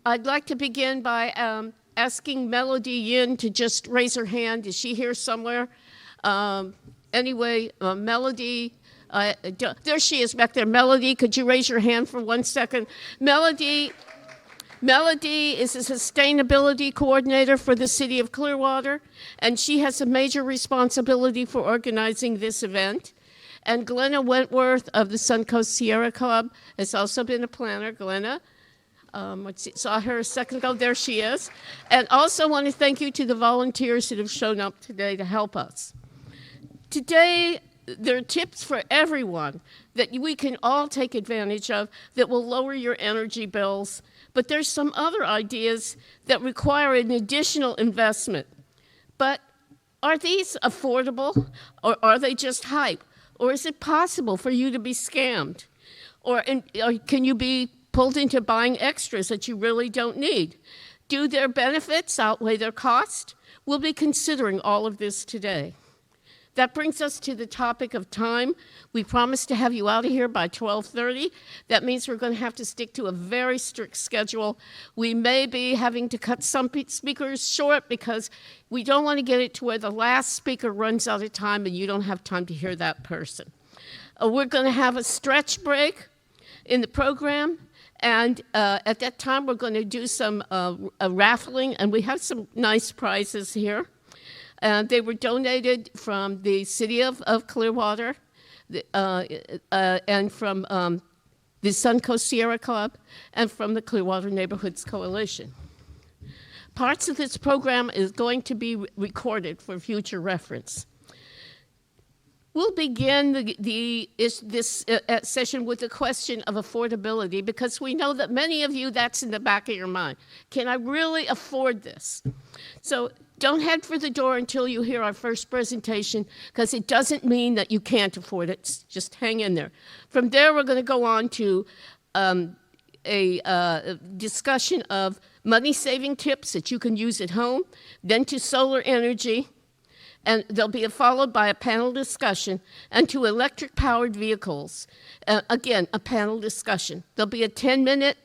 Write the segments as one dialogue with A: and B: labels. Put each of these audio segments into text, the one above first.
A: I'd like to begin by asking Melody Yin to just raise her hand. Is she here somewhere? Anyway, Melody, there she is back there. Melody, could you raise your hand for 1 second? Melody is a sustainability coordinator for the city of Clearwater, and she has a major responsibility for organizing this event. And Glenna Wentworth of the Suncoast Sierra Club has also been a planner. Glenna, saw her a second ago. There she is. And also want to thank you to the volunteers that have shown up today to help us. Today, there are tips for everyone that we can all take advantage of that will lower your energy bills. But there's some other ideas that require an additional investment. But are these affordable, or are they just hype? Or is it possible for you to be scammed? Or can you be pulled into buying extras that you really don't need? Do their benefits outweigh their cost? We'll be considering all of this today. That brings us to the topic of time. We promised to have you out of here by 12:30. That means we're going to have to stick to a very strict schedule. We may be having to cut some speakers short because we don't want to get it to where the last speaker runs out of time and you don't have time to hear that person. We're going to have a stretch break in the program. And at that time, we're going to do some raffling, and we have some nice prizes here. They were donated from the city of Clearwater and from the Suncoast Sierra Club and from the Clearwater Neighborhoods Coalition. Parts of this program is going to be recorded for future reference. We'll begin this session with the question of affordability because we know that many of you, that's in the back of your mind. Can I really afford this? So don't head for the door until you hear our first presentation because it doesn't mean that you can't afford it. Just hang in there. From there, we're going to go on to a discussion of money-saving tips that you can use at home, then to solar energy, and there'll be followed by a panel discussion, and to electric-powered vehicles. Again, a panel discussion. There'll be a 10-minute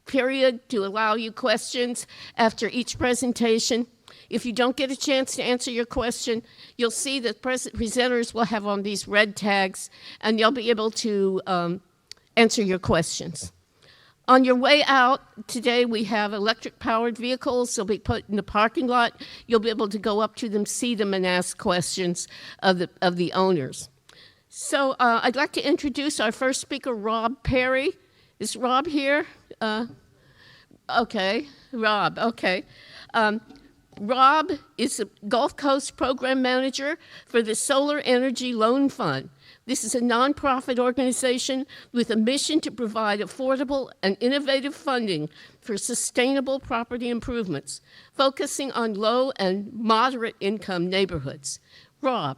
A: period to allow you questions after each presentation. If you don't get a chance to answer your question, you'll see that presenters will have on these red tags, and you'll be able to answer your questions. On your way out, today we have electric-powered vehicles. They'll be put in the parking lot. You'll be able to go up to them, see them, and ask questions of the owners. So I'd like to introduce our first speaker, Rob Perry. Is Rob here? Okay, Rob, okay. Rob is a Gulf Coast Program Manager for the Solar Energy Loan Fund. This is a nonprofit organization with a mission to provide affordable and innovative funding for sustainable property improvements, focusing on low and moderate income neighborhoods. Rob.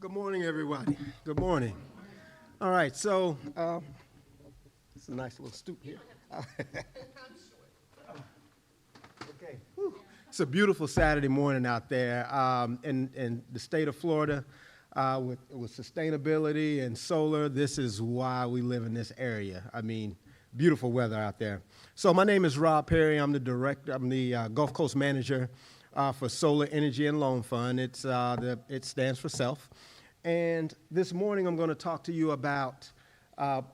B: Good morning, everybody. Good morning. All right, so it's a nice little stoop here. Okay. Whew. It's a beautiful Saturday morning out there in the state of Florida with sustainability and solar. This is why we live in this area. I mean, beautiful weather out there. So my name is Rob Perry. I'm the director. I'm the Gulf Coast manager for Solar Energy and Loan Fund. It stands for SELF. And this morning I'm going to talk to you about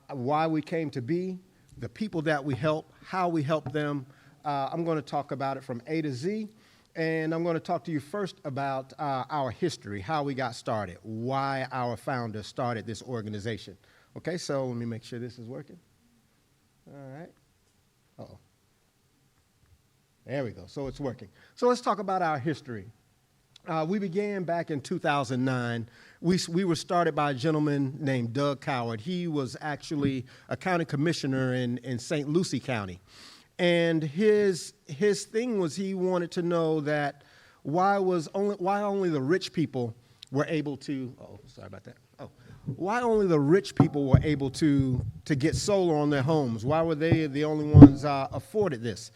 B: why we came to be, the people that we help, how we help them. I'm going to talk about it from A to Z, and I'm going to talk to you first about our history, how we got started, why our founder started this organization. Okay, so let me make sure this is working. All right. Uh-oh. There we go. So it's working. So let's talk about our history. We began back in 2009. We were started by a gentleman named Doug Coward. He was actually a county commissioner in St. Lucie County. And his thing was he wanted to know that why only the rich people were able to, why only the rich people were able to get solar on their homes? Why were they the only ones afforded this?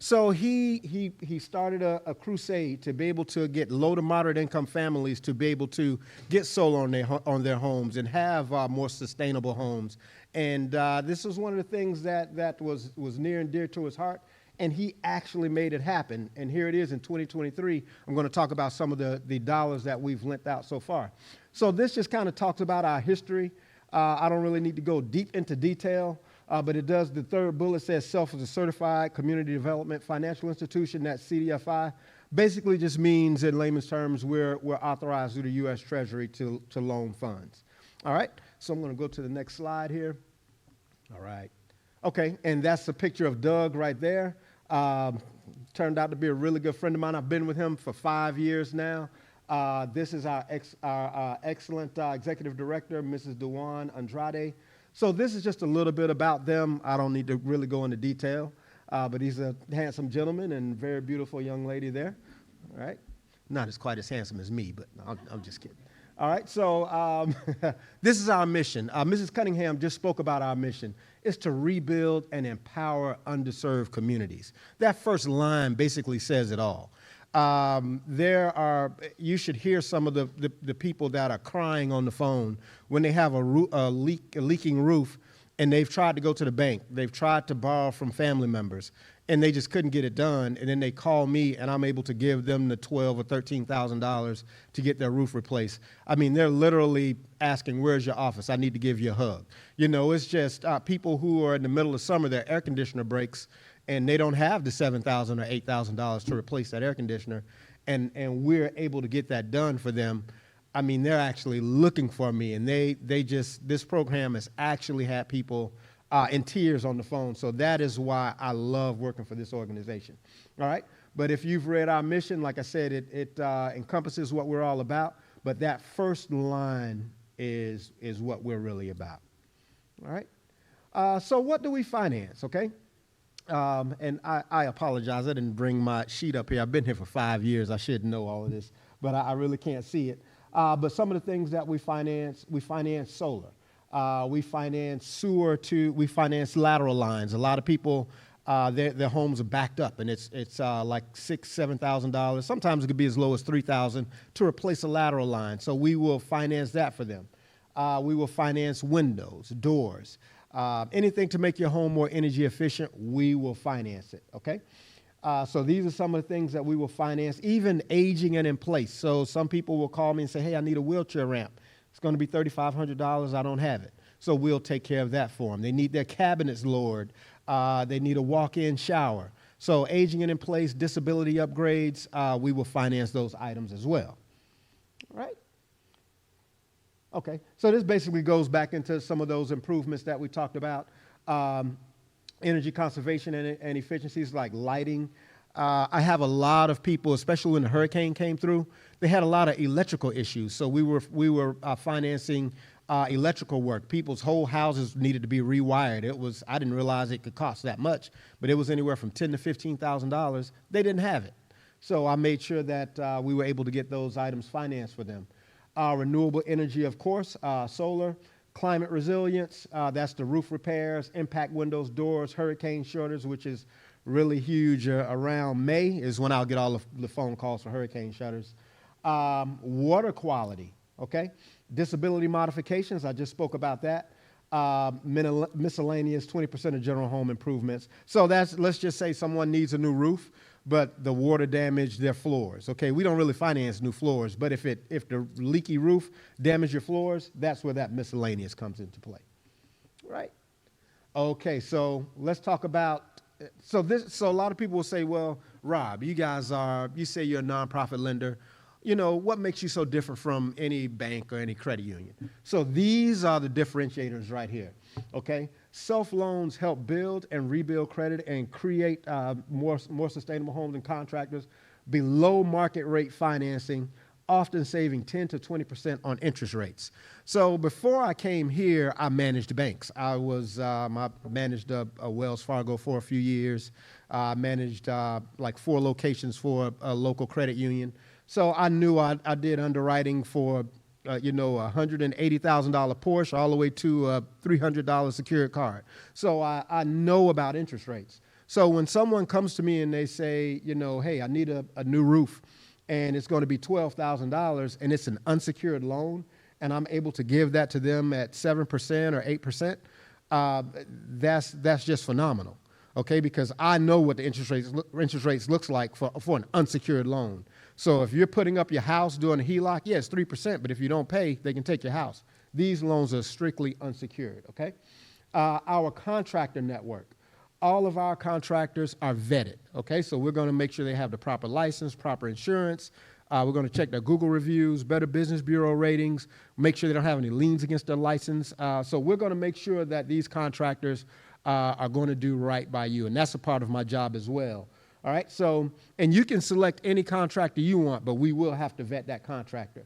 B: So he started a crusade to be able to get low to moderate income families to be able to get solar on their homes and have more sustainable homes. And this was one of the things that was near and dear to his heart. And he actually made it happen. And here it is in 2023. I'm going to talk about some of the dollars that we've lent out so far. So this just kind of talks about our history. I don't really need to go deep into detail, but it does. The third bullet says self as a certified community development financial institution, that's CDFI. Basically just means in layman's terms, we're authorized through the U.S. Treasury to loan funds. All right, so I'm going to go to the next slide here. All right. Okay, and that's a picture of Doug right there. Turned out to be a really good friend of mine. I've been with him for 5 years now. This is our excellent executive director, Mrs. Dewan Andrade. So this is just a little bit about them. I don't need to really go into detail, but he's a handsome gentleman and very beautiful young lady there. All right, not as quite as handsome as me, but I'm just kidding. All right, so this is our mission. Mrs. Cunningham just spoke about our mission. It's to rebuild and empower underserved communities. That first line basically says it all. You should hear some of the people that are crying on the phone when they have a leaking roof and they've tried to go to the bank. They've tried to borrow from family members and they just couldn't get it done. And then they call me and I'm able to give them the $12,000 or $13,000 to get their roof replaced. I mean, they're literally asking, where's your office? I need to give you a hug. You know, it's just people who are in the middle of summer, their air conditioner breaks and they don't have the $7,000 or $8,000 to replace that air conditioner. And we're able to get that done for them. I mean, they're actually looking for me and this program has actually had people in tears on the phone. So that is why I love working for this organization. All right. But if you've read our mission, like I said, it encompasses what we're all about. But that first line is what we're really about. All right. So what do we finance? Okay. And I apologize. I didn't bring my sheet up here. I've been here for 5 years. I should know all of this, but I really can't see it. But some of the things that we finance solar. We finance sewer we finance lateral lines. A lot of people, their homes are backed up and it's like $6,000, $7,000. Sometimes it could be as low as $3,000 to replace a lateral line. So we will finance that for them. We will finance windows, doors, anything to make your home more energy efficient, we will finance it, okay? So these are some of the things that we will finance, even aging and in place. So some people will call me and say, hey, I need a wheelchair ramp. It's going to be $3,500. I don't have it. So we'll take care of that for them. They need their cabinets lowered. They need a walk-in shower. So aging and in place, disability upgrades, we will finance those items as well. All right? Okay, so this basically goes back into some of those improvements that we talked about. Energy conservation and efficiencies like lighting. I have a lot of people, especially when the hurricane came through, they had a lot of electrical issues. So we were financing electrical work. People's whole houses needed to be rewired. I didn't realize it could cost that much, but it was anywhere from $10,000 to $15,000. They didn't have it. So I made sure that we were able to get those items financed for them. Renewable energy, of course, solar, climate resilience, that's the roof repairs, impact windows, doors, hurricane shutters, which is really huge. Around May is when I'll get all of the phone calls for hurricane shutters. Water quality, okay? Disability modifications, I just spoke about that. Miscellaneous, 20% of general home improvements. So let's just say someone needs a new roof, but the water damaged their floors. Okay, we don't really finance new floors, but if the leaky roof damaged your floors, that's where that miscellaneous comes into play. Right? Okay, so let's talk about, so a lot of people will say, well, Rob, you say you're a nonprofit lender. You know, what makes you so different from any bank or any credit union? So these are the differentiators right here, okay? Self-loans help build and rebuild credit and create more sustainable homes and contractors. Below market rate financing, often saving 10 to 20% on interest rates. So before I came here, I managed banks. I managed a Wells Fargo for a few years. I managed like 4 locations for a local credit union. So I knew I did underwriting for, a $180,000 Porsche all the way to a $300 secured card. So I know about interest rates. So when someone comes to me and they say, hey, I need a new roof, and it's going to be $12,000, and it's an unsecured loan, and I'm able to give that to them at 7% or 8%, that's just phenomenal, okay? Because I know what the interest rates looks like for an unsecured loan. So if you're putting up your house doing a HELOC, yeah, it's 3%, but if you don't pay, they can take your house. These loans are strictly unsecured, okay? Our contractor network. All of our contractors are vetted, okay? So we're going to make sure they have the proper license, proper insurance. We're going to check their Google reviews, Better Business Bureau ratings, make sure they don't have any liens against their license. So we're going to make sure that these contractors are going to do right by you, and that's a part of my job as well. All right, so, and you can select any contractor you want, but we will have to vet that contractor.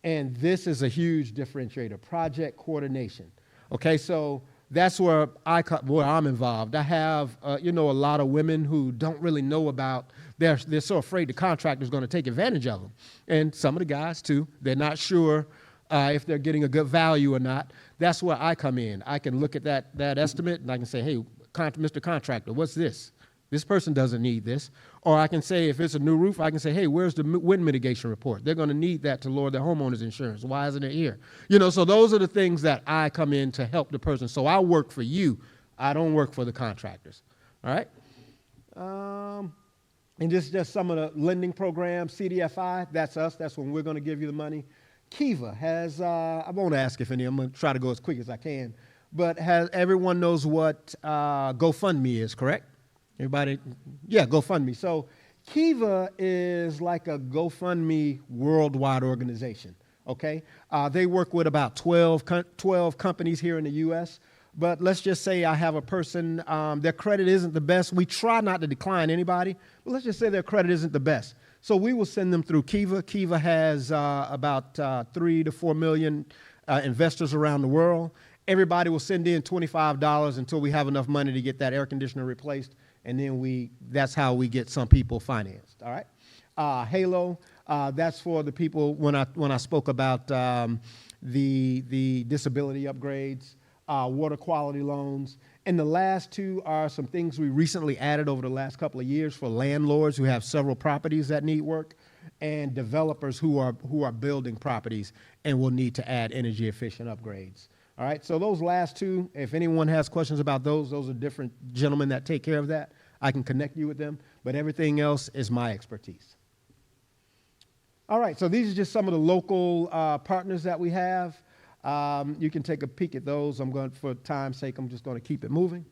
B: And this is a huge differentiator, project coordination. Okay, so that's where I'm involved. I have, a lot of women who don't really know about, they're so afraid the contractor's going to take advantage of them. And some of the guys, too, they're not sure if they're getting a good value or not. That's where I come in. I can look at that estimate, and I can say, hey, Mr. Contractor, what's this? This person doesn't need this. Or I can say, if it's a new roof, I can say, hey, where's the wind mitigation report? They're going to need that to lower their homeowner's insurance. Why isn't it here? So those are the things that I come in to help the person. So I work for you. I don't work for the contractors. All right? And just some of the lending programs, CDFI, that's us. That's when we're going to give you the money. Kiva has, I won't ask if any, I'm going to try to go as quick as I can, but everyone knows what GoFundMe is, correct? Everybody? Yeah, GoFundMe. So Kiva is like a GoFundMe worldwide organization, okay? They work with about 12 companies here in the U.S., but let's just say I have a person, their credit isn't the best. We try not to decline anybody, but let's just say their credit isn't the best. So we will send them through Kiva. Kiva has about 3 to 4 million investors around the world. Everybody will send in $25 until we have enough money to get that air conditioner replaced. And then that's how we get some people financed, all right? Halo, that's for the people when I spoke about the disability upgrades, water quality loans. And the last two are some things we recently added over the last couple of years for landlords who have several properties that need work, and developers who are building properties and will need to add energy efficient upgrades. All right, so those last two, if anyone has questions about those are different gentlemen that take care of that. I can connect you with them, but everything else is my expertise. All right, so these are just some of the local partners that we have. You can take a peek at those. For time's sake, I'm just going to keep it moving.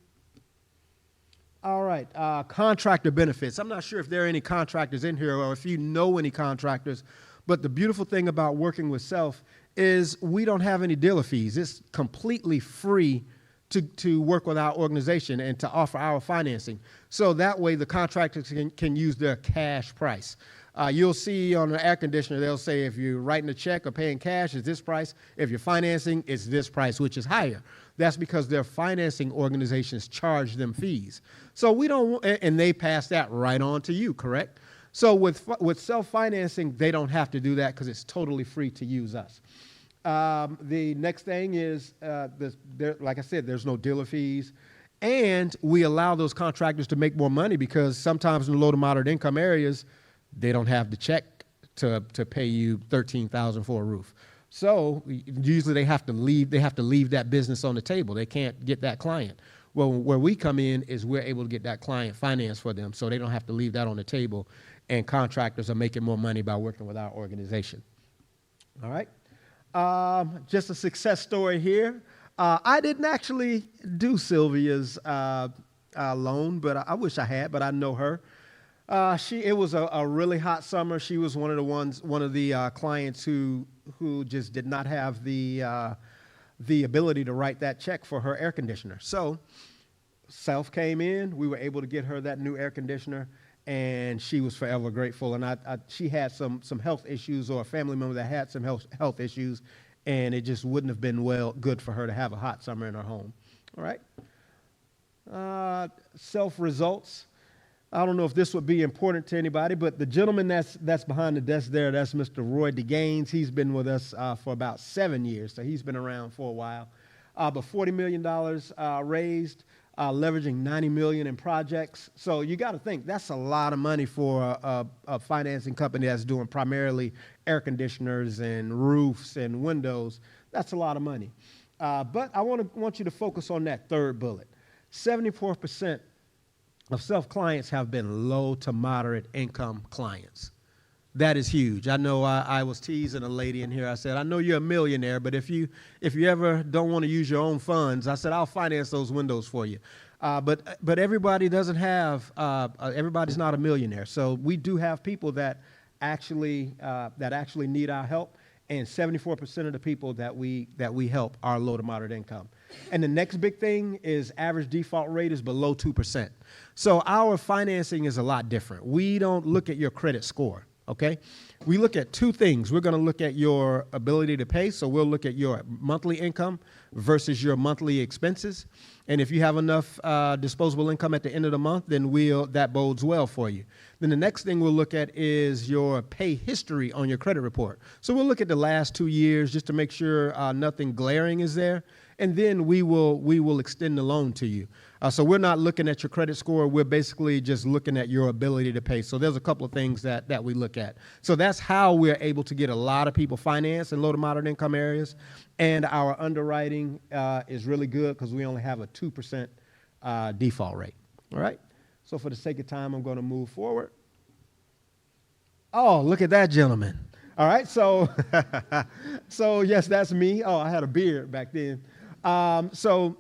B: All right, contractor benefits. I'm not sure if there are any contractors in here or if you know any contractors, but the beautiful thing about working with Self is we don't have any dealer fees. It's completely free to work with our organization and to offer our financing. So that way the contractors can use their cash price. You'll see on an air conditioner, they'll say if you're writing a check or paying cash, it's this price. If you're financing, it's this price, which is higher. That's because their financing organizations charge them fees. So we don't, and they pass that right on to you, correct? So with self-financing, they don't have to do that because it's totally free to use us. The next thing is, like I said, there's no dealer fees. And we allow those contractors to make more money because sometimes in the low to moderate income areas, they don't have the check to pay you $13,000 for a roof. So usually they have to leave that business on the table. They can't get that client. Well, where we come in is we're able to get that client financed for them so they don't have to leave that on the table, and contractors are making more money by working with our organization. All right. Just a success story here. I didn't actually do Sylvia's loan, but I wish I had, but I know her. It was a really hot summer. She was one of the clients who just did not have the ability to write that check for her air conditioner. So Self came in. We were able to get her that new air conditioner, and she was forever grateful. And she had some health issues, or a family member that had some health issues, and it just wouldn't have been good for her to have a hot summer in her home. All right. Self results. I don't know if this would be important to anybody, but the gentleman that's behind the desk there, that's Mr. Roy DeGaines. He's been with us for about 7 years, so he's been around for a while. But $40 million raised. leveraging $90 million in projects. So you got to think that's a lot of money for a financing company that's doing primarily air conditioners and roofs and windows. That's a lot of money. But I want you to focus on that third bullet. 74% of self-clients have been low to moderate income clients. That is huge. I know I was teasing a lady in here. I said, I know you're a millionaire, but if you ever don't want to use your own funds, I said, I'll finance those windows for you. But everybody doesn't have, everybody's not a millionaire. So we do have people that actually need our help. And 74% of the people that we help are low to moderate income. And the next big thing is average default rate is below 2%. So our financing is a lot different. We don't look at your credit score. Okay, we look at two things. We're going to look at your ability to pay. So we'll look at your monthly income versus your monthly expenses. And if you have enough disposable income at the end of the month, then that bodes well for you. Then the next thing we'll look at is your pay history on your credit report. So we'll look at the last 2 years just to make sure nothing glaring is there. And then we will extend the loan to you. So we're not looking at your credit score. We're basically just looking at your ability to pay. So there's a couple of things that we look at. So that's how we're able to get a lot of people financed in low to moderate income areas. And our underwriting is really good because we only have a 2% default rate. All right? So for the sake of time, I'm going to move forward. Oh, look at that gentleman. All right, so yes, that's me. Oh, I had a beard back then. So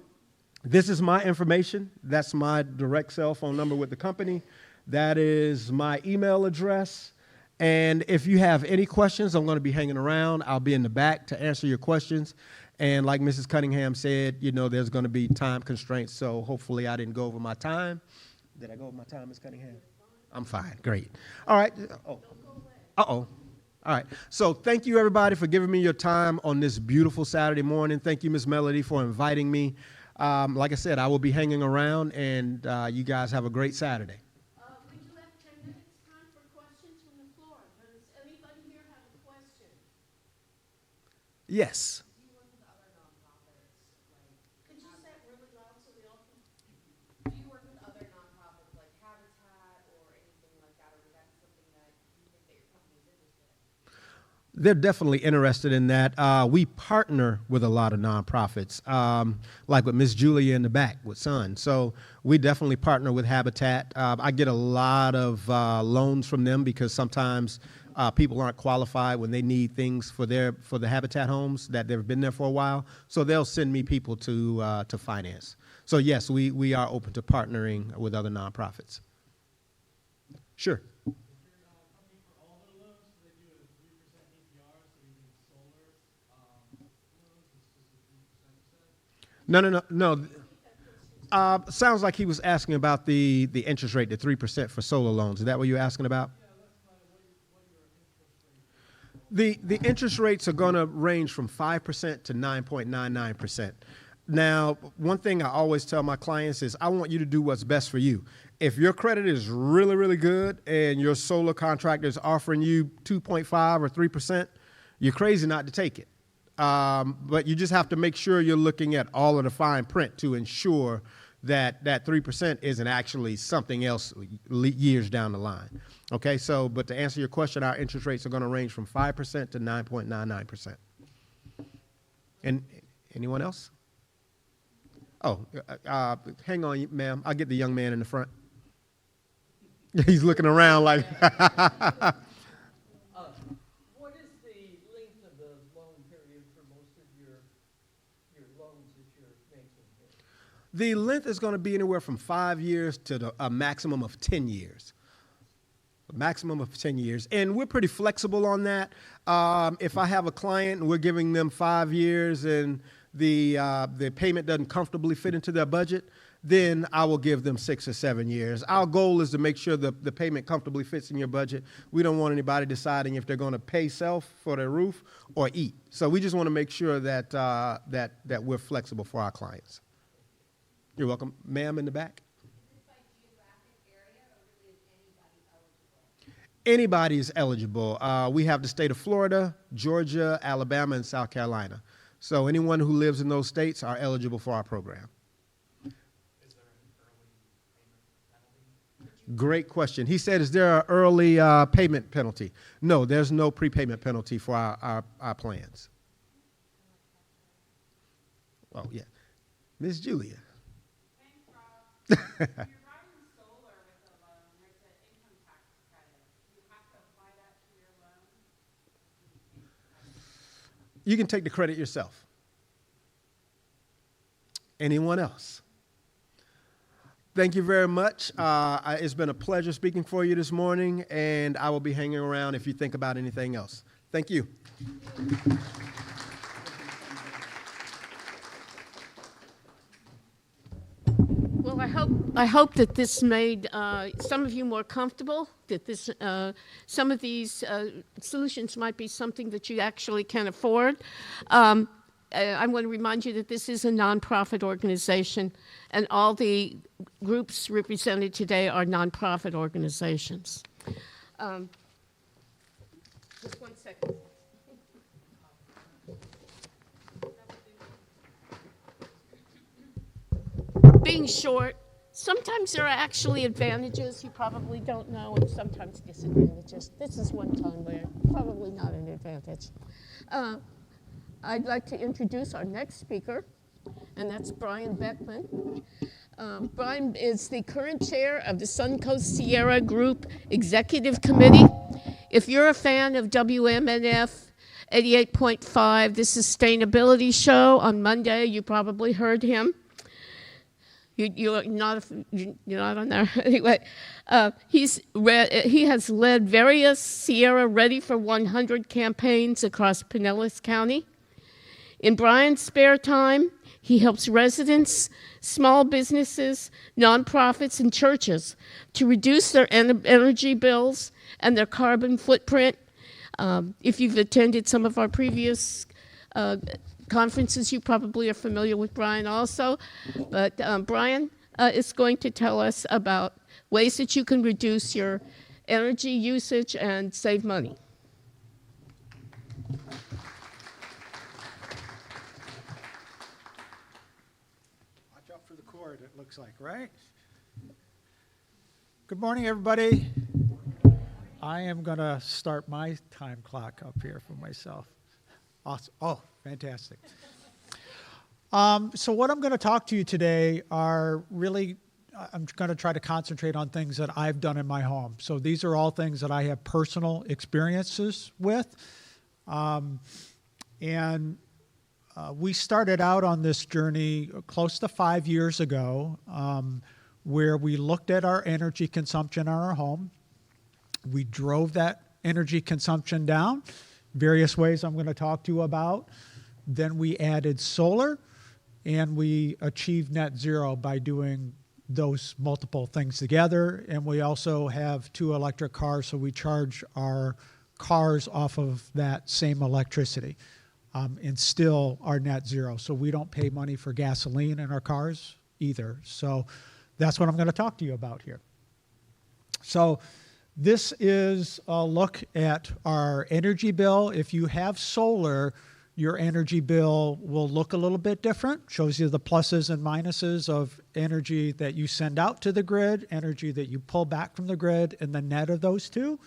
B: this is my information. That's my direct cell phone number with the company. That is my email address. And if you have any questions, I'm going to be hanging around. I'll be in the back to answer your questions. And like Mrs. Cunningham said, there's going to be time constraints. So hopefully I didn't go over my time. Did I go over my time, Ms. Cunningham? I'm fine. Great. All right. Uh-oh. All right. So thank you, everybody, for giving me your time on this beautiful Saturday morning. Thank you, Ms. Melody, for inviting me. Like I said, I will be hanging around, and you guys have a great Saturday.
A: We do have 10 minutes time for questions from the floor. Does anybody here have a question?
B: Yes.
A: Do you work with other nonprofits? Could you say it really loud so we all can? Do you work with other nonprofits like Habitat or anything like that, or is that something that you think that your company is interested in?
B: They're definitely interested in that. We partner with a lot of nonprofits, like with Miss Julia in the back with Sun. So we definitely partner with Habitat. I get a lot of loans from them because sometimes people aren't qualified when they need things for the Habitat homes that they've been there for a while. So they'll send me people to finance. So yes, we are open to partnering with other nonprofits. Sure. No. Sounds like he was asking about the interest rate, the 3% for solar loans. Is that what you're asking about? The interest rates are going to range from 5% to 9.99%. Now, one thing I always tell my clients is I want you to do what's best for you. If your credit is really, really good and your solar contractor is offering you 2.5 or 3%, you're crazy not to take it. But you just have to make sure you're looking at all of the fine print to ensure that 3% isn't actually something else years down the line. Okay, but to answer your question, our interest rates are going to range from 5% to 9.99%. And anyone else? Oh, hang on, ma'am. I'll get the young man in the front. He's looking around like...
C: What is the length of the loan period for most of your loans that you're making here?
B: The length is going to be anywhere from 5 years to a maximum of 10 years. A maximum of 10 years. And we're pretty flexible on that. If I have a client and we're giving them 5 years and the payment doesn't comfortably fit into their budget, then I will give them 6 or 7 years. Our goal is to make sure the payment comfortably fits in your budget. We don't want anybody deciding if they're going to pay self for their roof or eat. So we just want to make sure that that we're flexible for our clients. You're welcome. Ma'am in the back.
D: Is this by geographic area or really is
B: Anybody
D: anybody eligible?
B: is eligible. We have the state of Florida, Georgia, Alabama, and South Carolina. So anyone who lives in those states are eligible for our program.
E: Is there a
B: Great question. He said, is there an early payment penalty? No, there's no prepayment penalty for our plans. Oh, yeah. Ms. Julia.
E: Thanks, Rob. If you're buying solar with a loan, there's an income tax credit. You have to apply that to your loan.
B: You can take the credit yourself. Anyone else? Thank you very much. It's been a pleasure speaking for you this morning, and I will be hanging around if you think about anything else. Thank you.
A: Well, I hope that this made some of you more comfortable, that some of these solutions might be something that you actually can afford. I want to remind you that this is a nonprofit organization, and all the groups represented today are nonprofit organizations. Just 1 second. Being short, sometimes there are actually advantages you probably don't know, and sometimes disadvantages. This is one time where probably not an advantage. I'd like to introduce our next speaker, and that's Brian Beckman. Brian is the current chair of the Suncoast Sierra Group Executive Committee. If you're a fan of WMNF 88.5, the sustainability show on Monday, you probably heard him. You're not on there anyway. He has led various Sierra Ready for 100 campaigns across Pinellas County. In Brian's spare time, he helps residents, small businesses, nonprofits, and churches to reduce their energy bills and their carbon footprint. If you've attended some of our previous conferences, you probably are familiar with Brian also. But Brian is going to tell us about ways that you can reduce your energy usage and save money.
F: Watch out for the cord, it looks like, right? Good morning, everybody. I am going to start my time clock up here for myself. Awesome. Oh, fantastic. So what I'm going to talk to you today are really, I'm going to try to concentrate on things that I've done in my home. So these are all things that I have personal experiences with. We started out on this journey close to 5 years ago, where we looked at our energy consumption in our home. We drove that energy consumption down, various ways I'm going to talk to you about. Then we added solar, and we achieved net zero by doing those multiple things together. And we also have 2 electric cars, so we charge our cars off of that same electricity, and still are net zero. So we don't pay money for gasoline in our cars either. So that's what I'm going to talk to you about here. So this is a look at our energy bill. If you have solar, your energy bill will look a little bit different. Shows you the pluses and minuses of energy that you send out to the grid, energy that you pull back from the grid, and the net of those two.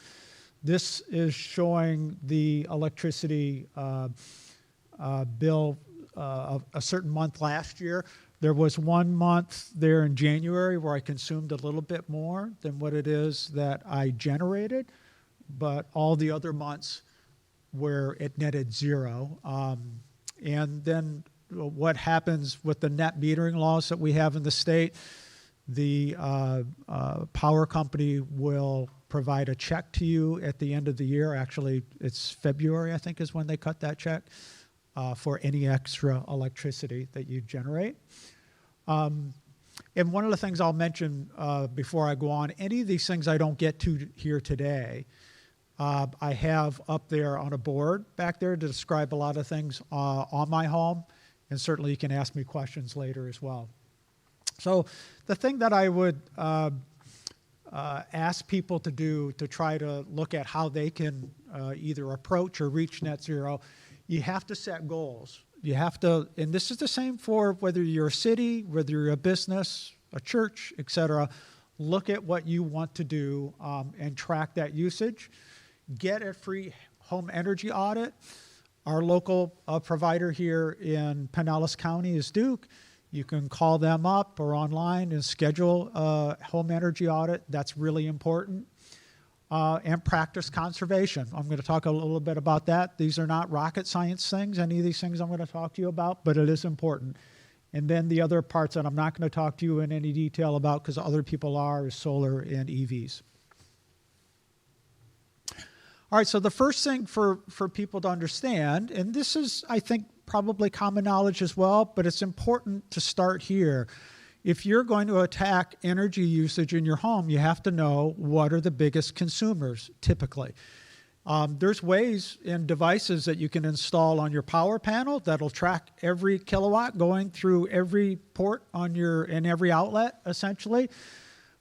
F: This is showing the electricity bill of a certain month last year. There was 1 month there in January where I consumed a little bit more than what it is that I generated, but all the other months where it netted zero. And then what happens with the net metering laws that we have in the state, the power company will provide a check to you at the end of the year. Actually, it's February, I think, is when they cut that check for any extra electricity that you generate. And one of the things I'll mention before I go on, any of these things I don't get to here today, I have up there on a board back there to describe a lot of things on my home, and certainly you can ask me questions later as well. So the thing that I would ask people to do to try to look at how they can either approach or reach net zero, you have to set goals. You have to, and this is the same for whether you're a city, whether you're a business, a church, etc. look at what you want to do and track that usage. Get a free home energy audit. Our local provider here in Pinellas County is Duke. You can call them up or online and schedule a home energy audit. That's really important. And practice conservation. I'm going to talk a little bit about that. These are not rocket science things, any of these things I'm going to talk to you about, but it is important. And then the other parts that I'm not going to talk to you in any detail about because other people are is solar and EVs. All right, so the first thing for people to understand, and this is, I think, probably common knowledge as well, but it's important to start here. If you're going to attack energy usage in your home, you have to know what are the biggest consumers typically. There's ways and devices that you can install on your power panel that'll track every kilowatt going through every port on in every outlet, essentially.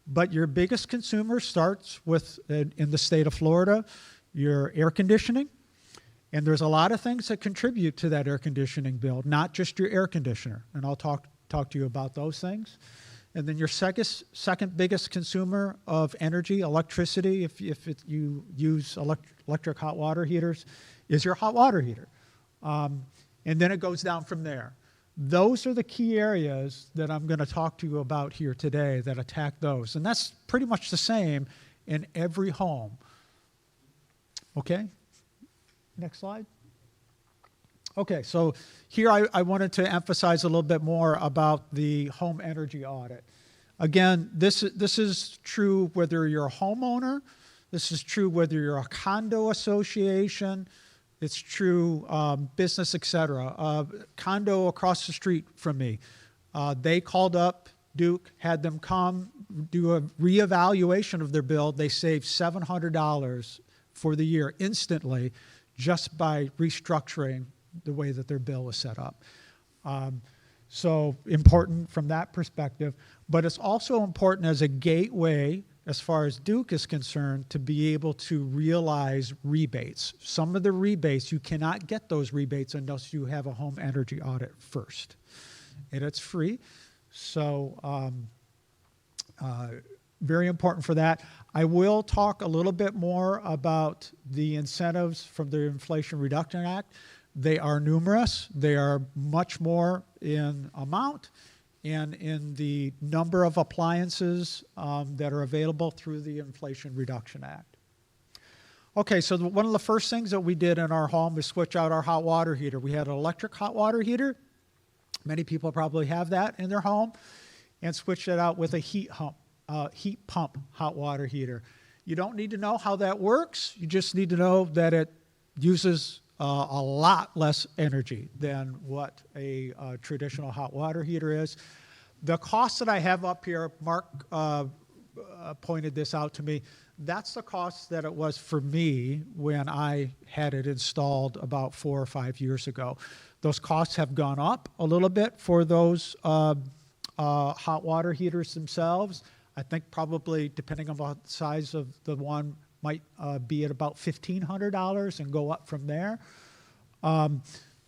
F: But your biggest consumer starts with, in the state of Florida, your air conditioning. And there's a lot of things that contribute to that air conditioning bill, not just your air conditioner. And I'll talk to you about those things. And then your second biggest consumer of energy, electricity, if you use electric hot water heaters, is your hot water heater. And then it goes down from there. Those are the key areas that I'm going to talk to you about here today that attack those. And that's pretty much the same in every home. Okay? Next slide. Okay, so here I wanted to emphasize a little bit more about the home energy audit. Again, this is true whether you're a homeowner, this is true whether you're a condo association, it's true business, etc. Condo across the street from me, they called up Duke, had them come do a reevaluation of their bill. They saved $700 for the year instantly just by restructuring the way that their bill was set up. So important from that perspective, but it's also important as a gateway, as far as Duke is concerned, to be able to realize rebates. Some of the rebates, you cannot get those rebates unless you have a home energy audit first. And it's free, so very important for that. I will talk a little bit more about the incentives from the Inflation Reduction Act. They are numerous. They are much more in amount and in the number of appliances that are available through the Inflation Reduction Act. Okay, so one of the first things that we did in our home is switch out our hot water heater. We had an electric hot water heater. Many people probably have that in their home, and switched it out with a heat pump hot water heater. You don't need to know how that works. You just need to know that it uses a lot less energy than what a traditional hot water heater is. The cost that I have up here, Mark pointed this out to me, that's the cost that it was for me when I had it installed about 4 or 5 years ago. Those costs have gone up a little bit for those hot water heaters themselves. I think probably, depending on the size of the one, might be at about $1,500 and go up from there.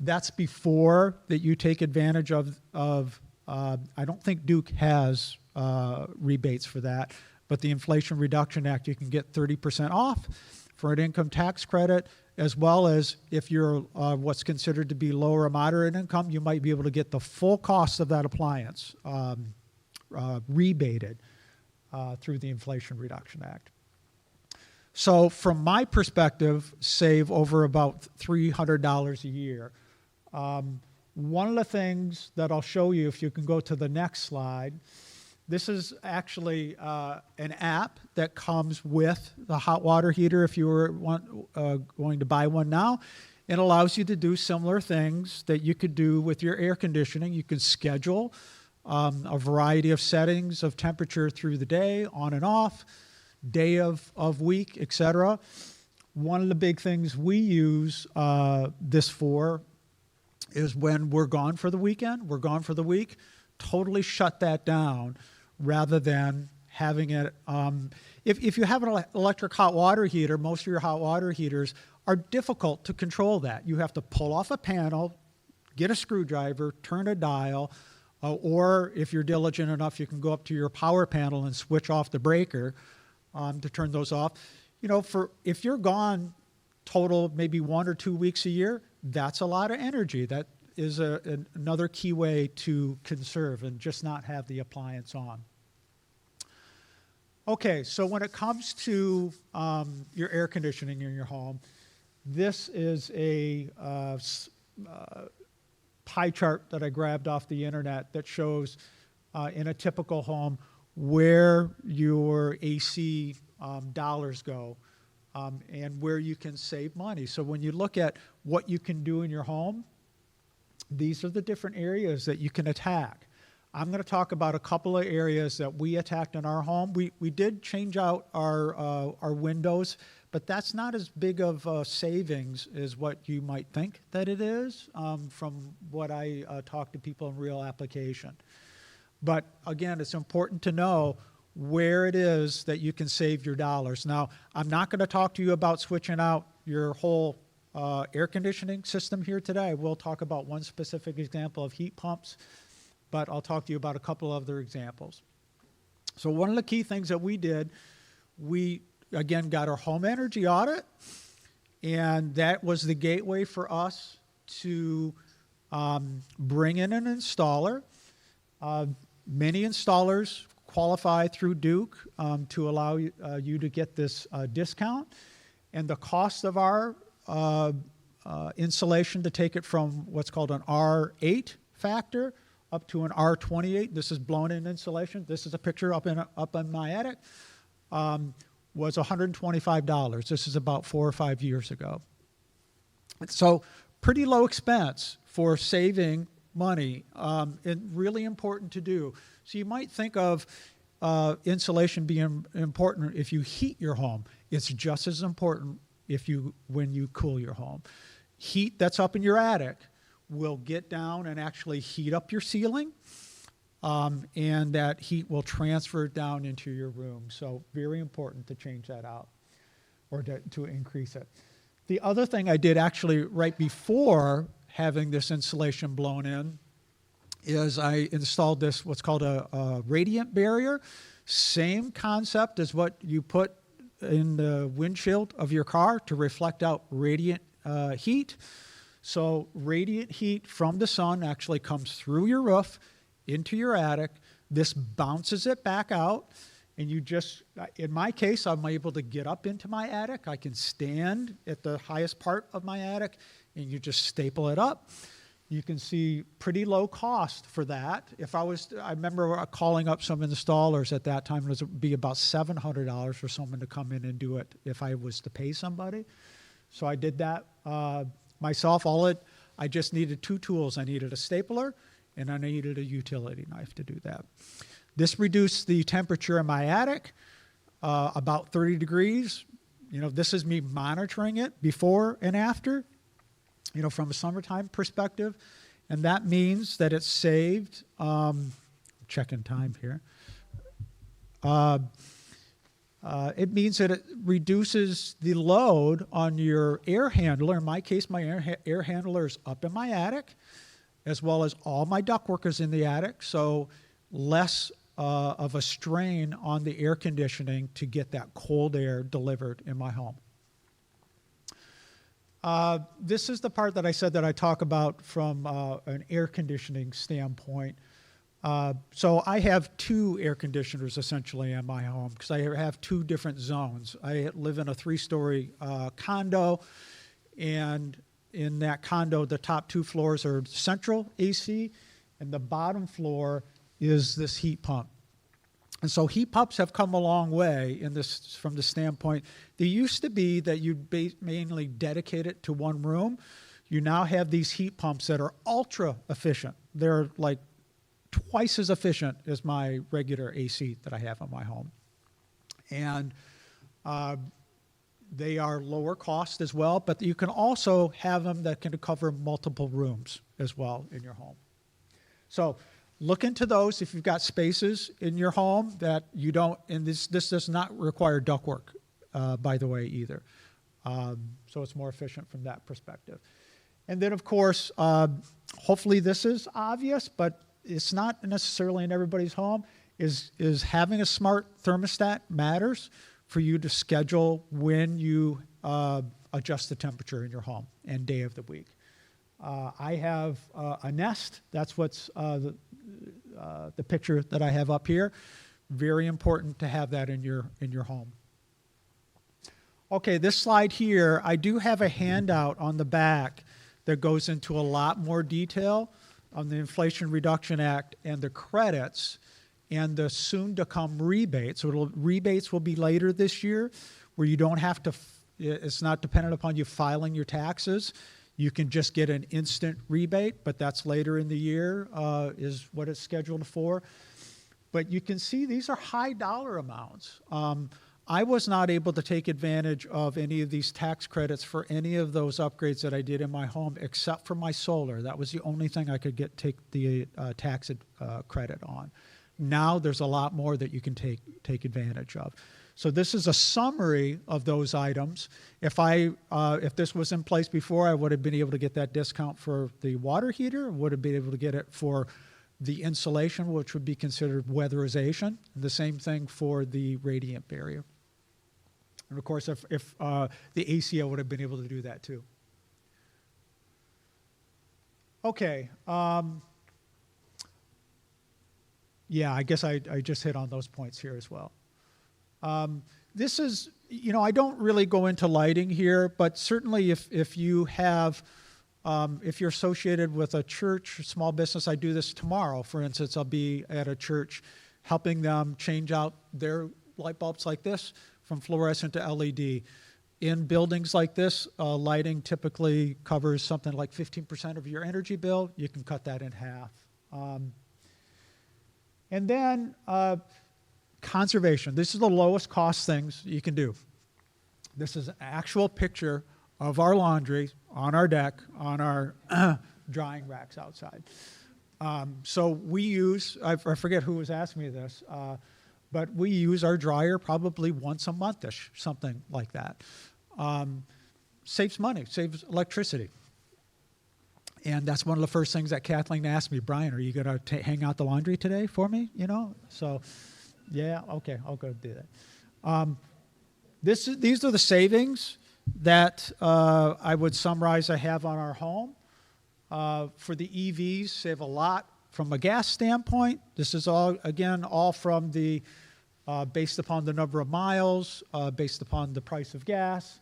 F: That's before that you take advantage of I don't think Duke has rebates for that, but the Inflation Reduction Act, you can get 30% off for an income tax credit, as well as if you're what's considered to be lower or moderate income, you might be able to get the full cost of that appliance rebated through the Inflation Reduction Act. So from my perspective, save over about $300 a year. One of the things that I'll show you, if you can go to the next slide, this is actually an app that comes with the hot water heater if you were going to buy one now. It allows you to do similar things that you could do with your air conditioning. You can schedule a variety of settings of temperature through the day, on and off, day of week, etc. One of the big things we use this for is when we're gone for the weekend, we're gone for the week, totally shut that down rather than having it. If you have an electric hot water heater, most of your hot water heaters are difficult to control that. You have to pull off a panel, get a screwdriver, turn a dial, Or if you're diligent enough, you can go up to your power panel and switch off the breaker to turn those off. You know, if you're gone total maybe 1 or 2 weeks a year, that's a lot of energy. That is another key way to conserve and just not have the appliance on. Okay, so when it comes to your air conditioning in your home, this is a pie chart that I grabbed off the internet that shows in a typical home where your AC dollars go and where you can save money. So when you look at what you can do in your home, these are the different areas that you can attack. I'm going to talk about a couple of areas that we attacked in our home. We did change out our windows, but that's not as big of savings as what you might think that it is from what I talk to people in real application. But again, it's important to know where it is that you can save your dollars. Now, I'm not going to talk to you about switching out your whole air conditioning system here today. We'll talk about one specific example of heat pumps, but I'll talk to you about a couple other examples. So one of the key things that we did, we again got our home energy audit, and that was the gateway for us to bring in an installer. Many installers qualify through Duke to allow you to get this discount, and the cost of our insulation to take it from what's called an R8 factor up to an R28. This is blown-in insulation. This is a picture up in my attic. Was $125. This is about 4 or 5 years ago. So pretty low expense for saving money, and really important to do. So you might think of insulation being important if you heat your home. It's just as important when you cool your home. Heat that's up in your attic will get down and actually heat up your ceiling, and that heat will transfer down into your room. So very important to change that out or to increase it. The other thing I did actually right before having this insulation blown in is I installed this, what's called a radiant barrier. Same concept as what you put in the windshield of your car to reflect out radiant heat. So radiant heat from the sun actually comes through your roof into your attic. This bounces it back out, and you just, in my case, I'm able to get up into my attic. I can stand at the highest part of my attic, and you just staple it up. You can see pretty low cost for that. I remember calling up some installers at that time. It would be about $700 for someone to come in and do it if I was to pay somebody. So I did that myself. I just needed 2 tools. I needed a stapler, and I needed a utility knife to do that. This reduced the temperature in my attic about 30 degrees. You know, this is me monitoring it before and after, you know, from a summertime perspective. And that means that it's saved, checking time here. It means that it reduces the load on your air handler. In my case, my air handler is up in my attic, as well as all my ductwork is in the attic, so less of a strain on the air conditioning to get that cold air delivered in my home. This is the part that I said that I talk about from an air conditioning standpoint. So I have 2 air conditioners essentially in my home because I have 2 different zones. I live in a 3-story condo, and in that condo, the top 2 floors are central AC, and the bottom floor is this heat pump. And so heat pumps have come a long way in this from the standpoint. They used to be that you'd mainly dedicate it to one room. You now have these heat pumps that are ultra efficient. They're like twice as efficient as my regular AC that I have in my home. And they are lower cost as well, but you can also have them that can cover multiple rooms as well in your home. So look into those if you've got spaces in your home that you don't, and this does not require ductwork, by the way, either. So it's more efficient from that perspective. And then, of course, hopefully this is obvious, but it's not necessarily in everybody's home, is having a smart thermostat matters for you to schedule when you adjust the temperature in your home and day of the week. I have a Nest. That's what's the picture that I have up here. Very important to have that in your home. Okay, this slide here, I do have a handout on the back that goes into a lot more detail on the Inflation Reduction Act and the credits and the soon-to-come rebates. So rebates will be later this year, where you don't have to, it's not dependent upon you filing your taxes. You can just get an instant rebate, but that's later in the year is what it's scheduled for. But you can see these are high dollar amounts. I was not able to take advantage of any of these tax credits for any of those upgrades that I did in my home, except for my solar. That was the only thing I could take the tax credit on. Now there's a lot more that you can take advantage of. So this is a summary of those items. If this was in place before, I would have been able to get that discount for the water heater, would have been able to get it for the insulation, which would be considered weatherization. The same thing for the radiant barrier. And of course, if the AC, I would have been able to do that too. Okay. Yeah, I guess I just hit on those points here as well. This is, I don't really go into lighting here, but certainly if you have, if you're associated with a church, small business, I do this tomorrow. For instance, I'll be at a church helping them change out their light bulbs like this from fluorescent to LED. In buildings like this, lighting typically covers something like 15% of your energy bill. You can cut that in half. And then conservation. This is the lowest cost things you can do. This is an actual picture of our laundry on our deck, on our drying racks outside. So we use, I forget who was asking me this, but we use our dryer probably once a month-ish, something like that. Saves money, saves electricity. And that's one of the first things that Kathleen asked me, Brian, are you going to hang out the laundry today for me? So yeah, okay, I'll go do that. These are the savings that I would summarize I have on our home. For the EVs, save a lot from a gas standpoint. This is all, again, all from the, based upon the number of miles, based upon the price of gas,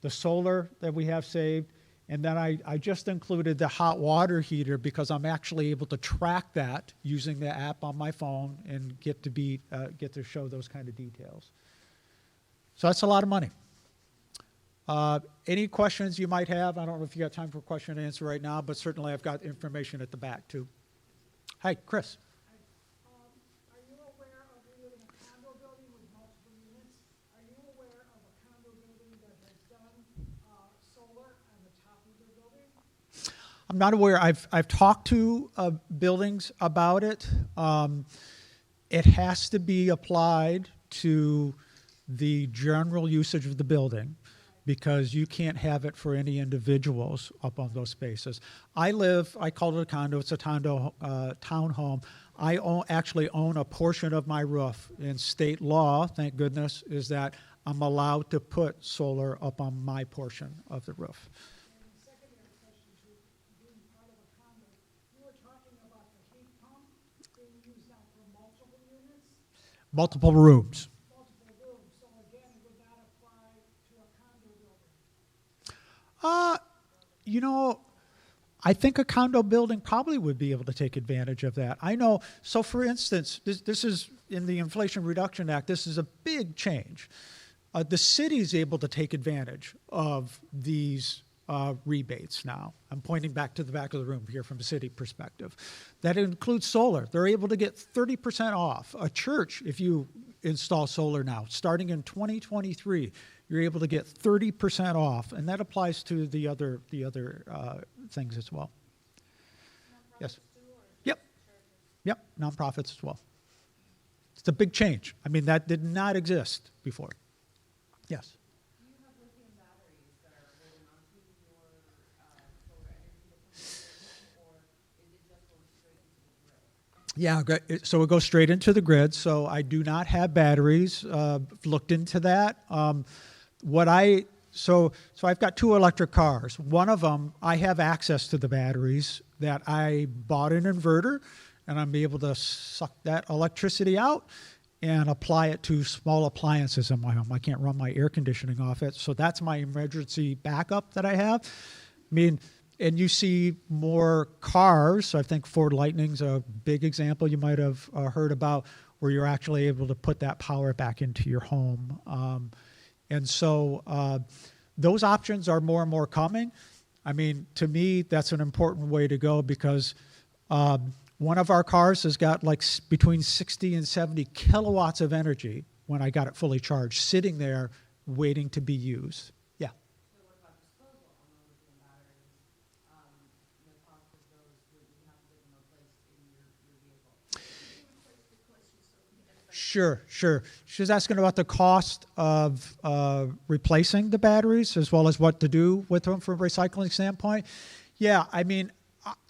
F: the solar that we have saved. And then I just included the hot water heater because I'm actually able to track that using the app on my phone and get to show those kind of details. So that's a lot of money. Any questions you might have? I don't know if you got time for a question and answer right now, but certainly I've got information at the back too. Hi, Chris.
G: Are you aware of, you live in a condo building with multiple units? Are you aware of a condo building that has done solar on the top of their building?
F: I'm not aware. I've talked to buildings about it. It has to be applied to the general usage of the building because you can't have it for any individuals up on those spaces. I call it a condo, it's a townhome. I actually own a portion of my roof. In state law, thank goodness, is that I'm allowed to put solar up on my portion of the roof.
G: And the secondary question to being part of a condo, you were talking about the heat pump being used now for multiple units,
F: Multiple rooms.
G: multiple rooms, so again, it would not apply to a condo building.
F: I think a condo building probably would be able to take advantage of that. I know, so for instance, this is in the Inflation Reduction Act, this is a big change. The city is able to take advantage of these rebates now. I'm pointing back to the back of the room here from a city perspective. That includes solar. They're able to get 30% off. A church, if you install solar now, starting in 2023, you're able to get 30% off, and that applies to the other things as well. Yes. Yep. Nonprofits as well. It's a big change. I mean, that did not exist before. Yes.
E: Do you have lithium batteries that are holding onto your solar energy to come to your home, or is it just going straight into the grid?
F: Yeah, so it goes straight into the grid. So I do not have batteries. Looked into that. So I've got 2 electric cars. One of them, I have access to the batteries that I bought an inverter, and I'm able to suck that electricity out and apply it to small appliances in my home. I can't run my air conditioning off it. So that's my emergency backup that I have. I mean, and you see more cars. I think Ford Lightning's a big example you might have heard about, where you're actually able to put that power back into your home. And so those options are more and more coming. I mean, to me, that's an important way to go, because one of our cars has got like between 60 and 70 kilowatts of energy when I got it fully charged, sitting there waiting to be used. Yeah.
E: So what about disposal on the lithium batteries? The cost of those, would you have to get them replaced in your vehicle?
F: Sure. She's asking about the cost of replacing the batteries, as well as what to do with them from a recycling standpoint. Yeah, I mean,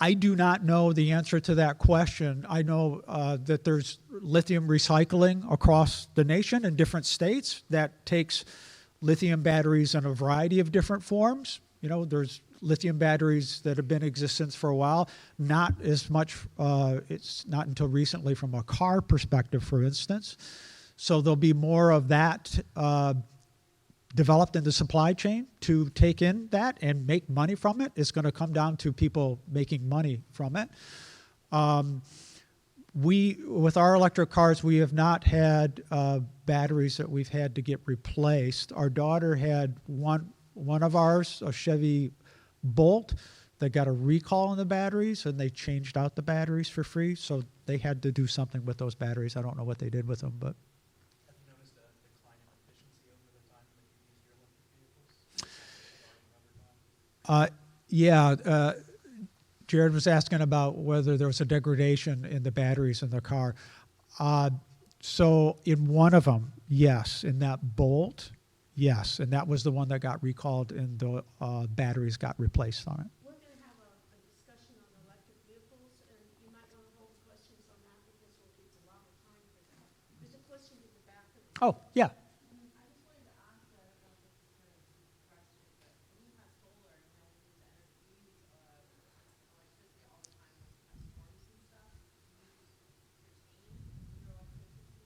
F: I do not know the answer to that question. I know that there's lithium recycling across the nation in different states that takes lithium batteries in a variety of different forms. You know, there's lithium batteries that have been in existence for a while, not as much, it's not until recently from a car perspective, for instance. So there'll be more of that developed in the supply chain to take in that and make money from it. It's going to come down to people making money from it. With our electric cars, we have not had batteries that we've had to get replaced. Our daughter had one of ours, a Chevy Bolt, that got a recall on the batteries, and they changed out the batteries for free. So they had to do something with those batteries. I don't know what they did with them, but.
H: Have you noticed a decline in efficiency over the time that you've used your electric vehicles?
F: Jared was asking about whether there was a degradation in the batteries in the car. So in one of them, yes. In that Bolt, yes. And that was the one that got recalled, and the batteries got replaced on it.
A: We're going to have a discussion on electric vehicles, and you might want to hold questions on that because we'll need a lot of time for that. There's a question in the back.
F: Oh, yeah.
E: I just wanted to ask a question, but when you have solar and you use electricity all the time when you have storms and stuff, do you retain your electricity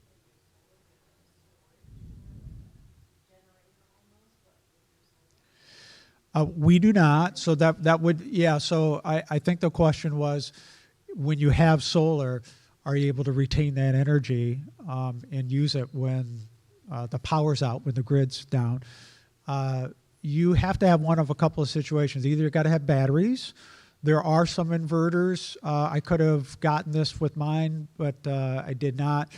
E: that your solar generator almost, but with your solar?
F: We do not. So that would, yeah. So I think the question was, when you have solar, are you able to retain that energy and use it when the power's out, when the grid's down? You have to have one of a couple of situations. Either you got to have batteries. There are some inverters. I could have gotten this with mine, but I did not,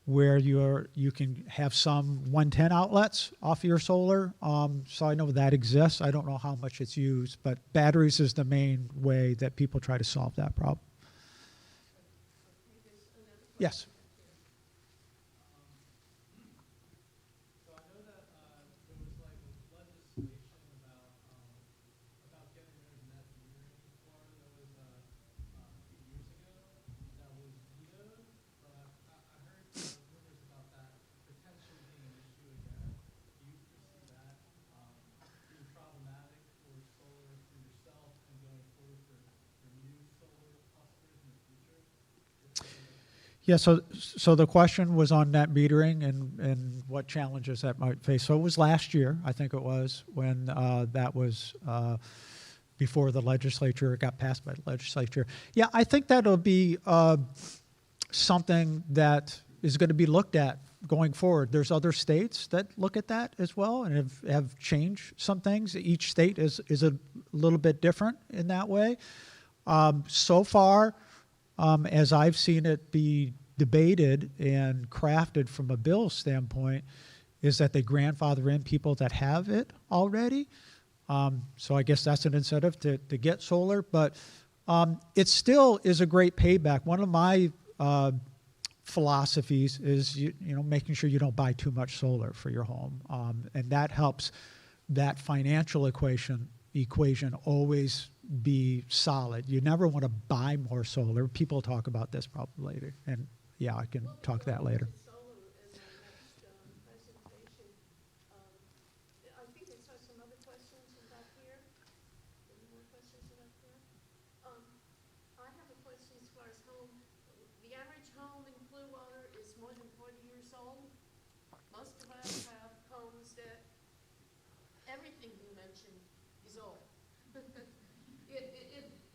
F: where you can have some 110 outlets off your solar. So I know that exists. I don't know how much it's used, but batteries is the main way that people try to solve that problem. Yes.
H: So I know that there was like legislation about getting rid of net metering in Florida that was a few years ago that was vetoed, but I heard rumors about that potentially being an issue again. Do you foresee that being problematic for solar for yourself and going forward for new solar customers in the future?
F: Yeah, so the question was on net metering and what challenges that might face. So it was last year, I think it was, when that was before the legislature, it got passed by the legislature. Yeah, I think that'll be something that is going to be looked at going forward. There's other states that look at that as well and have changed some things. Each state is a little bit different in that way. So far, as I've seen it be debated and crafted from a bill standpoint, is that they grandfather in people that have it already. So I guess that's an incentive to get solar, but it still is a great payback. One of my philosophies is making sure you don't buy too much solar for your home, and that helps that financial equation always be solid. You never want to buy more solar. People talk about this probably later, and yeah, I can talk that later.
A: Solar in my next presentation. I think I saw some other questions about here. Any more questions about here? I have a question as far as home. The average home in Clearwater is more than 40 years old. Most of us have homes that everything you mentioned is old.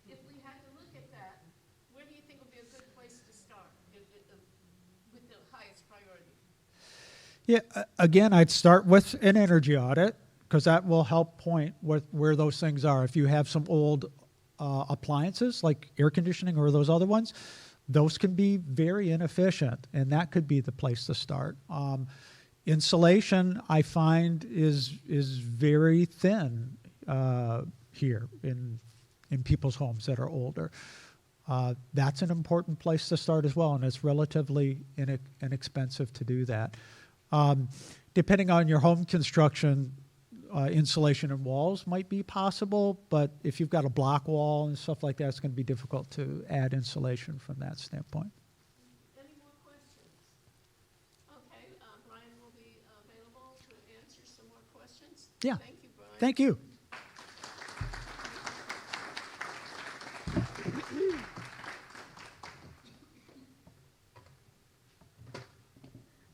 A: If we had to look at that, where do you think would be a good place to start with the highest priority?
F: Yeah, again, I'd start with an energy audit because that will help point where those things are. If you have some old appliances like air conditioning or those other ones, those can be very inefficient, and that could be the place to start. Insulation, I find, is very thin here in people's homes that are older. That's an important place to start as well, and it's relatively inexpensive to do that. Depending on your home construction, insulation and walls might be possible, but if you've got a block wall and stuff like that, it's going to be difficult to add insulation from that standpoint.
A: Any more questions? Okay, Brian will be available to answer some more questions.
F: Yeah.
A: Thank you, Brian.
F: Thank you.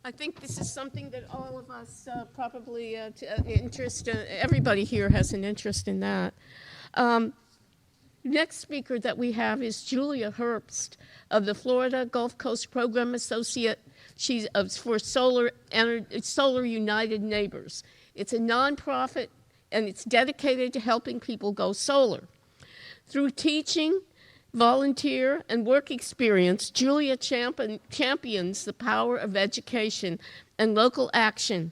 A: I think this is something that all of us probably everybody here has an interest in that. Next speaker that we have is Julia Herbst of the Florida Gulf Coast Program Associate. She's for Solar United Neighbors. It's a nonprofit, and it's dedicated to helping people go solar. Through teaching, volunteer, and work experience, Julia champions the power of education and local action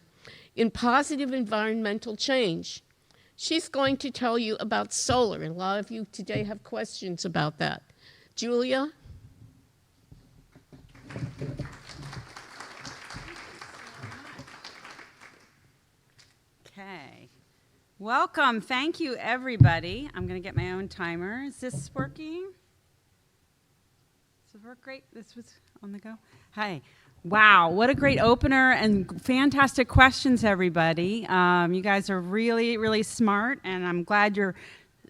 A: in positive environmental change. She's going to tell you about solar, and a lot of you today have questions about that. Julia?
I: Okay. Welcome. Thank you, everybody. I'm going to get my own timer. Is this working? Does it work great? This was on the go? Hi. Wow, what a great opener and fantastic questions, everybody. You guys are really, really smart, and I'm glad you're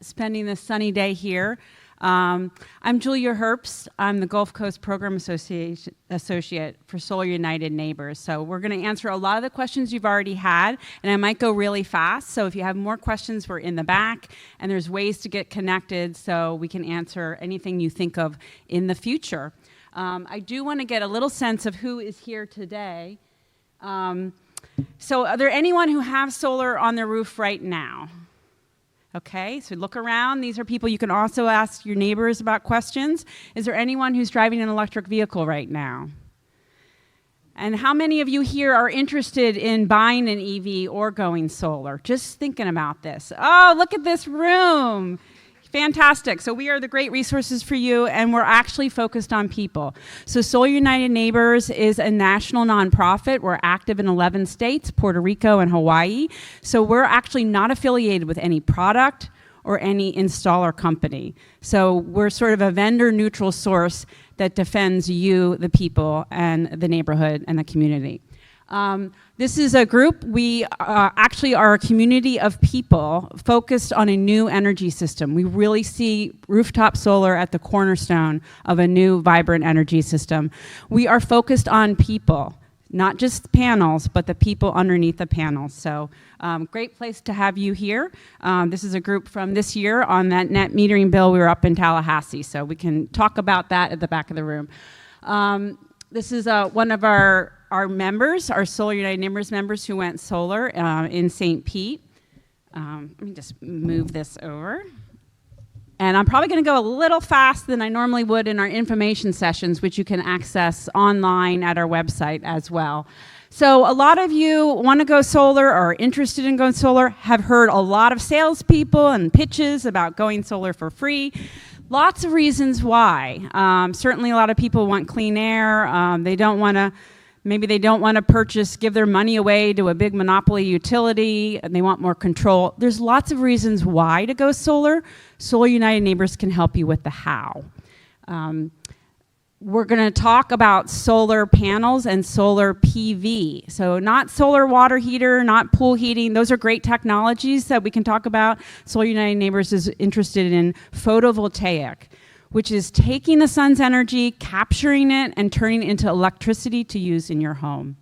I: spending this sunny day here. I'm Julia Herbst. I'm the Gulf Coast Program Associate for Solar United Neighbors. So we're going to answer a lot of the questions you've already had, and I might go really fast. So if you have more questions, we're in the back, and there's ways to get connected so we can answer anything you think of in the future. I do want to get a little sense of who is here today. So are there anyone who have solar on their roof right now? Okay, so look around. These are people you can also ask your neighbors about questions. Is there anyone who's driving an electric vehicle right now? And how many of you here are interested in buying an EV or going solar? Just thinking about this. Oh, look at this room. Fantastic. So we are the great resources for you, and we're actually focused on people. So Solar United Neighbors is a national nonprofit. We're active in 11 states, Puerto Rico and Hawaii. So we're actually not affiliated with any product or any installer company. So we're sort of a vendor-neutral source that defends you, the people, and the neighborhood and the community. This is a group. We actually are a community of people focused on a new energy system. We really see rooftop solar at the cornerstone of a new, vibrant energy system. We are focused on people, not just panels, but the people underneath the panels. So great place to have you here. This is a group from this year on that net metering bill. We were up in Tallahassee, so we can talk about that at the back of the room. This is one of our members, our Solar United Neighbors members who went solar in St. Pete. Let me just move this over. And I'm probably going to go a little faster than I normally would in our information sessions, which you can access online at our website as well. So a lot of you want to go solar or are interested in going solar, have heard a lot of salespeople and pitches about going solar for free. Lots of reasons why. Certainly a lot of people want clean air. They don't want to Maybe they don't want to give their money away to a big monopoly utility, and they want more control. There's lots of reasons why to go solar. Solar United Neighbors can help you with the how. We're going to talk about solar panels and solar PV. So not solar water heater, not pool heating. Those are great technologies that we can talk about. Solar United Neighbors is interested in photovoltaic, which is taking the sun's energy, capturing it, and turning it into electricity to use in your home.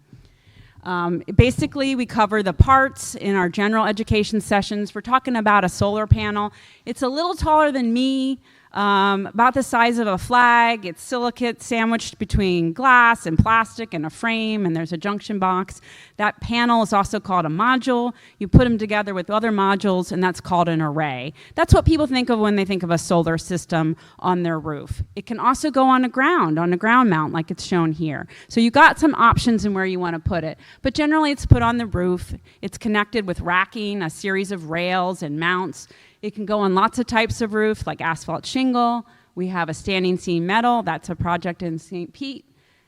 I: Basically, we cover the parts in our general education sessions. We're talking about a solar panel. It's a little taller than me, about the size of a flag. It's silicate sandwiched between glass and plastic and a frame, and there's a junction box. That panel is also called a module. You put them together with other modules, and that's called an array. That's what people think of when they think of a solar system on their roof. It can also go on a ground mount, like it's shown here. So you got some options in where you want to put it. But generally, it's put on the roof. It's connected with racking, a series of rails and mounts. It can go on lots of types of roof, like asphalt shingle. We have a standing seam metal. That's a project in St. Pete.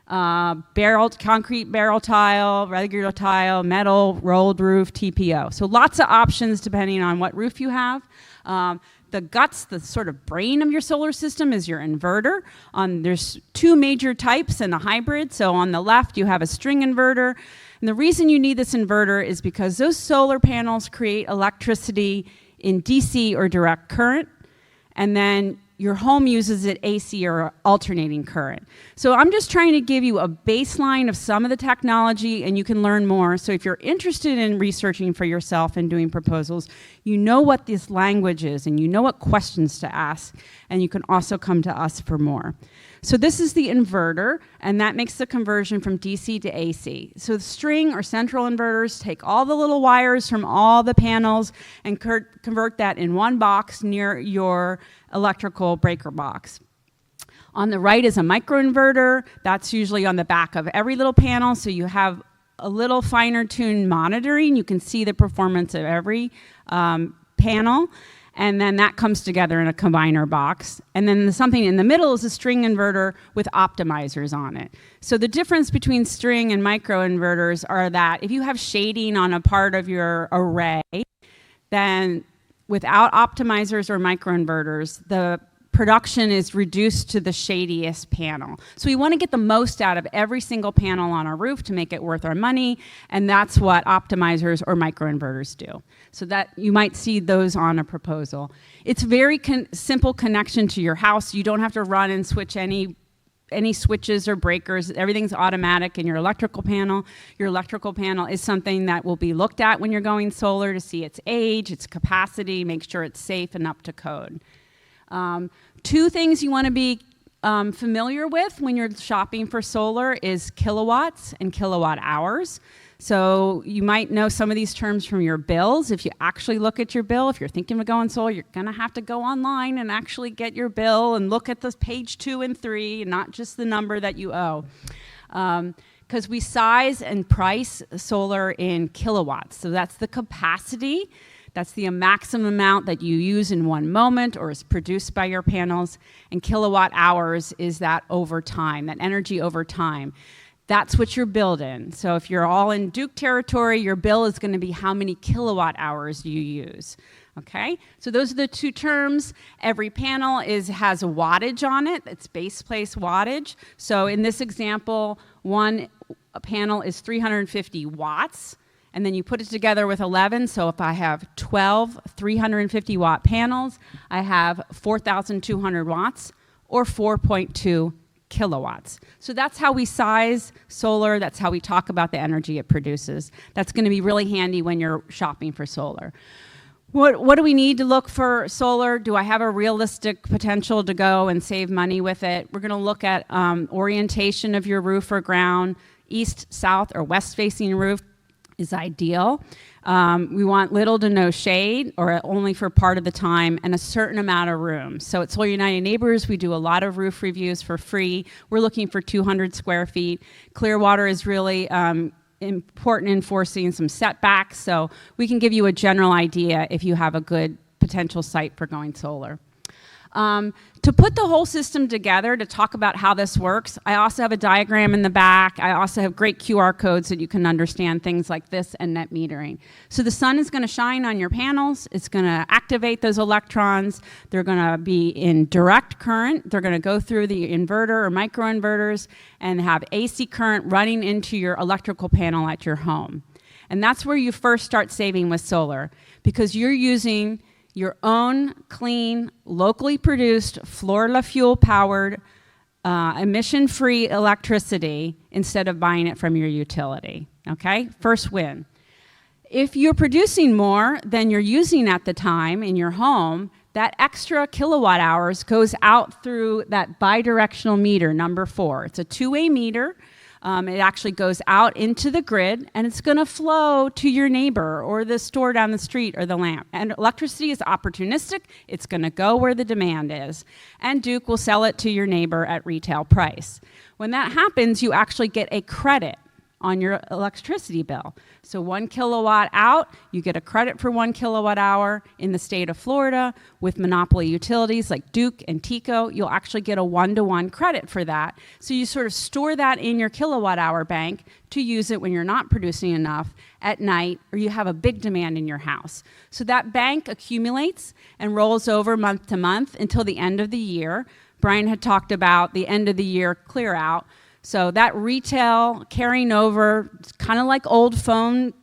I: Concrete barrel tile, regular tile, metal, rolled roof, TPO. So lots of options depending on what roof you have. The guts, the sort of brain of your solar system, is your inverter. There's two major types and a hybrid. So on the left, you have a string inverter. And the reason you need this inverter is because those solar panels create electricity in DC or direct current, and then your home uses it AC or alternating current. So I'm just trying to give you a baseline of some of the technology, and you can learn more. So if you're interested in researching for yourself and doing proposals, you know what this language is, and you know what questions to ask, and you can also come to us for more. So this is the inverter, and that makes the conversion from DC to AC. So the string or central inverters take all the little wires from all the panels and convert that in one box near your electrical breaker box. On the right is a microinverter. That's usually on the back of every little panel, so you have a little finer tuned monitoring. You can see the performance of every panel. And then that comes together in a combiner box. And then something in the middle is a string inverter with optimizers on it. So the difference between string and microinverters are that if you have shading on a part of your array, then without optimizers or microinverters, the production is reduced to the shadiest panel. So we want to get the most out of every single panel on our roof to make it worth our money, and that's what optimizers or microinverters do. So that you might see those on a proposal. It's very simple connection to your house. You don't have to run and switch any switches or breakers. Everything's automatic in your electrical panel. Your electrical panel is something that will be looked at when you're going solar to see its age, its capacity, make sure it's safe and up to code. Two things you want to be familiar with when you're shopping for solar is kilowatts and kilowatt hours. So you might know some of these terms from your bills. If you actually look at your bill, if you're thinking of going solar, you're going to have to go online and actually get your bill and look at the page 2 and 3, and not just the number that you owe. Because we size and price solar in kilowatts. So that's the capacity. That's the maximum amount that you use in one moment or is produced by your panels. And kilowatt hours is that over time, that energy over time. That's what you're billed in. So if you're all in Duke territory, your bill is going to be how many kilowatt hours you use. Okay, so those are the two terms. Every panel has a wattage on it. It's base place wattage. So in this example, one panel is 350 watts. And then you put it together with 11. So if I have 12 350 watt panels, I have 4,200 watts or 4.2 kilowatts. So that's how we size solar. That's how we talk about the energy it produces. That's going to be really handy when you're shopping for solar. What do we need to look for solar? Do I have a realistic potential to go and save money with it? We're going to look at orientation of your roof or ground. East, south, or west facing roof is ideal. We want little to no shade, or only for part of the time, and a certain amount of room. So at Solar United Neighbors, we do a lot of roof reviews for free. We're looking for 200 square feet. Clearwater is really important in enforcing some setbacks, so we can give you a general idea if you have a good potential site for going solar. To put the whole system together to talk about how this works, I also have a diagram in the back. I also have great QR codes that you can understand things like this and net metering. So the sun is going to shine on your panels. It's going to activate those electrons. They're going to be in direct current. They're going to go through the inverter or microinverters and have AC current running into your electrical panel at your home. And that's where you first start saving with solar, because you're using your own clean, locally produced, Florida fuel-powered, emission-free electricity instead of buying it from your utility, okay? First win. If you're producing more than you're using at the time in your home, that extra kilowatt hours goes out through that bidirectional meter, number 4. It's a two-way meter. It actually goes out into the grid, and it's going to flow to your neighbor or the store down the street or the lamp. And electricity is opportunistic. It's going to go where the demand is. And Duke will sell it to your neighbor at retail price. When that happens, you actually get a credit on your electricity bill. So 1 kilowatt out, you get a credit for 1 kilowatt hour. In the state of Florida, with monopoly utilities like Duke and TECO, you'll actually get a 1-to-1 credit for that. So you sort of store that in your kilowatt hour bank to use it when you're not producing enough at night or you have a big demand in your house. So that bank accumulates and rolls over month to month until the end of the year. Brian had talked about the end of the year clear out. So that retail carrying over, it's kind of like old phone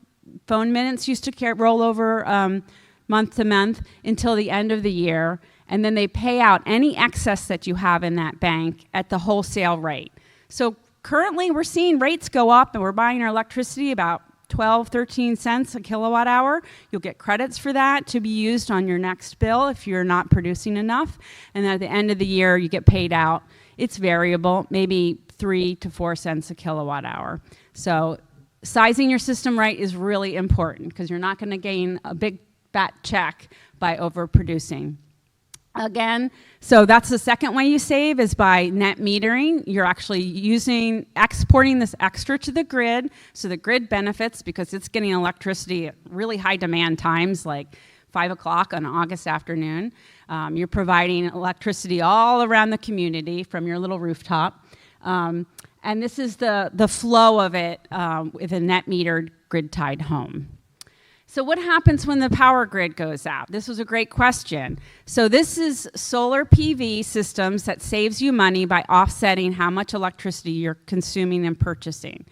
I: minutes used to roll over month to month until the end of the year, and then they pay out any excess that you have in that bank at the wholesale rate. So currently we're seeing rates go up, and we're buying our electricity about 12, 13 cents a kilowatt hour. You'll get credits for that to be used on your next bill if you're not producing enough, and at the end of the year you get paid out. It's variable, maybe 3 to 4 cents a kilowatt hour. So sizing your system right is really important because you're not going to gain a big fat check by overproducing. Again, so that's the second way you save is by net metering. You're actually exporting this extra to the grid, so the grid benefits because it's getting electricity at really high demand times like 5 o'clock on August afternoon. You're providing electricity all around the community from your little rooftop. And this is the flow of it with a net metered grid-tied home. So what happens when the power grid goes out? This was a great question. So this is solar PV systems that saves you money by offsetting how much electricity you're consuming and purchasing.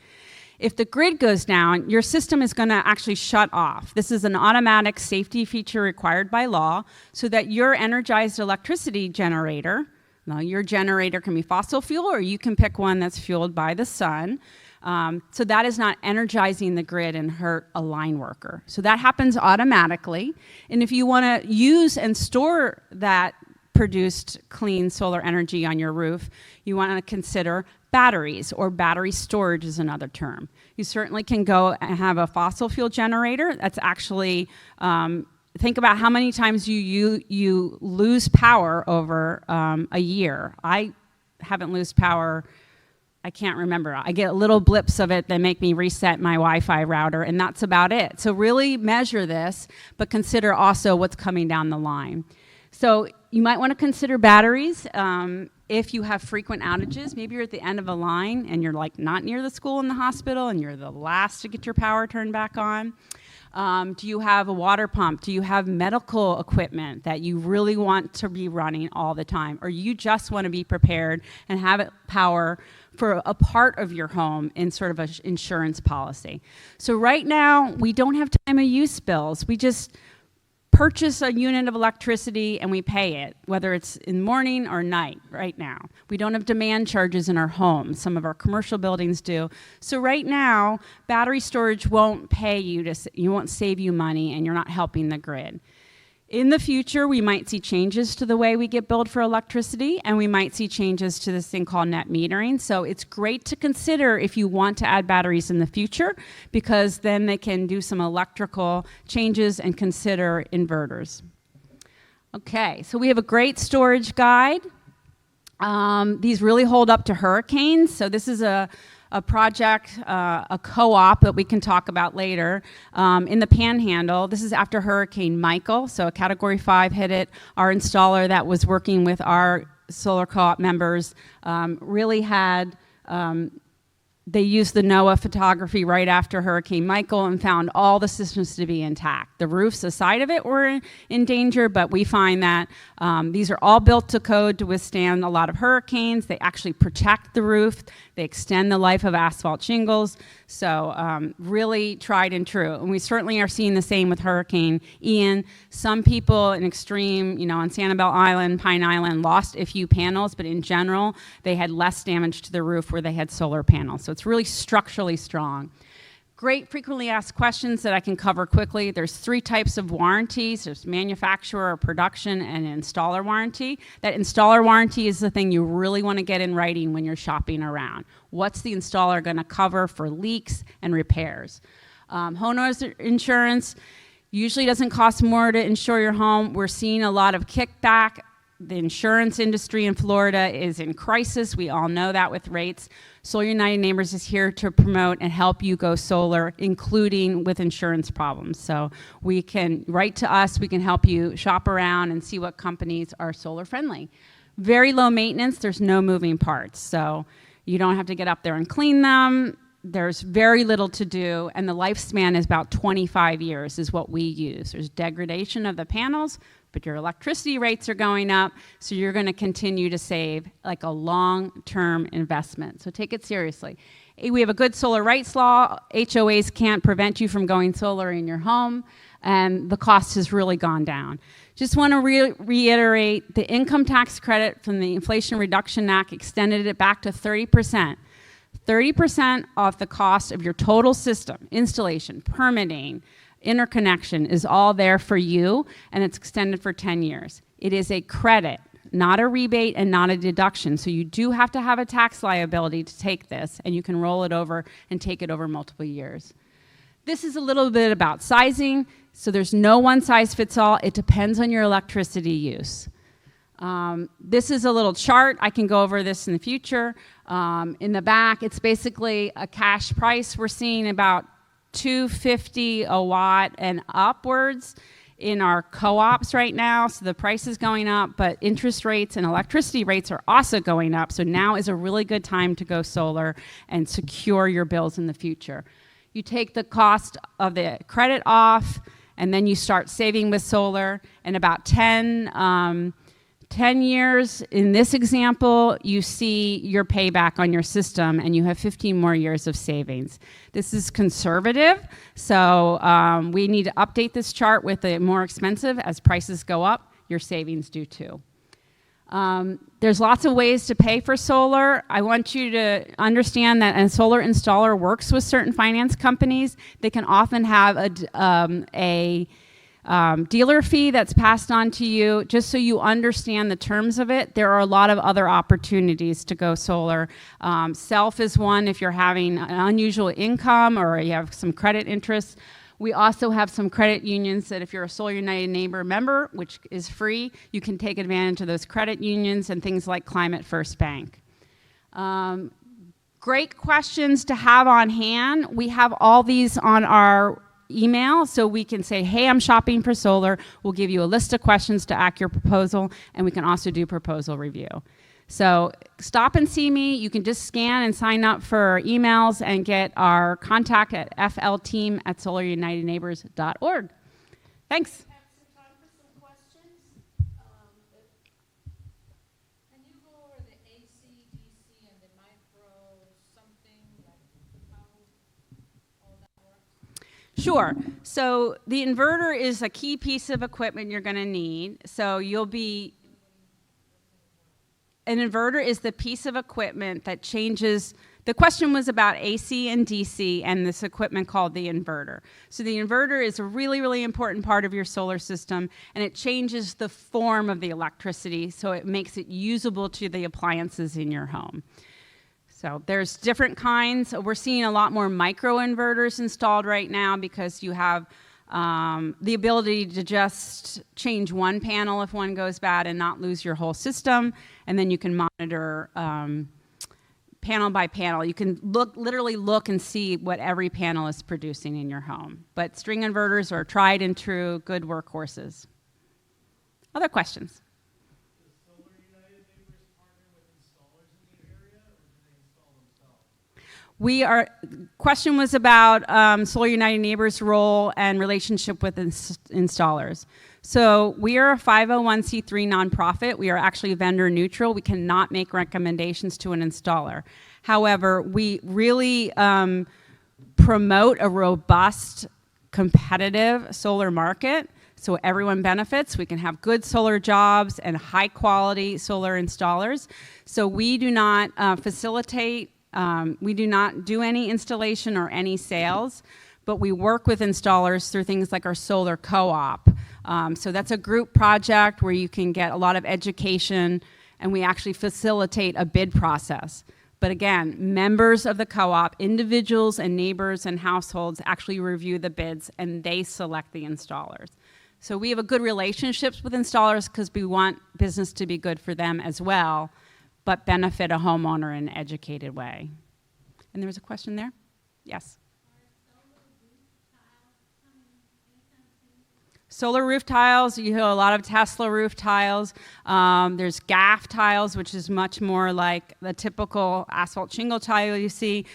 I: If the grid goes down, your system is going to actually shut off. This is an automatic safety feature required by law so that your energized electricity generator, now your generator can be fossil fuel or you can pick one that's fueled by the sun. So that is not energizing the grid and hurt a line worker. So that happens automatically. And if you want to use and store that produced clean solar energy on your roof, you want to consider batteries, or battery storage is another term. You certainly can go and have a fossil fuel generator. That's actually, think about how many times you lose power over a year. I haven't lost power, I can't remember. I get little blips of it that make me reset my Wi-Fi router, and that's about it. So really measure this, but consider also what's coming down the line. So you might want to consider batteries if you have frequent outages. Maybe you're at the end of a line and you're like not near the school and the hospital and you're the last to get your power turned back on. Do you have a water pump? Do you have medical equipment that you really want to be running all the time? Or you just want to be prepared and have it power for a part of your home in sort of an insurance policy. So right now, we don't have time of use bills. We just purchase a unit of electricity and we pay it, whether it's in morning or night right now. We don't have demand charges in our homes. Some of our commercial buildings do. So right now, battery storage won't pay you, you won't save you money, and you're not helping the grid. In the future, we might see changes to the way we get billed for electricity, and we might see changes to this thing called net metering. So it's great to consider if you want to add batteries in the future, because then they can do some electrical changes and consider inverters. Okay, so we have a great storage guide. These really hold up to hurricanes. So this is a a project, a co-op that we can talk about later in the Panhandle. This is after Hurricane Michael, so a Category 5 hit it. Our installer that was working with our solar co-op members really had they used the NOAA photography right after Hurricane Michael and found all the systems to be intact. The roofs, aside of it, were in danger, but we find that these are all built to code to withstand a lot of hurricanes. They actually protect the roof. They extend the life of asphalt shingles. So really tried and true. And we certainly are seeing the same with Hurricane Ian. Some people in extreme, on Sanibel Island, Pine Island, lost a few panels, but in general, they had less damage to the roof where they had solar panels. So it's really structurally strong. Great frequently asked questions that I can cover quickly. There's 3 types of warranties. There's manufacturer, production, and installer warranty. That installer warranty is the thing you really want to get in writing when you're shopping around. What's the installer going to cover for leaks and repairs? Homeowners insurance usually doesn't cost more to insure your home. We're seeing a lot of kickback. The insurance industry in Florida is in crisis. We all know that with rates. Solar United Neighbors is here to promote and help you go solar, including with insurance problems. So we can write to us, we can help you shop around and see what companies are solar friendly. Very low maintenance, there's no moving parts. So you don't have to get up there and clean them. There's very little to do, and the lifespan is about 25 years is what we use. There's degradation of the panels, but your electricity rates are going up, so you're going to continue to save like a long-term investment. So take it seriously. We have a good solar rights law. HOAs can't prevent you from going solar in your home, and the cost has really gone down. Just want to reiterate, the income tax credit from the Inflation Reduction Act extended it back to 30%. 30% off the cost of your total system, installation, permitting, interconnection is all there for you, and it's extended for 10 years. It is a credit, not a rebate and not a deduction. So you do have to have a tax liability to take this, and you can roll it over and take it over multiple years. This is a little bit about sizing. So there's no one size fits all. It depends on your electricity use. This is a little chart. I can go over this in the future. In the back, it's basically a cash price. We're seeing about $250 a watt and upwards in our co-ops right now. So the price is going up, but interest rates and electricity rates are also going up. So now is a really good time to go solar and secure your bills in the future. You take the cost of the credit off, and then you start saving with solar. And about 10 years, in this example, you see your payback on your system, and you have 15 more years of savings. This is conservative, so we need to update this chart with the more expensive. As prices go up, your savings do too. There's lots of ways to pay for solar. I want you to understand that a solar installer works with certain finance companies. They can often have a dealer fee that's passed on to you. Just so you understand the terms of it, there are a lot of other opportunities to go solar. Self is one if you're having an unusual income or you have some credit interest. We also have some credit unions that if you're a Solar United Neighbor member, which is free, you can take advantage of those credit unions and things like Climate First Bank. Great questions to have on hand. We have all these on our email, so we can say, hey, I'm shopping for solar. We'll give you a list of questions to act your proposal, and we can also do proposal review. So stop and see me. You can just scan and sign up for emails and get our contact at flteam@solarunitedneighbors.org. Thanks.
A: Have some time for some questions.
D: Can you go over the AC, DC, and the micro something, like how all that works?
I: Sure. So the inverter is a key piece of equipment you're going to need. So an inverter is the piece of equipment that changes. The question was about AC and DC and this equipment called the inverter. So the inverter is a really, really important part of your solar system, and it changes the form of the electricity, so it makes it usable to the appliances in your home. So there's different kinds. We're seeing a lot more micro inverters installed right now because you have the ability to just change one panel if one goes bad and not lose your whole system, and then you can monitor panel by panel. You can literally look and see what every panel is producing in your home. But string inverters are tried and true, good workhorses. Other questions?
H: Does Solar United Neighbors partner with installers in the area, or do they install themselves?
I: Question was about Solar United Neighbors' role and relationship with installers. So we are a 501c3 nonprofit. We are actually vendor neutral. We cannot make recommendations to an installer. However, we really promote a robust, competitive solar market. So everyone benefits. We can have good solar jobs and high quality solar installers. So we do not facilitate, we do not do any installation or any sales, but we work with installers through things like our solar co-op. So that's a group project where you can get a lot of education, and we actually facilitate a bid process. But again, members of the co-op, individuals and neighbors and households actually review the bids, and they select the installers. So we have a good relationships with installers because we want business to be good for them as well, but benefit a homeowner in an educated way. And there was a question there? Yes. Solar roof tiles, you hear a lot of Tesla roof tiles. There's GAF tiles, which is much more like the typical asphalt shingle tile you see.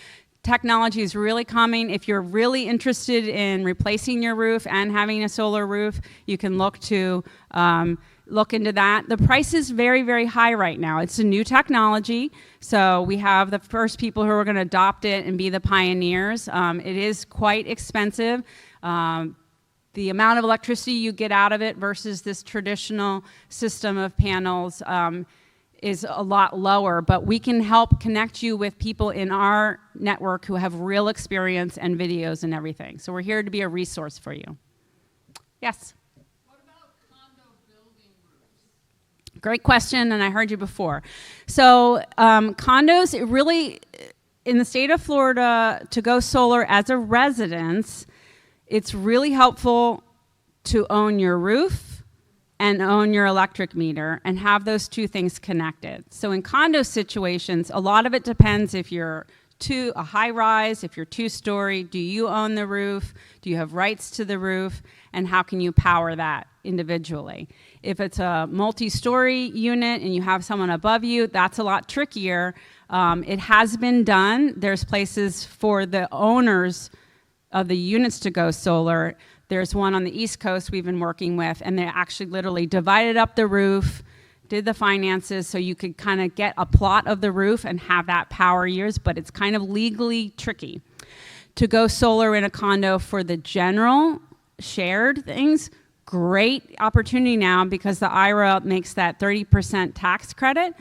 I: Technology is really coming. If you're really interested in replacing your roof and having a solar roof, you can look into that. The price is very, very high right now. It's a new technology, so we have the first people who are going to adopt it and be the pioneers. It is quite expensive. The amount of electricity you get out of it versus this traditional system of panels is a lot lower, but we can help connect you with people in our network who have real experience and videos and everything. So we're here to be a resource for you. Yes?
D: What about condo building roofs?
I: Great question, and I heard you before. So condos, it really, in the state of Florida, to go solar as a residence, it's really helpful to own your roof and own your electric meter and have those two things connected. So in condo situations, a lot of it depends if you're a high rise, if you're two-story, do you own the roof? Do you have rights to the roof? And how can you power that individually? If it's a multi-story unit and you have someone above you, that's a lot trickier. It has been done. There's places for the owners of the units to go solar. There's one on the East Coast we've been working with, and they actually literally divided up the roof, did the finances so you could kind of get a plot of the roof and have that power yours, but it's kind of legally tricky. To go solar in a condo for the general shared things, great opportunity now because the IRA makes that 30% tax credit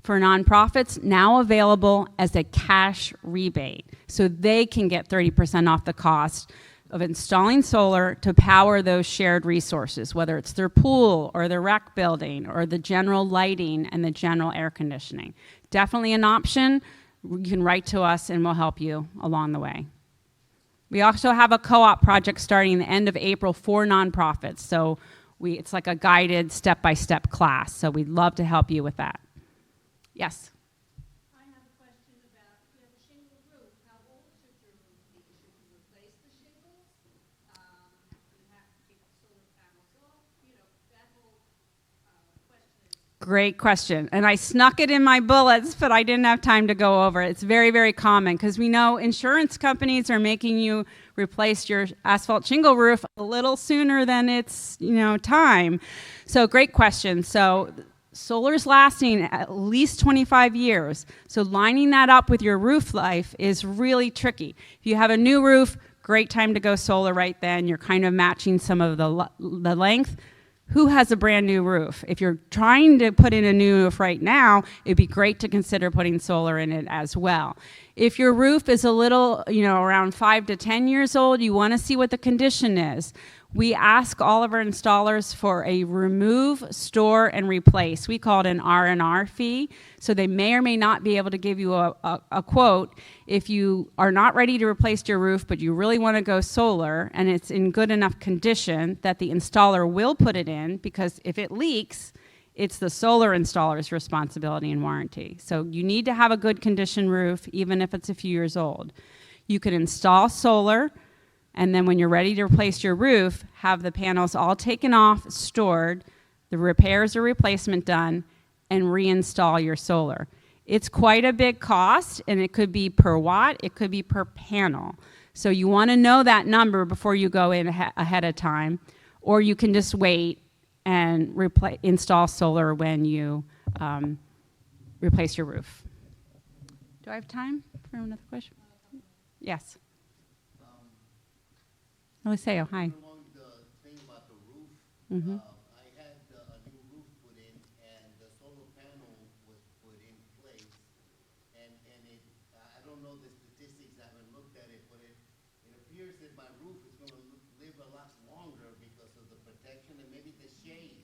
I: for nonprofits now available as a cash rebate. So they can get 30% off the cost of installing solar to power those shared resources, whether it's their pool or the rec building or the general lighting and the general air conditioning. Definitely an option. You can write to us and we'll help you along the way. We also have a co-op project starting the end of April for nonprofits. So it's like a guided step-by-step class. So we'd love to help you with that. Yes?
D: I have a question about, if you have a shingle roof, how old should your roof be? Should you replace the shingles? You have to take the solar panels off? You know, that whole question is.
I: Great question. And I snuck it in my bullets, but I didn't have time to go over it. It's very, very common because we know insurance companies are making you replace your asphalt shingle roof a little sooner than it's, time. So great question. So solar's lasting at least 25 years. So lining that up with your roof life is really tricky. If you have a new roof, great time to go solar right then. You're kind of matching some of the length. Who has a brand new roof? If you're trying to put in a new roof right now, it'd be great to consider putting solar in it as well. If your roof is a little, around 5 to 10 years old, you want to see what the condition is. We ask all of our installers for a remove, store, and replace. We call it an R&R fee. So they may or may not be able to give you a quote. If you are not ready to replace your roof, but you really want to go solar, and it's in good enough condition that the installer will put it in, because if it leaks, It's the solar installer's responsibility and warranty. So you need to have a good condition roof, even if it's a few years old. You can install solar, and then when you're ready to replace your roof, have the panels all taken off, stored, the repairs or replacement done, and reinstall your solar. It's quite a big cost, and it could be per watt, it could be per panel. So you want to know that number before you go in ahead of time, or you can just wait and install solar when you replace your roof. Do I have time for another question? Yes. Eliseo, hi.
J: Along the thing about the roof,
I: Mhm.
J: I had a new roof put in, and the solar panel was put in place, and it, I don't know the statistics, I haven't looked at it, but it appears that my roof is gonna live a lot longer because of the protection, and maybe the shade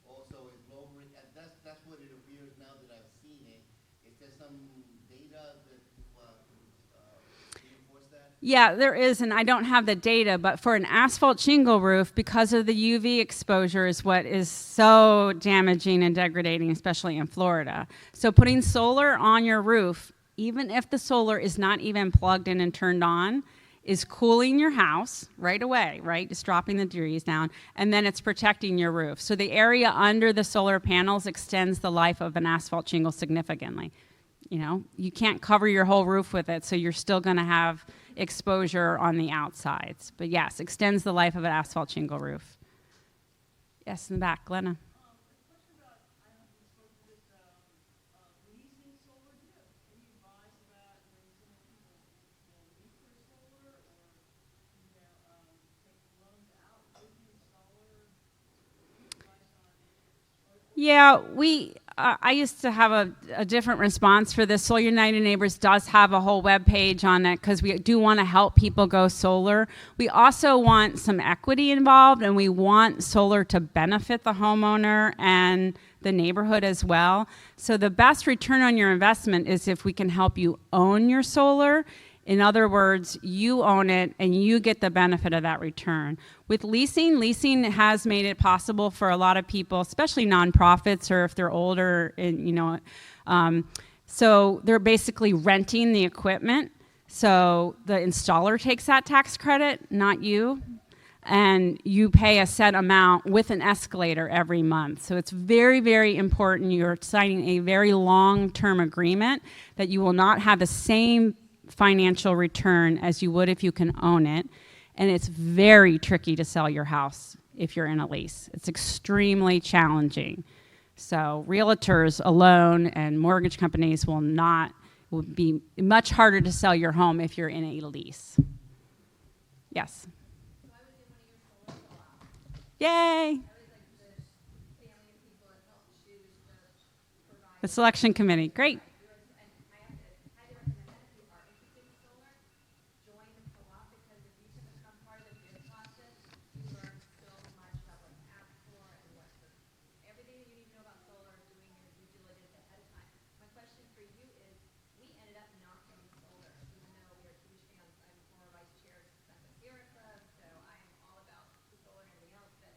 J: also is lowering, that's what it appears now that I've seen it. Is there some data that reinforce that?
I: Yeah, there is, and I don't have the data, but for an asphalt shingle roof, because of the UV exposure is what is so damaging and degrading, especially in Florida. So putting solar on your roof, even if the solar is not even plugged in and turned on, is cooling your house right away, right? Just dropping the degrees down, and then it's protecting your roof. So the area under the solar panels extends the life of an asphalt shingle significantly. You know, you can't cover your whole roof with it, so you're still going to have exposure on the outsides. But yes, extends the life of an asphalt shingle roof. Yes, in the back, Glenna. Yeah, I used to have a different response for this. Solar United Neighbors does have a whole web page on it because we do want to help people go solar. We also want some equity involved, and we want solar to benefit the homeowner and the neighborhood as well. So the best return on your investment is if we can help you own your solar. In other words, you own it and you get the benefit of that return. With leasing has made it possible for a lot of people, especially nonprofits or if they're older, and, you know, so they're basically renting the equipment. So the installer takes that tax credit, not you, and you pay a set amount with an escalator every month. So it's very, very important. You're signing a very long-term agreement that you will not have the same financial return as you would if you can own it. And it's very tricky to sell your house if you're in a lease. It's extremely challenging. So realtors alone and mortgage companies will be much harder to sell your home if you're in a lease. Yes.
E: So I was in one of your solar co-ops.
I: Yay!
E: I was like the family of people that helped choose the provider.
I: The selection committee. Great.
E: And I have to highly recommend that if you are interested in solar, join the co-op, because if you can become part of the bid process, you learn so much about what to ask for and everything that you need to know about solar, doing your due diligence ahead of time. My question for you is, we ended up not getting solar, even though we are huge fans. I'm former vice chair of the Sierra Club, so I'm all about the solar and everything else, but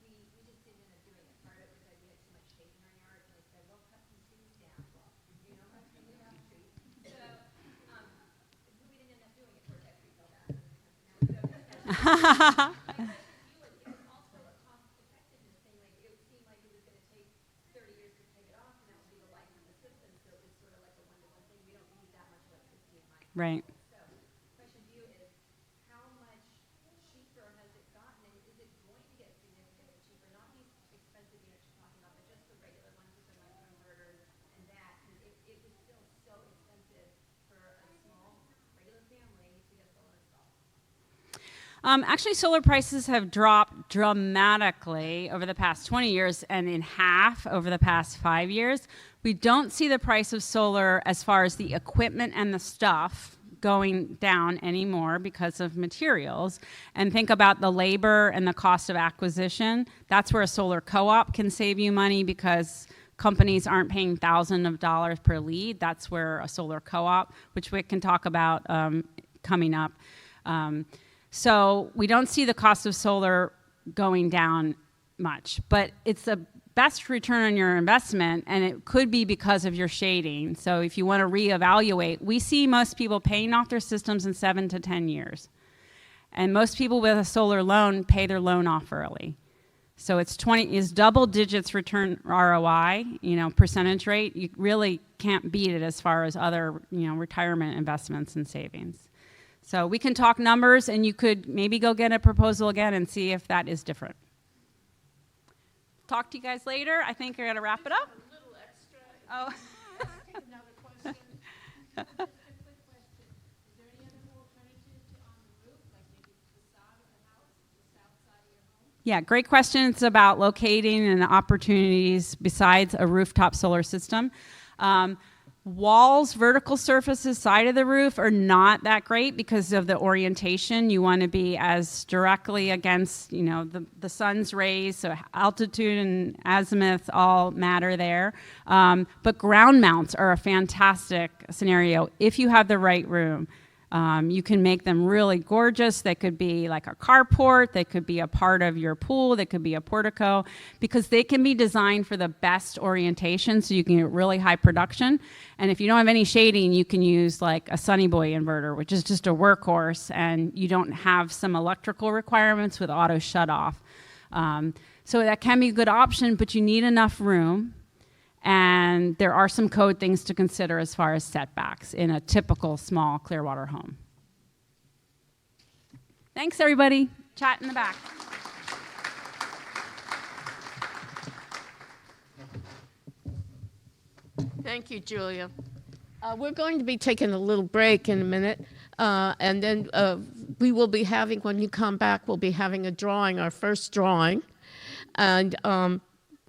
E: we just didn't end up doing it. Part of it was that we had too much shade in our yard, and they said, well, cut some trees down. Well, you know, cut some down trees. So, we didn't end up doing it, poor that tree fell down. My question to you is also a cost-effectiveness thing. Like, it seemed like it was going to take 30 years to pay it off, and that would be the life of the system. So it was sort of like a one-to-one thing. We don't use that much electricity in my
I: Right.
E: so, question to you is, how much cheaper has it gotten, and is it going to get significantly cheaper? Not these expensive units you're talking about, but just the regular ones with the microinverters and that, because it was still so expensive for a small, regular family to get solar installed.
I: Actually, solar prices have dropped dramatically over the past 20 years and in half over the past 5 years. We don't see the price of solar as far as the equipment and the stuff going down anymore because of materials. And think about the labor and the cost of acquisition. That's where a solar co-op can save you money because companies aren't paying thousands of dollars per lead. That's where a solar co-op, which we can talk about coming up. So we don't see the cost of solar going down much, but it's a best return on your investment, and it could be because of your shading. So if you want to reevaluate, we see most people paying off their systems in 7 to 10 years. And most people with a solar loan pay their loan off early. So it's double digits return ROI, percentage rate. You really can't beat it as far as other, retirement investments and savings. So we can talk numbers, and you could maybe go get a proposal again and see if that is different. Talk to you guys later. I think we're going to wrap it up. Oh.
D: Another question. Just a quick question. Is there any other alternative to on the roof, like maybe the facade of the house, just outside of your home?
I: Yeah, great question. It's about locating and opportunities besides a rooftop solar system. Walls, vertical surfaces, side of the roof are not that great because of the orientation. You want to be as directly against, the sun's rays, so altitude and azimuth all matter there. But ground mounts are a fantastic scenario if you have the right room. You can make them really gorgeous. They could be like a carport. They could be a part of your pool. They could be a portico, because they can be designed for the best orientation, so you can get really high production. And if you don't have any shading, you can use like a Sunny Boy inverter, which is just a workhorse, and you don't have some electrical requirements with auto shut off. So that can be a good option, but you need enough room. And there are some code things to consider as far as setbacks in a typical small Clearwater home. Thanks, everybody. Chat in the back.
A: Thank you, Julia. We're going to be taking a little break in a minute, and then we will be having, when you come back, we'll be having a drawing, our first drawing, and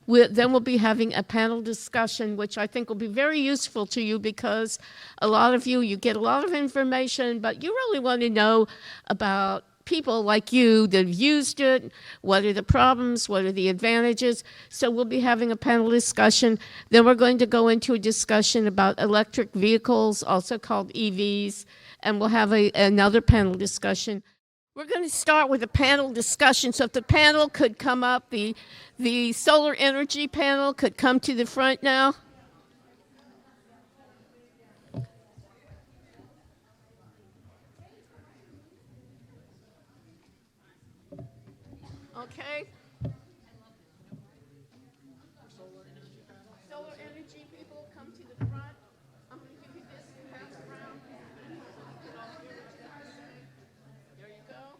A: then we'll be having a panel discussion, which I think will be very useful to you, because a lot of you get a lot of information, but you really want to know about people like you that have used it. What are the problems? What are the advantages? So we'll be having a panel discussion. Then we're going to go into a discussion about electric vehicles, also called EVs, and we'll have another panel discussion. We're going to start with a panel discussion. So if the panel could come up, the solar energy panel could come to the front now. Okay. Solar energy people, come to the front. I'm going to give you this and pass around. There you go.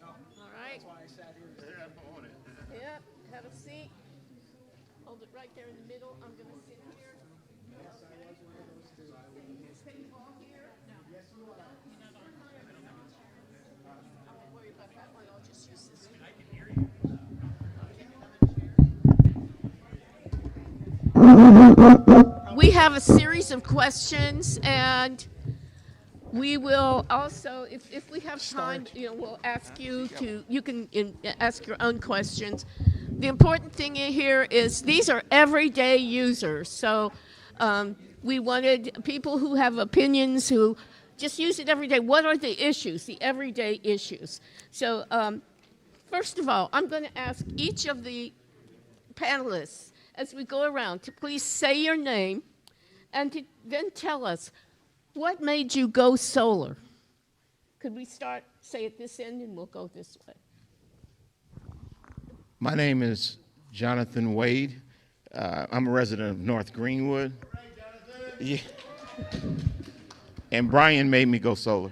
A: All right. Yep, have a seat. Hold it right there in the middle. I'm going to sit here. Sit all here. No. I won't worry about that one. I'll just use this one. I can hear you. We have a series of questions, and we will also, if we have time, we'll ask you can ask your own questions. The important thing in here is these are everyday users. So we wanted people who have opinions, who just use it every day. What are the issues, the everyday issues? So first of all, I'm going to ask each of the panelists, as we go around, to please say your name and to then tell us, what made you go solar? Could we say at this end, and we'll go this way.
K: My name is Jonathan Wade. I'm a resident of North Greenwood. Yeah. And Brian made me go solar.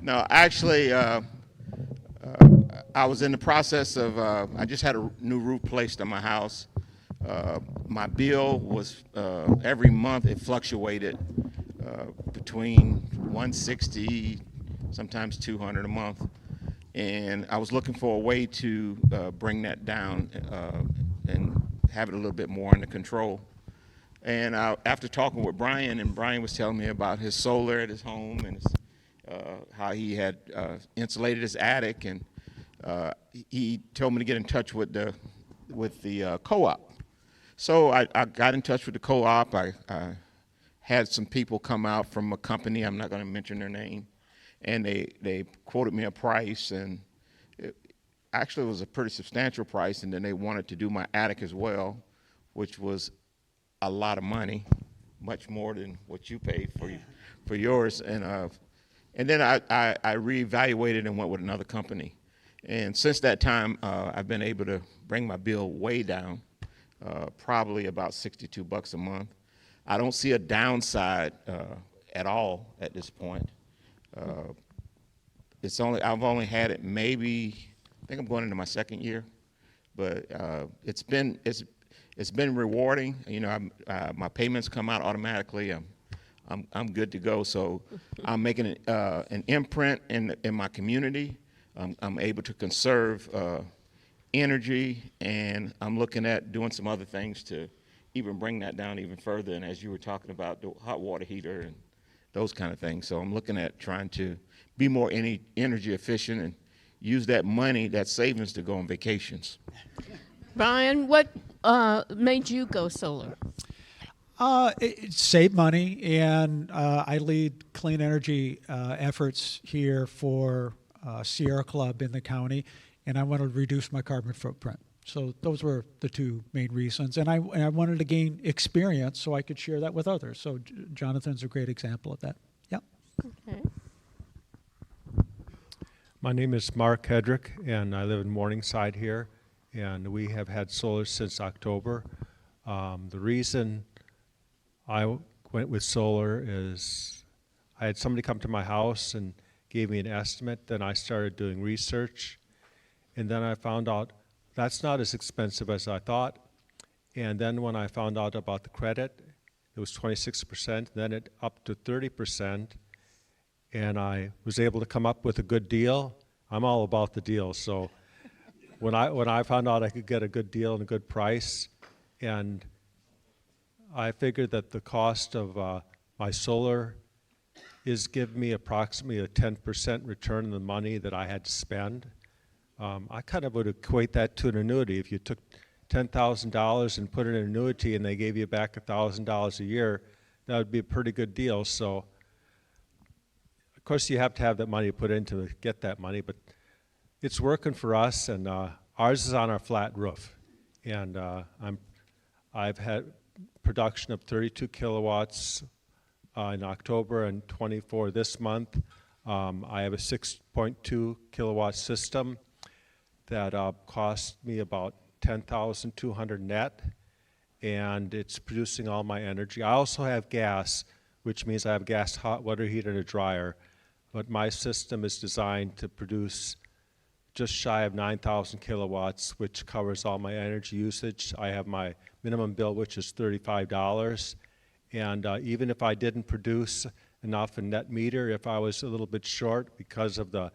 K: No, actually, I was in the process of, I just had a new roof placed on my house. My bill was, every month it fluctuated between 160, sometimes 200 a month. And I was looking for a way to bring that down and have it a little bit more under control. And after talking with Brian, and Brian was telling me about his solar at his home and how he had insulated his attic, and he told me to get in touch with the co-op. So I got in touch with the co-op. I had some people come out from a company, I'm not going to mention their name, and they quoted me a price, and actually, it was a pretty substantial price, and then they wanted to do my attic as well, which was a lot of money, much more than what you paid for yours. And then I reevaluated and went with another company. And since that time, I've been able to bring my bill way down, probably about $62 a month. I don't see a downside at all at this point. I've only had it maybe, I think I'm going into my second year, but it's been rewarding. You know, my payments come out automatically. I'm good to go. So I'm making an imprint in my community. I'm able to conserve energy, and I'm looking at doing some other things to even bring that down even further. And as you were talking about the hot water heater and those kind of things. So I'm looking at trying to be more energy efficient and use that money, that savings, to go on vacations.
A: Brian, what made you go solar?
F: It saved money, and I lead clean energy efforts here for Sierra Club in the county, and I wanted to reduce my carbon footprint. So those were the two main reasons, and I wanted to gain experience so I could share that with others. So Jonathan's a great example of that. Yep.
A: Okay.
L: My name is Mark Hedrick, and I live in Morningside here, and we have had solar since October. The reason I went with solar is I had somebody come to my house and gave me an estimate. Then I started doing research, and then I found out that's not as expensive as I thought. And then when I found out about the credit, it was 26%, then it up to 30%, and I was able to come up with a good deal. I'm all about the deal, so when I found out I could get a good deal and a good price, and I figured that the cost of my solar is giving me approximately a 10% return on the money that I had to spend. I kind of would equate that to an annuity. If you took $10,000 and put in an annuity and they gave you back $1,000 a year, that would be a pretty good deal. So, of course, you have to have that money to put in to get that money, but it's working for us, and ours is on our flat roof. And I've had production of 32 kilowatts in October and 24 this month. I have a 6.2 kilowatt system that cost me about $10,200 net, and it's producing all my energy. I also have gas, which means I have gas hot water heater and a dryer, but my system is designed to produce just shy of 9,000 kilowatts, which covers all my energy usage. I have my minimum bill, which is $35, and even if I didn't produce enough in net meter, if I was a little bit short because of the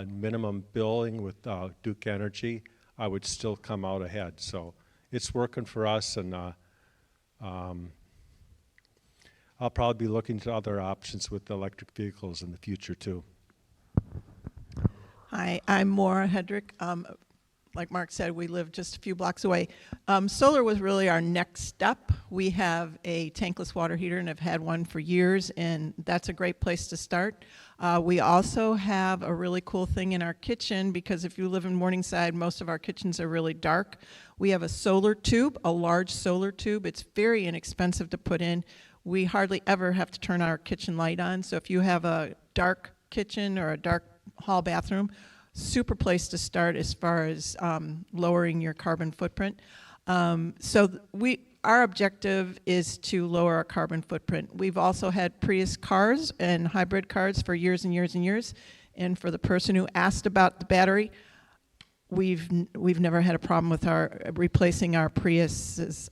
L: minimum billing with Duke Energy, I would still come out ahead. So it's working for us, and I'll probably be looking to other options with electric vehicles in the future too.
M: Hi, I'm Maura Hedrick. Like Mark said, we live just a few blocks away. Solar was really our next step. We have a tankless water heater and have had one for years, and that's a great place to start. We also have a really cool thing in our kitchen, because if you live in Morningside, most of our kitchens are really dark. We have a solar tube, a large solar tube. It's very inexpensive to put in. We hardly ever have to turn our kitchen light on, so if you have a dark kitchen or a dark hall bathroom, super place to start as far as lowering your carbon footprint. Our objective is to lower our carbon footprint. We've also had Prius cars and hybrid cars for years and years and years. And for the person who asked about the battery, we've never had a problem with replacing our Prius's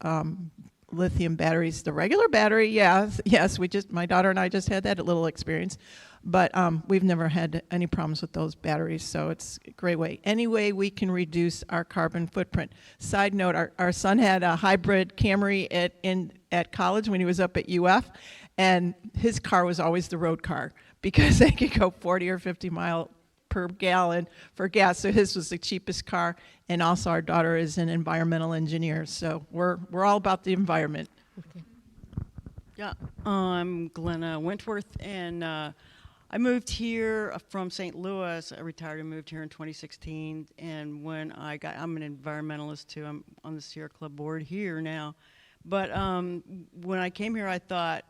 M: lithium batteries. The regular battery, yes, my daughter and I just had that little experience. But we've never had any problems with those batteries, so it's a great way. Any way we can reduce our carbon footprint. Side note, our son had a hybrid Camry at college when he was up at UF, and his car was always the road car because they could go 40 or 50 mile per gallon for gas, so his was the cheapest car. And also our daughter is an environmental engineer, so we're all about the environment.
N: Yeah, I'm Glenna Wentworth, and I moved here from St. Louis. I retired and moved here in 2016. And when I'm an environmentalist too. I'm on the Sierra Club board here now. But when I came here, I thought,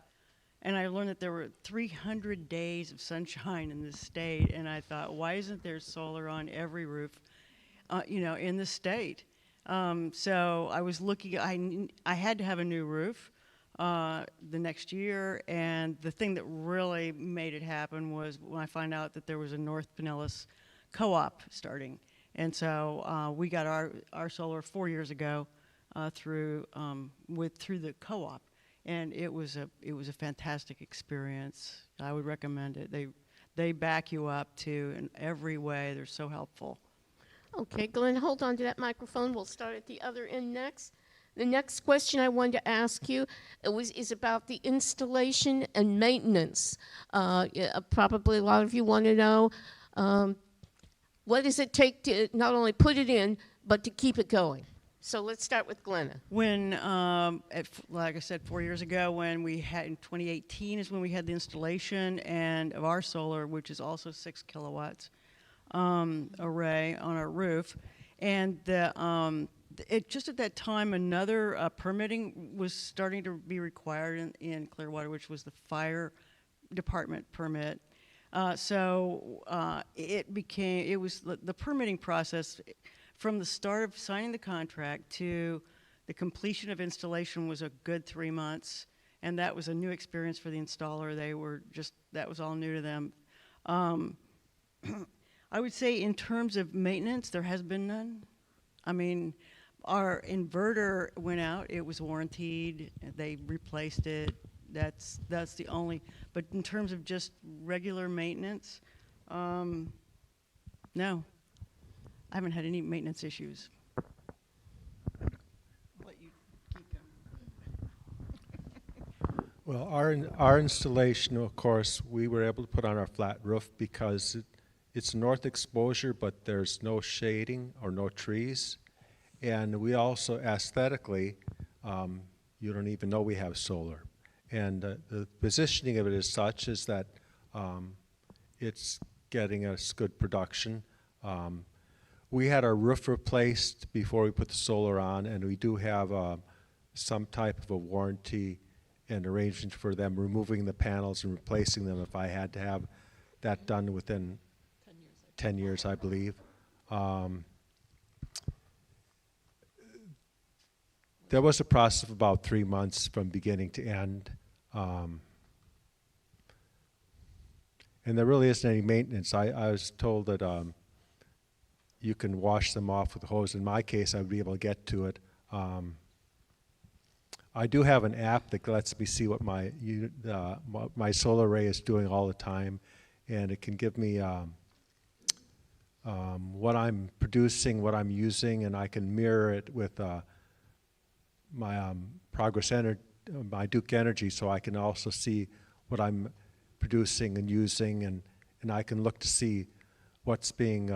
N: and I learned that there were 300 days of sunshine in this state. And I thought, why isn't there solar on every roof, in the state? So I was looking, I had to have a new roof the next year, and the thing that really made it happen was when I found out that there was a North Pinellas co-op starting. And so we got our solar 4 years ago through the co-op, and it was a fantastic experience. I would recommend it. They back you up too in every way. They're so helpful.
A: Okay, Glenn, hold on to that microphone. We'll start at the other end next. The next question I wanted to ask you is about the installation and maintenance. Probably a lot of you want to know, what does it take to not only put it in, but to keep it going? So let's start with Glenna.
N: When, like I said, 4 years ago, when we had, in 2018 is when we had the installation of our solar, which is also 6 kilowatts array on our roof. And just at that time, another permitting was starting to be required in Clearwater, which was the fire department permit. It was the permitting process from the start of signing the contract to the completion of installation was a good 3 months, and that was a new experience for the installer. That was all new to them. I would say in terms of maintenance, there has been none. I mean, our inverter went out, it was warranted, they replaced it. That's the only, but in terms of just regular maintenance, no. I haven't had any maintenance issues. I'll let you keep going.
L: Well, our installation, of course, we were able to put on our flat roof because it's north exposure, but there's no shading or no trees. And we also aesthetically, you don't even know we have solar. And the positioning of it is such is that it's getting us good production. We had our roof replaced before we put the solar on, and we do have some type of a warranty and arrangement for them removing the panels and replacing them if I had to have that done within 10 years, I believe. There was a process of about 3 months from beginning to end. And there really isn't any maintenance. I was told that you can wash them off with a hose. In my case, I would be able to get to it. I do have an app that lets me see what my solar array is doing all the time, and it can give me what I'm producing, what I'm using, and I can mirror it with my my Duke Energy, so I can also see what I'm producing and using, and I can look to see what's being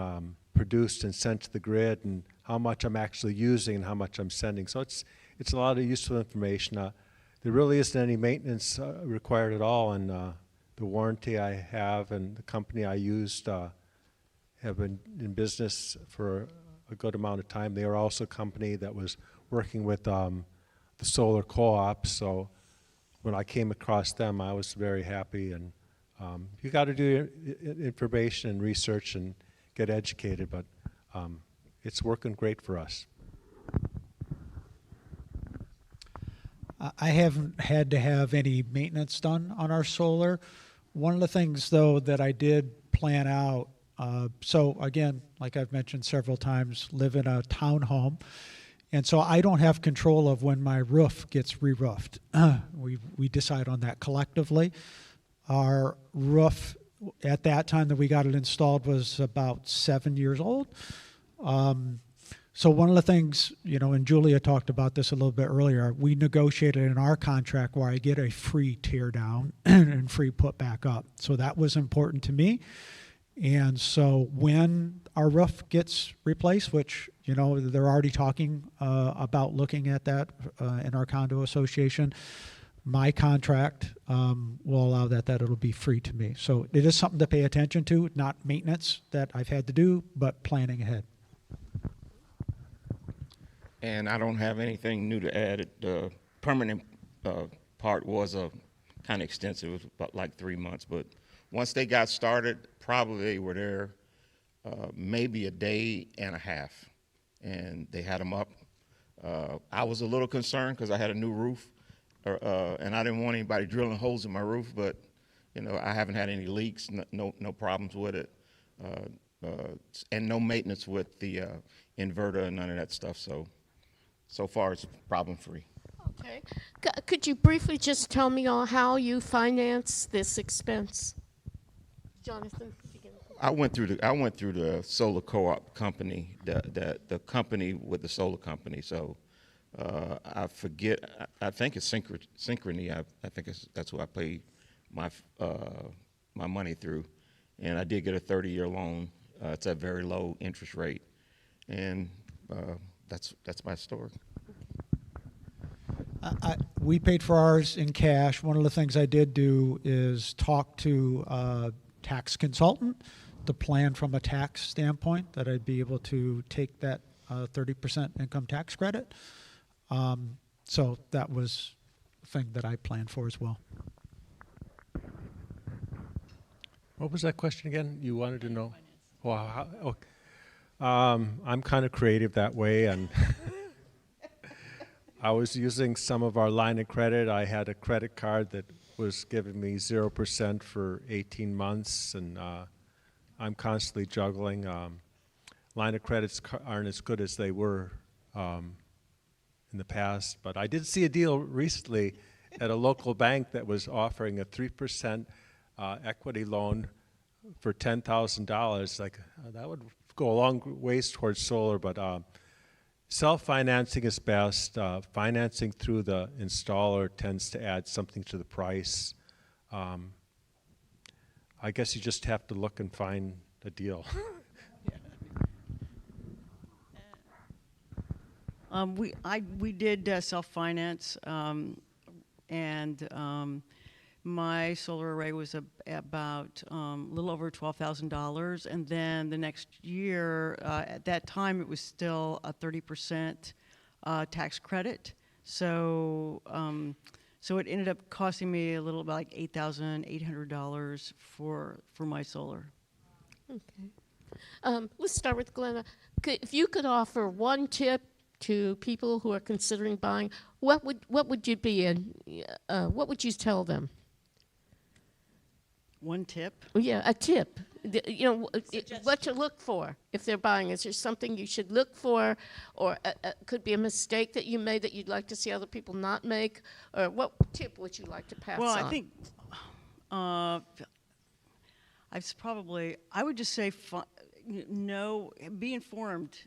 L: produced and sent to the grid, and how much I'm actually using and how much I'm sending. So it's a lot of useful information. There really isn't any maintenance required at all, and the warranty I have and the company I used have been in business for a good amount of time. They are also a company that was working with the solar co-op, so when I came across them, I was very happy. And you got to do information and research and get educated, but it's working great for us.
F: I haven't had to have any maintenance done on our solar. One of the things, though, that I did plan out, so again, like I've mentioned several times, live in a townhome, and so I don't have control of when my roof gets re-roofed. We decide on that collectively. Our roof, at that time that we got it installed, was about 7 years old. So one of the things, and Julia talked about this a little bit earlier, we negotiated in our contract where I get a free tear down and free put back up. So that was important to me. And so when our roof gets replaced, which, they're already talking about looking at that in our condo association, My contract will allow that it'll be free to me. So it is something to pay attention to, not maintenance that I've had to do, but planning ahead.
K: And I don't have anything new to add. The permanent part was kind of extensive. It was about like 3 months. But once they got started, probably they were there maybe a day and a half. And they had them up. I was a little concerned because I had a new roof. And I didn't want anybody drilling holes in my roof. But, you know, I haven't had any leaks, no problems with it. And no maintenance with the inverter and none of that stuff. So far, it's problem-free.
A: Okay. Could you briefly just tell me how you finance this expense? Jonathan?
K: I went through the solar co-op company, the company with the solar company. So I forget. I think it's Synchrony. I think that's who I paid my money through, and I did get a 30-year loan. It's a very low interest rate, and that's my story.
F: We paid for ours in cash. One of the things I did do is talk to a tax consultant to plan from a tax standpoint that I'd be able to take that 30% income tax credit. So that was a thing that I planned for as well.
L: What was that question again? You wanted to know? Wow. I'm kind of creative that way, and I was using some of our line of credit. I had a credit card that was giving me 0% for 18 months, and I'm constantly juggling. Line of credits aren't as good as they were in the past, but I did see a deal recently at a local bank that was offering a 3% equity loan for $10,000. Like that would go a long ways towards solar, but self-financing is best. Financing through the installer tends to add something to the price. I guess you just have to look and find a deal.
N: We did self-finance, and my solar array was about a little over $12,000, and then the next year, at that time, it was still a 30% tax credit. So it ended up costing me a little about like $8,800 for my solar.
A: Okay. Let's start with Glenna. If you could offer one tip to people who are considering buying, what would you be in? What would you tell them?
N: One tip?
A: Yeah, a tip. What to look for if they're buying. Is there something you should look for, or could be a mistake that you made that you'd like to see other people not make, or what tip would you like to pass on?
N: Well, I think I would just say be informed.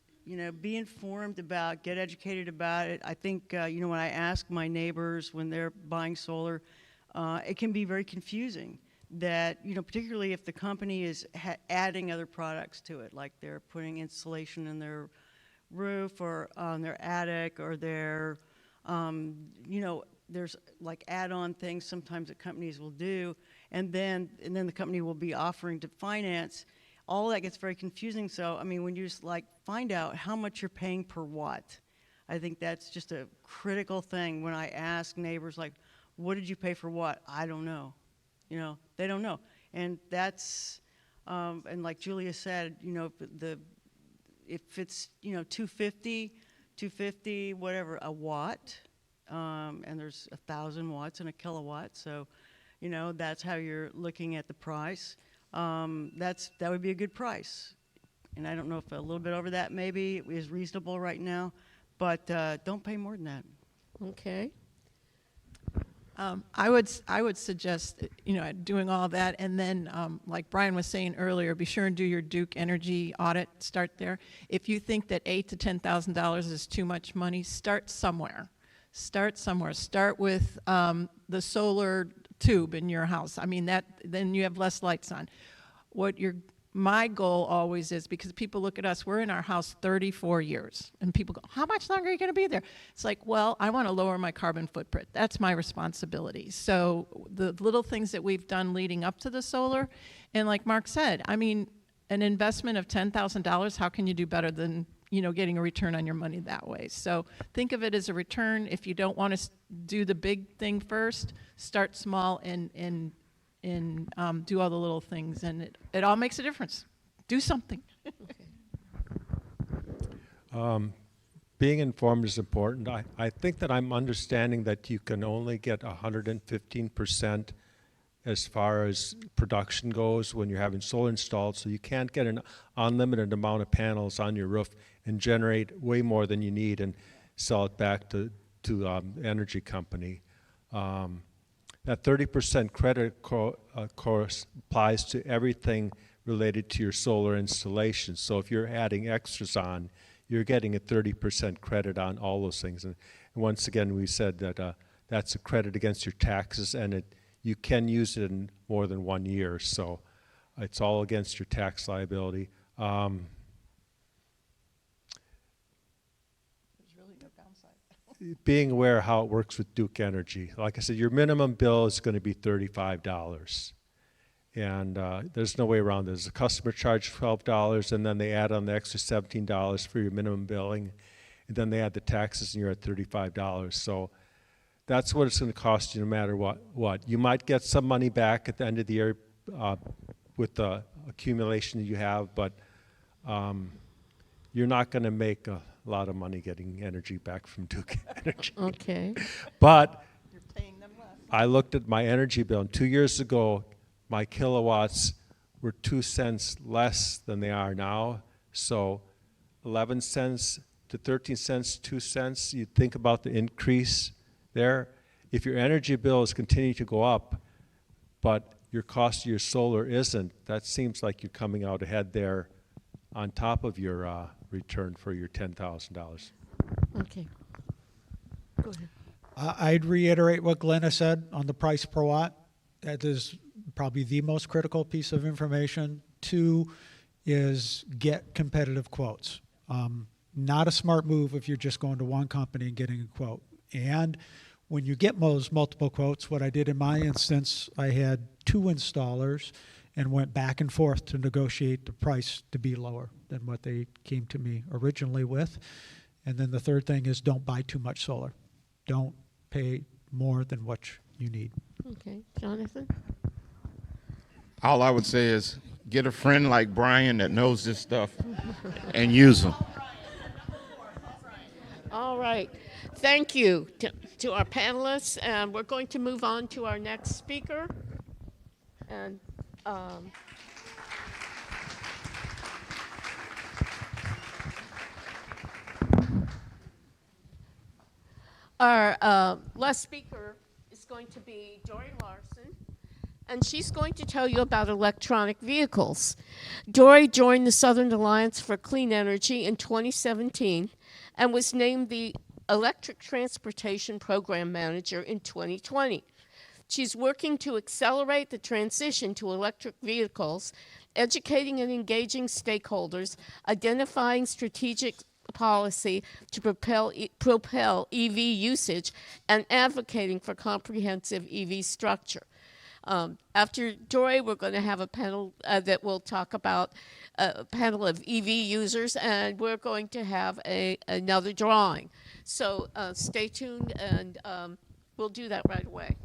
N: Be informed about, get educated about it. I think, when I ask my neighbors when they're buying solar, it can be very confusing that, particularly if the company is adding other products to it, like they're putting insulation in their roof or on their attic, or they're, there's like add-on things sometimes that companies will do, and then the company will be offering to finance. All that gets very confusing. So, when you just find out how much you're paying per watt, I think that's just a critical thing. When I ask neighbors, what did you pay for what? I don't know. They don't know. And that's, and like Julia said, if it's, 250, whatever, a watt, and there's 1,000 watts in a kilowatt. So, that's how you're looking at the price. That would be a good price. And I don't know if a little bit over that maybe is reasonable right now, but don't pay more than that.
A: Okay.
M: I would suggest, doing all that, and then, like Brian was saying earlier, be sure and do your Duke Energy audit. Start there. If you think that $8,000 to $10,000 is too much money, start somewhere. Start with the solar tube in your house. Then you have less lights on. What you're my goal always is, because people look at us, we're in our house 34 years, and people go, how much longer are you going to be there? It's like, well, I want to lower my carbon footprint. That's my responsibility. So the little things that we've done leading up to the solar, and like Mark said, I mean, an investment of $10,000, how can you do better than, you know, getting a return on your money that way? So think of it as a return. If you don't want to do the big thing first, start small and do all the little things, and it all makes a difference. Do something.
L: Being informed is important. I think that I'm understanding that you can only get 115% as far as production goes when you're having solar installed, so you can't get an unlimited amount of panels on your roof and generate way more than you need and sell it back to the energy company. That 30% credit course applies to everything related to your solar installation. So if you're adding extras on, you're getting a 30% credit on all those things. And once again, we said that that's a credit against your taxes, and you can use it in more than 1 year. So it's all against your tax liability.
M: There's really no downside.
L: Being aware of how it works with Duke Energy. Like I said, your minimum bill is going to be $35. And there's no way around this. The customer charge $12, and then they add on the extra $17 for your minimum billing. And then they add the taxes, and you're at $35. So that's what it's going to cost you no matter what. You might get some money back at the end of the year with the accumulation that you have, but you're not going to make a lot of money getting energy back from Duke Energy.
A: Okay.
L: But
M: You're paying them less.
L: I looked at my energy bill, and 2 years ago, my kilowatts were 2 cents less than they are now. So 11 cents to 13 cents, 2 cents, you think about the increase there. If your energy bill is continuing to go up, but your cost of your solar isn't, that seems like you're coming out ahead there on top of your return for your $10,000.
A: Okay. Go ahead.
F: I'd reiterate what Glenna said on the price per watt. That is probably the most critical piece of information. 2 is get competitive quotes. Not a smart move if you're just going to one company and getting a quote. And when you get those multiple quotes, what I did in my instance, I had 2 installers and went back and forth to negotiate the price to be lower than what they came to me originally with. And then the third thing is don't buy too much solar. Don't pay more than what you need.
A: Okay. Jonathan?
K: All I would say is get a friend like Brian that knows this stuff and use them.
A: All right. Thank you to our panelists, and we're going to move on to our next speaker. And our last speaker is going to be Dory Larson, and she's going to tell you about electronic vehicles. Dory joined the Southern Alliance for Clean Energy in 2017 and was named the Electric Transportation Program Manager in 2020. She's working to accelerate the transition to electric vehicles, educating and engaging stakeholders, identifying strategic policy to propel EV usage, and advocating for comprehensive EV structure. After Dory, we're going to have a panel that will talk about a panel of EV users, and we're going to have another drawing. So stay tuned, and we'll do that right away.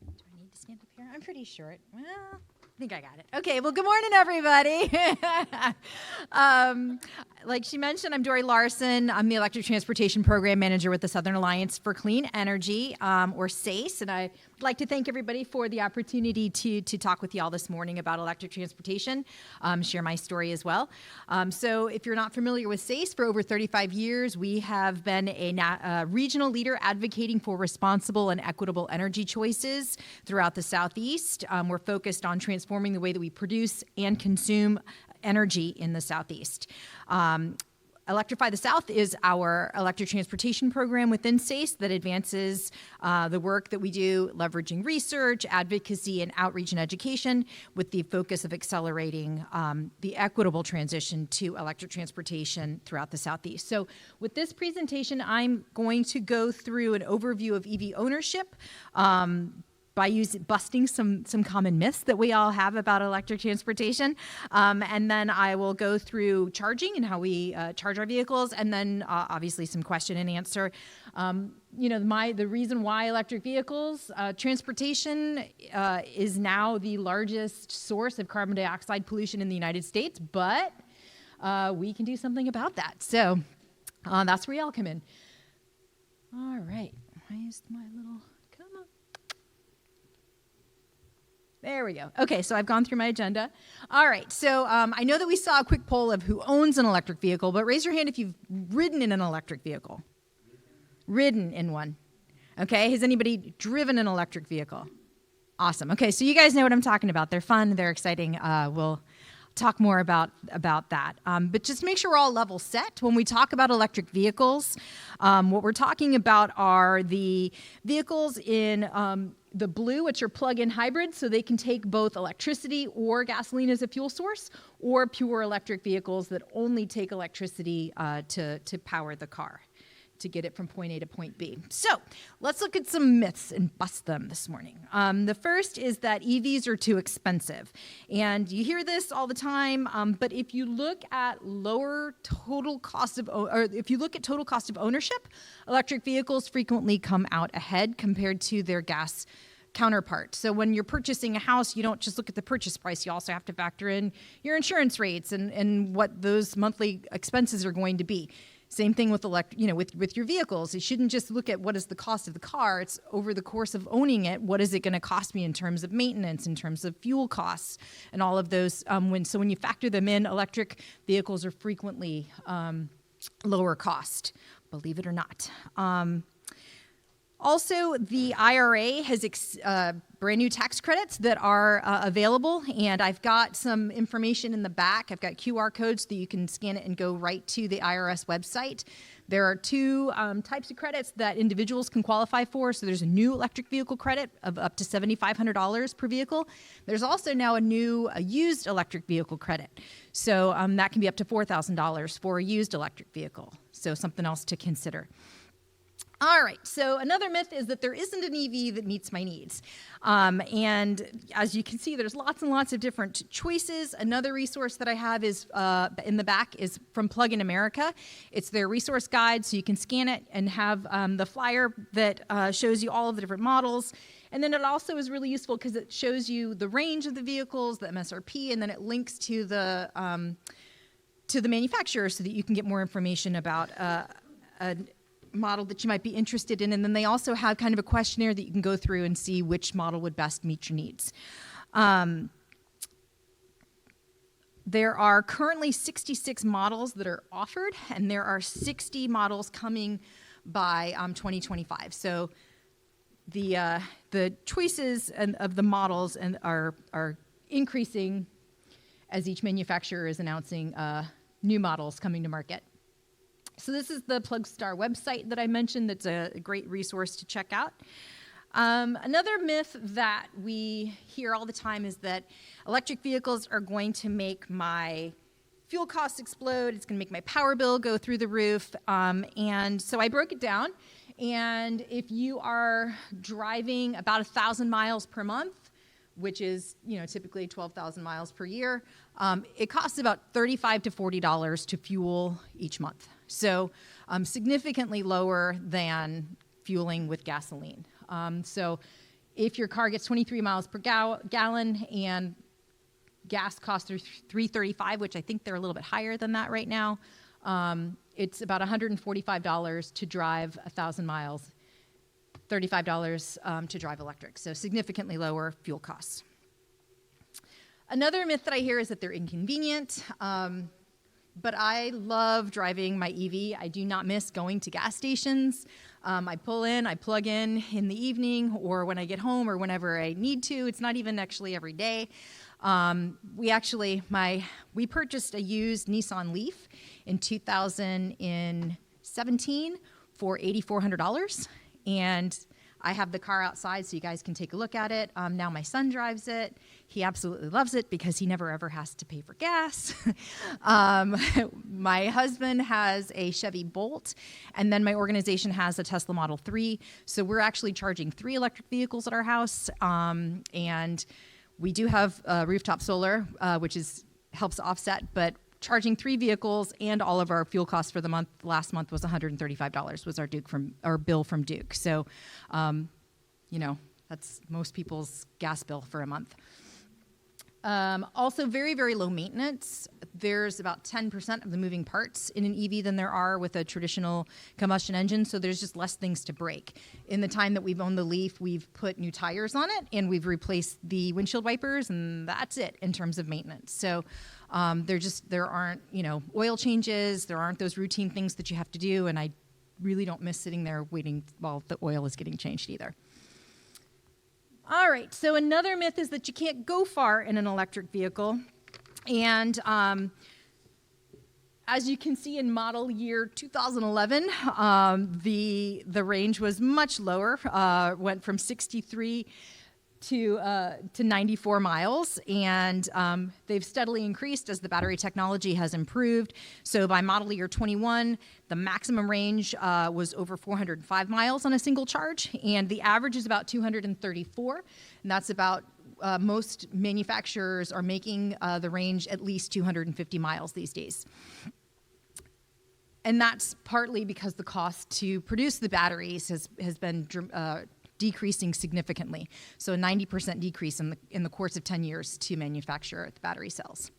O: Do I need to stand up here? I'm pretty short. Well, I think I got it. Okay, well, good morning, everybody. Like she mentioned, I'm Dory Larson. I'm the Electric Transportation Program Manager with the Southern Alliance for Clean Energy, or SACE, and I'd like to thank everybody for the opportunity to talk with you all this morning about electric transportation, share my story as well. So if you're not familiar with SACE, for over 35 years, we have been a regional leader advocating for responsible and equitable energy choices throughout the Southeast. We're focused on transforming the way that we produce and consume energy in the Southeast. Electrify the South is our electric transportation program within SACE that advances the work that we do, leveraging research, advocacy, and outreach and education with the focus of accelerating the equitable transition to electric transportation throughout the Southeast. So with this presentation, I'm going to go through an overview of EV ownership, by busting some common myths that we all have about electric transportation. And then I will go through charging and how we charge our vehicles, and then obviously some question and answer. The reason why electric vehicles, transportation is now the largest source of carbon dioxide pollution in the United States, but we can do something about that. So that's where y'all come in. All right, why is my little... There we go. Okay, so I've gone through my agenda. All right, so I know that we saw a quick poll of who owns an electric vehicle, but raise your hand if you've ridden in an electric vehicle. Ridden in one. Okay, has anybody driven an electric vehicle? Awesome. Okay, so you guys know what I'm talking about. They're fun, they're exciting. We'll talk more about that. But just make sure we're all level set. When we talk about electric vehicles, what we're talking about are the vehicles in the blue, which are plug-in hybrids, so they can take both electricity or gasoline as a fuel source, or pure electric vehicles that only take electricity to power the car, to get it from point A to point B. So let's look at some myths and bust them this morning. The first is that EVs are too expensive. And you hear this all the time, but if you look at total cost of ownership, electric vehicles frequently come out ahead compared to their gas counterpart. So when you're purchasing a house, you don't just look at the purchase price. You also have to factor in your insurance rates and what those monthly expenses are going to be. Same thing with with your vehicles. You shouldn't just look at what is the cost of the car. It's over the course of owning it, what is it going to cost me in terms of maintenance, in terms of fuel costs, and all of those. When you factor them in, electric vehicles are frequently lower cost, believe it or not. Also, the IRA has brand new tax credits that are available, and I've got some information in the back. I've got QR codes that you can scan it and go right to the IRS website. There are two types of credits that individuals can qualify for. So there's a new electric vehicle credit of up to $7,500 per vehicle. There's also now a used electric vehicle credit. So that can be up to $4,000 for a used electric vehicle. So something else to consider. All right, so another myth is that there isn't an EV that meets my needs. And as you can see, there's lots and lots of different choices. Another resource that I have is in the back is from Plug-in America. It's their resource guide, so you can scan it and have the flyer that shows you all of the different models. And then it also is really useful because it shows you the range of the vehicles, the MSRP, and then it links to the manufacturer so that you can get more information about a model that you might be interested in. And then they also have kind of a questionnaire that you can go through and see which model would best meet your needs. There are currently 66 models that are offered, and there are 60 models coming by 2025. So the choices of the models are increasing as each manufacturer is announcing new models coming to market. So this is the PlugStar website that I mentioned. That's a great resource to check out. Another myth that we hear all the time is that electric vehicles are going to make my fuel costs explode. It's going to make my power bill go through the roof. And so I broke it down. And if you are driving about 1,000 miles per month, which is typically 12,000 miles per year, it costs about $35 to $40 to fuel each month. So significantly lower than fueling with gasoline. So if your car gets 23 miles per gallon and gas costs are $3.35, which I think they're a little bit higher than that right now, it's about $145 to drive 1,000 miles, $35 to drive electric. So significantly lower fuel costs. Another myth that I hear is that they're inconvenient. But I love driving my EV. I do not miss going to gas stations. I pull in, I plug in the evening or when I get home or whenever I need to. It's not even actually every day. We purchased a used Nissan Leaf in 2017 for $8,400, and I have the car outside so you guys can take a look at it. Now my son drives it. He absolutely loves it because he never ever has to pay for gas. My husband has a Chevy Bolt, and then my organization has a Tesla Model 3. So we're actually charging 3 electric vehicles at our house, and we do have rooftop solar, which helps offset, but charging 3 vehicles and all of our fuel costs for the month last month was $135 was our bill from Duke. So, that's most people's gas bill for a month. Also, very, very low maintenance. There's about 10% of the moving parts in an EV than there are with a traditional combustion engine, so there's just less things to break. In the time that we've owned the Leaf, we've put new tires on it, and we've replaced the windshield wipers, and that's it in terms of maintenance. So there aren't, oil changes, there aren't those routine things that you have to do, and I really don't miss sitting there waiting while the oil is getting changed either. All right, so another myth is that you can't go far in an electric vehicle. And as you can see in model year 2011, the range was much lower, went from 63 to 94 miles, and they've steadily increased as the battery technology has improved. So by model year 21, the maximum range was over 405 miles on a single charge, and the average is about 234, and that's about most manufacturers are making the range at least 250 miles these days. And that's partly because the cost to produce the batteries has been decreasing significantly. So a 90% decrease in the course of 10 years to manufacture the battery cells.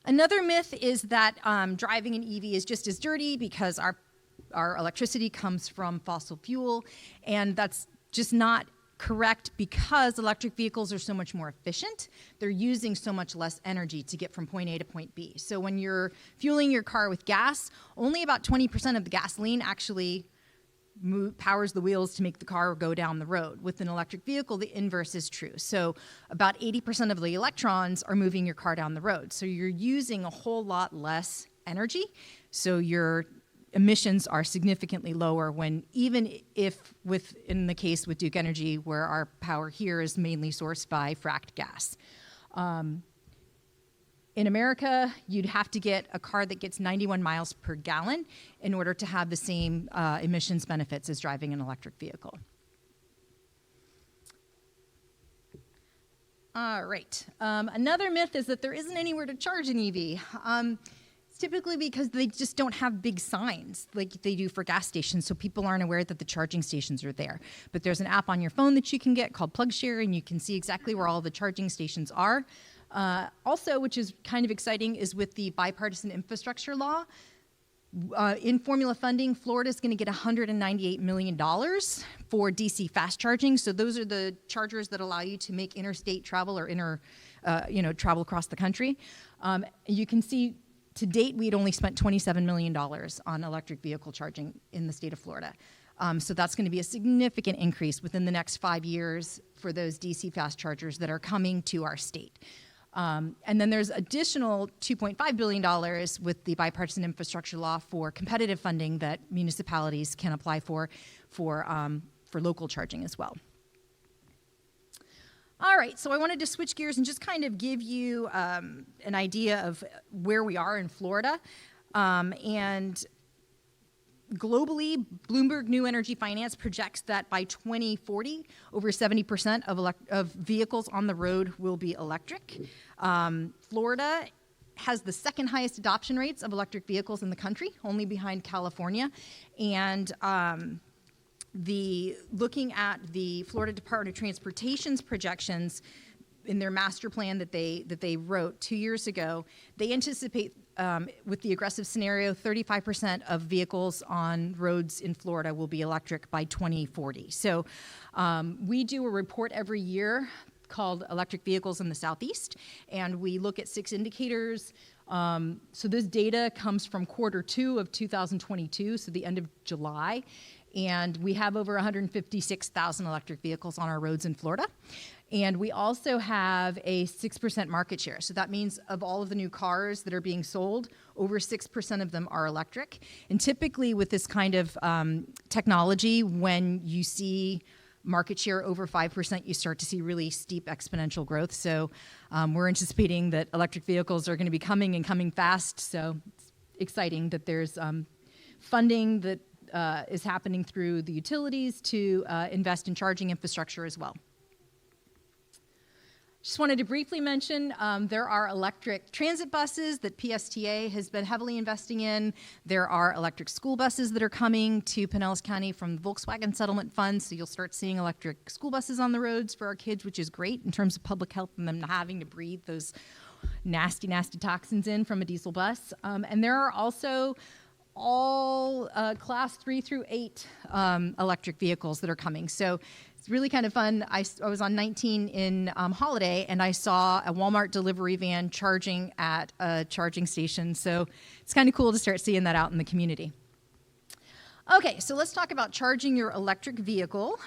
O: Another myth is that driving an EV is just as dirty because our electricity comes from fossil fuel, and that's just not correct because electric vehicles are so much more efficient. They're using so much less energy to get from point A to point B. So when you're fueling your car with gas, only about 20% of the gasoline actually powers the wheels to make the car go down the road. With an electric vehicle, the inverse is true. So about 80% of the electrons are moving your car down the road. So you're using a whole lot less energy. So your emissions are significantly lower when, even if in the case with Duke Energy, where our power here is mainly sourced by fracked gas. In America, you'd have to get a car that gets 91 miles per gallon in order to have the same emissions benefits as driving an electric vehicle. All right. Another myth is that there isn't anywhere to charge an EV. It's typically because they just don't have big signs like they do for gas stations, so people aren't aware that the charging stations are there. But there's an app on your phone that you can get called PlugShare, and you can see exactly where all the charging stations are. Also, which is kind of exciting, is with the bipartisan infrastructure law. In formula funding, Florida is going to get $198 million for DC fast charging. So those are the chargers that allow you to make interstate travel or travel across the country. You can see to date, we'd only spent $27 million on electric vehicle charging in the state of Florida. So that's going to be a significant increase within the next 5 years for those DC fast chargers that are coming to our state. And then there's additional $2.5 billion with the bipartisan infrastructure law for competitive funding that municipalities can apply for local charging as well. All right, so I wanted to switch gears and just kind of give you an idea of where we are in Florida. And globally, Bloomberg New Energy Finance projects that by 2040, over 70% of vehicles on the road will be electric. Florida has the second highest adoption rates of electric vehicles in the country, only behind California. And looking at the Florida Department of Transportation's projections in their master plan that they wrote 2 years ago, they anticipate with the aggressive scenario, 35% of vehicles on roads in Florida will be electric by 2040. So we do a report every year called Electric Vehicles in the Southeast, and we look at 6 indicators. So this data comes from Q2 of 2022, so the end of July, and we have over 156,000 electric vehicles on our roads in Florida. And we also have a 6% market share. So that means of all of the new cars that are being sold, over 6% of them are electric. And typically with this kind of technology, when you see market share over 5%, you start to see really steep exponential growth. So we're anticipating that electric vehicles are going to be coming and coming fast. So it's exciting that there's funding that is happening through the utilities to invest in charging infrastructure as well. Just wanted to briefly mention there are electric transit buses that PSTA has been heavily investing in. There are electric school buses that are coming to Pinellas County from the Volkswagen Settlement Fund, so you'll start seeing electric school buses on the roads for our kids, which is great in terms of public health and them not having to breathe those nasty, nasty toxins in from a diesel bus. And there are also all class 3 through 8 electric vehicles that are coming. So it's really kind of fun. I was on 19 in Holiday, and I saw a Walmart delivery van charging at a charging station. So it's kind of cool to start seeing that out in the community. Okay, so let's talk about charging your electric vehicle.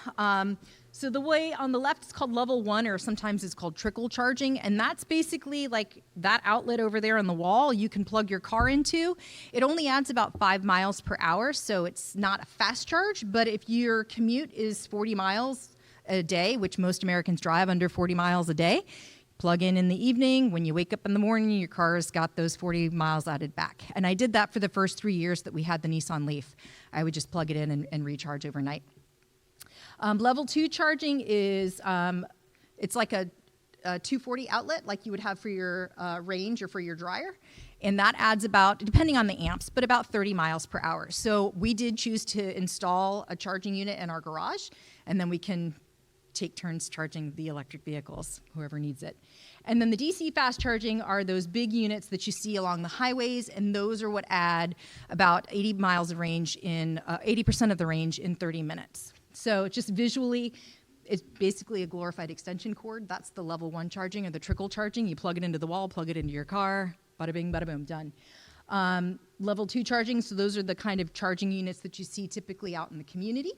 O: So the way on the left is called level 1, or sometimes it's called trickle charging, and that's basically like that outlet over there on the wall you can plug your car into. It only adds about 5 miles per hour, so it's not a fast charge, but if your commute is 40 miles a day, which most Americans drive under 40 miles a day, plug in the evening. When you wake up in the morning, your car's got those 40 miles added back. And I did that for the first 3 years that we had the Nissan Leaf. I would just plug it in and recharge overnight. Level 2 charging is, it's like a 240 outlet like you would have for your range or for your dryer. And that adds about, depending on the amps, but about 30 miles per hour. So we did choose to install a charging unit in our garage, and then we can take turns charging the electric vehicles, whoever needs it. And then the DC fast charging are those big units that you see along the highways, and those are what add about 80 miles of range in, 80% of the range in 30 minutes. So just visually, it's basically a glorified extension cord. That's the level 1 charging, or the trickle charging. You plug it into the wall, plug it into your car, bada bing, bada boom, done. Level 2 charging, so those are the kind of charging units that you see typically out in the community.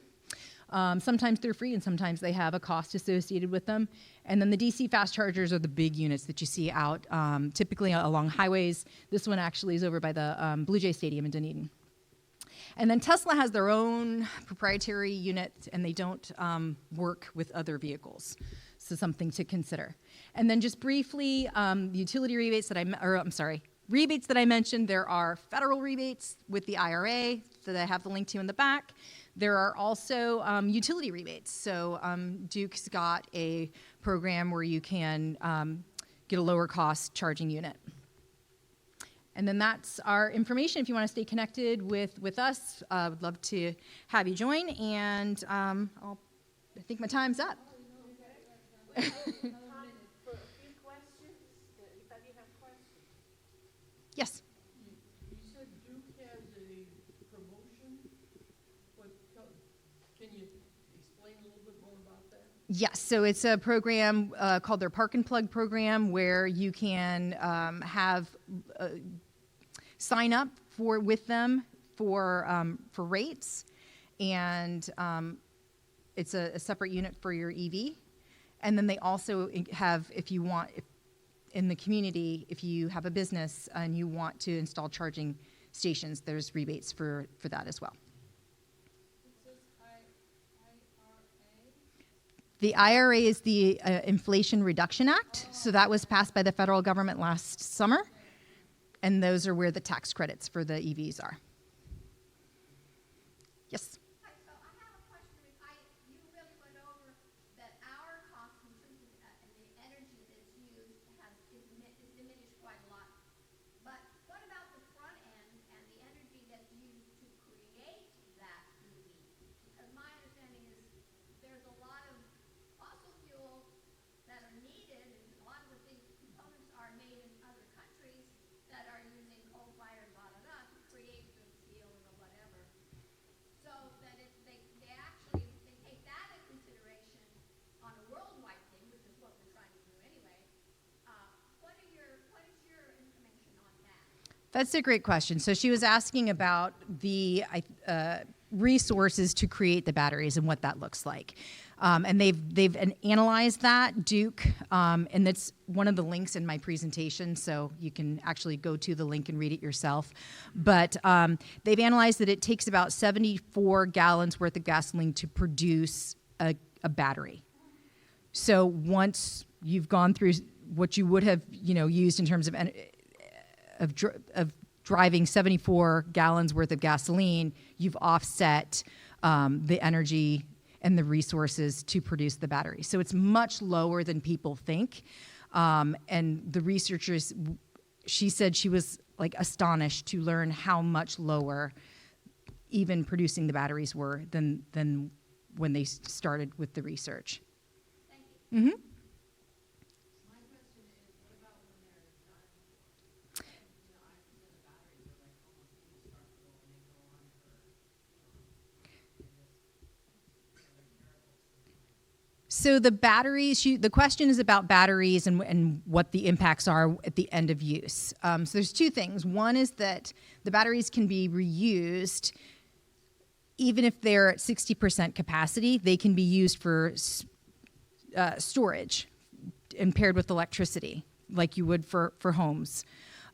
O: Sometimes they're free and sometimes they have a cost associated with them. And then the DC fast chargers are the big units that you see out typically along highways. This one actually is over by the Blue Jay Stadium in Dunedin. And then Tesla has their own proprietary unit, and they don't work with other vehicles. So something to consider. And then just briefly, the utility rebates that rebates that I mentioned, there are federal rebates with the IRA that I have the link to in the back. There are also utility rebates. So Duke's got a program where you can get a lower cost charging unit. And then that's our information. If you want to stay connected with us, I would love to have you join. And I think my time's up.
A: For a few questions, if any have questions.
O: Yes.
C: You said Duke has a promotion, but can you explain a little bit more about that?
O: Yes, so it's a program called their Park and Plug program, where you can sign up with them for rates, and it's a separate unit for your EV. And then they also have, if you want, in the community, if you have a business and you want to install charging stations, there's rebates for that as well. The IRA is the Inflation Reduction Act, so that was passed by the federal government last summer, and those are where the tax credits for the EVs are. Yes?
E: Hi, so I have a question. You really went over that our cost in terms of the energy that's used is diminished quite a lot. But what about the front end and the energy that's used to create that EV? Because my understanding is there's a lot of fossil fuels that are needed, and a lot of the things, components are made in other countries that are using coal-fired to create the steel or whatever. So that if they actually take that into consideration on a worldwide thing, which is what we're trying to do anyway, what is your information on that?
O: That's a great question. So she was asking about the resources to create the batteries and what that looks like. And they've analyzed that, Duke, and that's one of the links in my presentation, so you can actually go to the link and read it yourself. But they've analyzed that it takes about 74 gallons worth of gasoline to produce a battery. So once you've gone through what you would have, used in terms of driving 74 gallons worth of gasoline, you've offset the energy and the resources to produce the battery. So it's much lower than people think. And the researchers, she said she was like astonished to learn how much lower even producing the batteries were than when they started with the research.
E: Thank you.
O: Mm-hmm.
E: My question is, what about when they're done, I understand the batteries are like almost indestructible and they go on for,
O: So the batteries, the question is about batteries and what the impacts are at the end of use. So there's two things. One is that the batteries can be reused. Even if they're at 60% capacity, they can be used for storage and paired with electricity, like you would for homes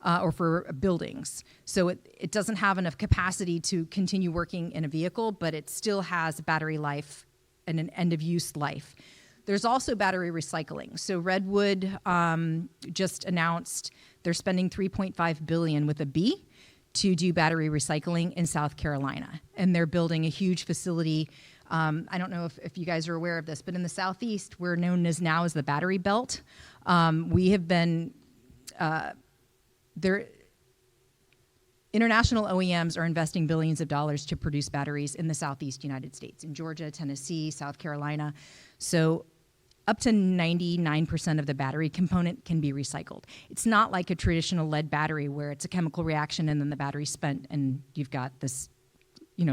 O: or for buildings. So it doesn't have enough capacity to continue working in a vehicle, but it still has battery life and an end-of-use life. There's also battery recycling. So Redwood just announced they're spending $3.5 billion with a B to do battery recycling in South Carolina. And they're building a huge facility. I don't know if you guys are aware of this, but in the Southeast, we're known as now as the Battery Belt. We have been, international OEMs are investing billions of dollars to produce batteries in the Southeast United States, in Georgia, Tennessee, South Carolina. So up to 99% of the battery component can be recycled. It's not like a traditional lead battery where it's a chemical reaction and then the battery's spent and you've got this,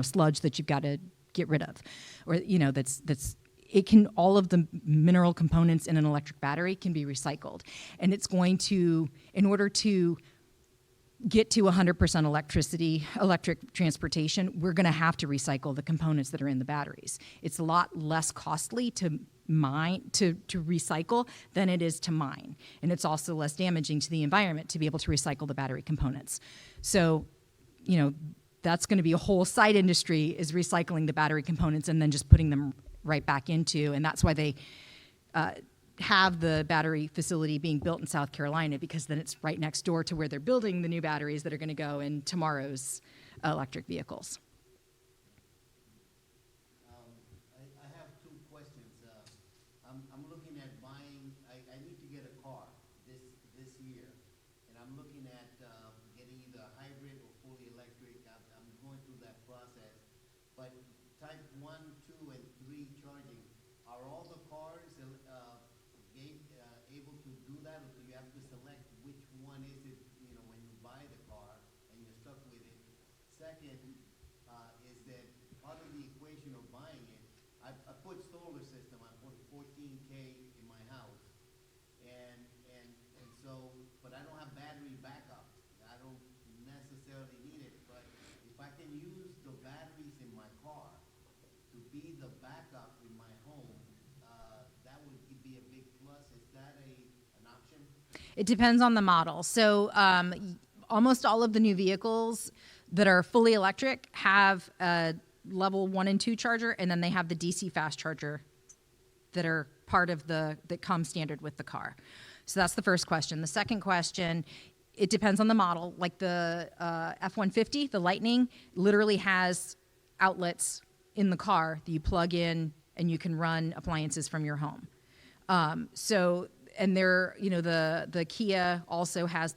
O: sludge that you've got to get rid of. Or, all of the mineral components in an electric battery can be recycled. And it's going to, in order to get to 100% electric transportation, we're going to have to recycle the components that are in the batteries. It's a lot less costly to recycle than it is to mine. And it's also less damaging to the environment to be able to recycle the battery components. So, that's going to be a whole side industry, is recycling the battery components and then just putting them right back into, and that's why they have the battery facility being built in South Carolina, because then it's right next door to where they're building the new batteries that are going to go in tomorrow's electric vehicles.
J: I have two questions. I'm looking at buying, I need to get a car this year, and I'm looking at getting either a hybrid or fully electric. I'm going through that process. But type 1, 2, and 3 charging, are all the cars able to do that, or do you have to select which one is it, when you buy the car and you're stuck with it? Second, is that part of the equation of buying it, I put solar system, I put 14K in my house, and so, but I don't have battery backup. I don't necessarily need it, but if I can use the batteries in my car to be the backup in my home, that would be a big plus. Is that an option?
O: It depends on the model. So almost all of the new vehicles that are fully electric have a level 1 and 2 charger, and then they have the DC fast charger that are part of that come standard with the car. So that's the first question. The second question, it depends on the model. Like the F-150, the Lightning, literally has outlets in the car that you plug in and you can run appliances from your home. And the Kia also has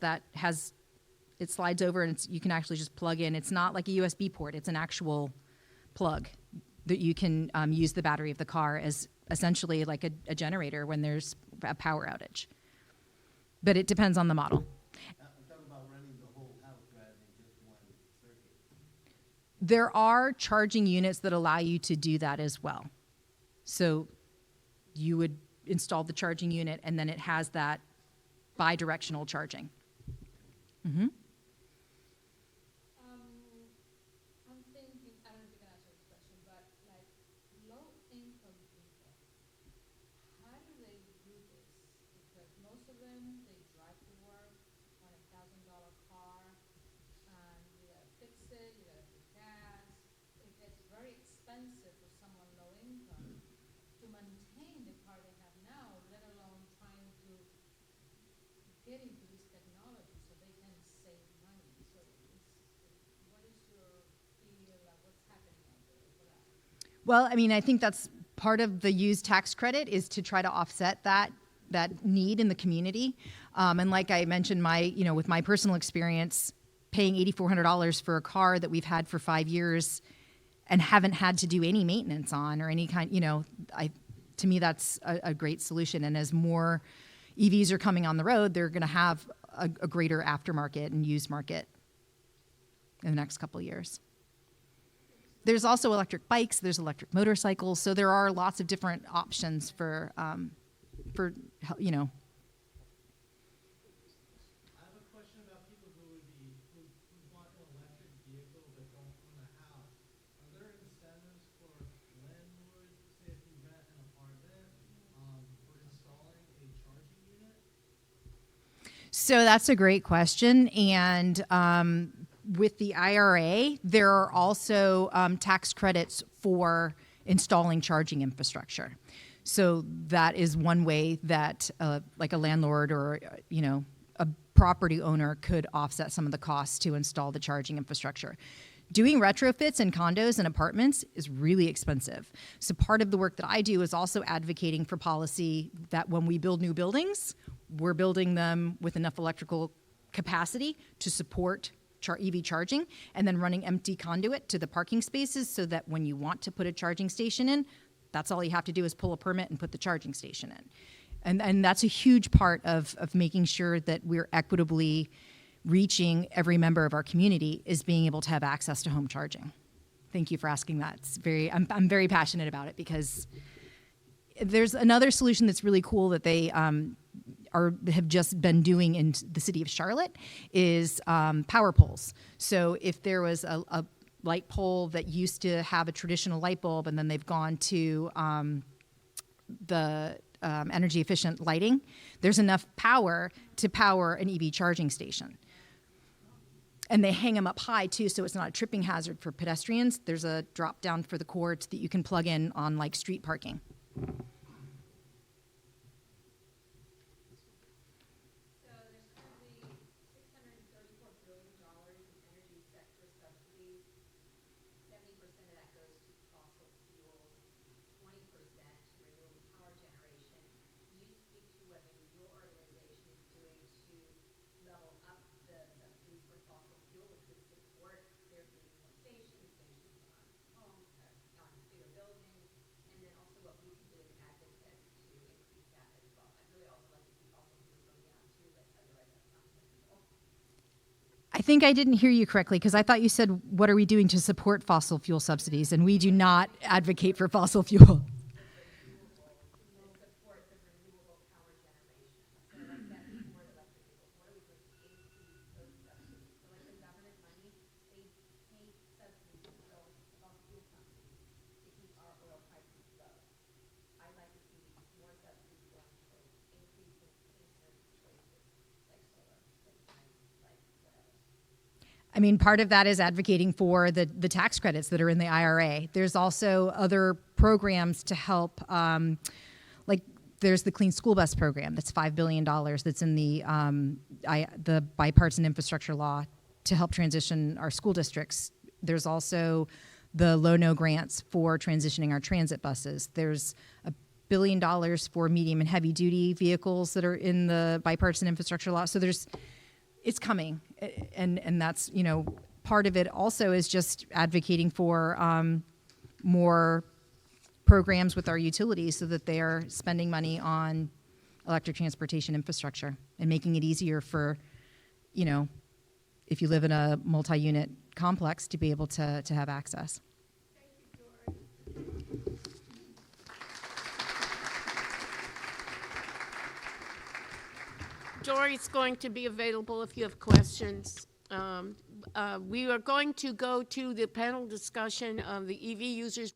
O: it slides over and you can actually just plug in. It's not like a USB port. It's an actual plug that you can use the battery of the car as essentially like a generator when there's a power outage. But it depends on the model.
J: I'm talking about running the whole house rather than just one circuit.
O: There are charging units that allow you to do that as well. So you would install the charging unit, and then it has that bi-directional charging. Mm-hmm.
E: I'm thinking, I don't know if you can answer this
C: getting to this technology so they can save money. So what is your feel, what's happening out there for that?
O: Well, I mean, I think that's part of the used tax credit is to try to offset that need in the community. And like I mentioned, with my personal experience, paying $8,400 for a car that we've had for 5 years and haven't had to do any maintenance on or any kind, to me, that's a great solution. And as more EVs are coming on the road, they're going to have a greater aftermarket and used market in the next couple of years. There's also electric bikes, there's electric motorcycles, so there are lots of different options for
H: I have a question about people who want an electric vehicle but don't own a house. Are there incentives for landlords, say if you rent an apartment, for installing a charging unit?
O: So that's a great question. And with the IRA, there are also tax credits for installing charging infrastructure. So that is one way that like a landlord or, a property owner could offset some of the costs to install the charging infrastructure. Doing retrofits in condos and apartments is really expensive. So part of the work that I do is also advocating for policy that when we build new buildings, we're building them with enough electrical capacity to support EV charging, and then running empty conduit to the parking spaces so that when you want to put a charging station in, that's all you have to do is pull a permit and put the charging station in. And that's a huge part of making sure that we're equitably reaching every member of our community is being able to have access to home charging. Thank you for asking that. I'm very passionate about it because there's another solution that's really cool that they have just been doing in the city of Charlotte is power poles. So if there was a light pole that used to have a traditional light bulb and then they've gone to the energy efficient lighting, there's enough power to power an EV charging station. And they hang them up high too, so it's not a tripping hazard for pedestrians. There's a drop down for the cords that you can plug in on like street parking.
E: So there's currently $634 billion in energy sector subsidies. 70% of that goes to fossil fuels, 20% to renewable power generation. Can you speak to what maybe your organization is doing to level up the subsidies for fossil fuel, which would support there being more stations on homes, on bigger buildings, and then also what we can do as advocates to increase that as well. I'd really also like to see fossil fuels go down too, but otherwise that's not possible.
O: I think I didn't hear you correctly because I thought you said, what are we doing to support fossil fuel subsidies? And we do not advocate for fossil fuel.
E: Support the renewable power generation. So like that support electric vehicles. What are we doing to increase those subsidies? So like the government money, they pay subsidies to fossil fuel companies to keep our oil prices low. I'd like to see more subsidies going towards increasing cleaner choices like solar, like wind, like whatever.
O: I mean, part of that is advocating for the tax credits that are in the IRA. There's also other programs to help, like there's the Clean School Bus Program that's $5 billion that's in the bipartisan infrastructure law to help transition our school districts. There's also the low-no grants for transitioning our transit buses. There's $1 billion for medium and heavy-duty vehicles that are in the bipartisan infrastructure law. So it's coming, and that's, part of it also is just advocating for more programs with our utilities so that they are spending money on electric transportation infrastructure and making it easier for, if you live in a multi-unit complex to be able to have access.
A: Dory's going to be available if you have questions. We are going to go to the panel discussion of the EV users.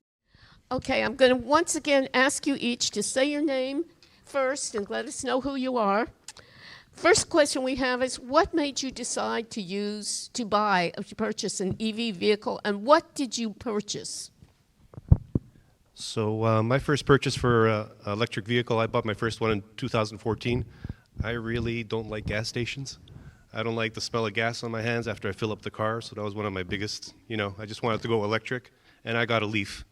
A: Okay, I'm going to once again ask you each to say your name first and let us know who you are. First question we have is, what made you decide to purchase an EV vehicle, and what did you purchase?
P: So my first purchase for electric vehicle, I bought my first one in 2014. I really don't like gas stations. I don't like the smell of gas on my hands after I fill up the car, so that was one of my biggest, I just wanted to go electric, and I got a Leaf.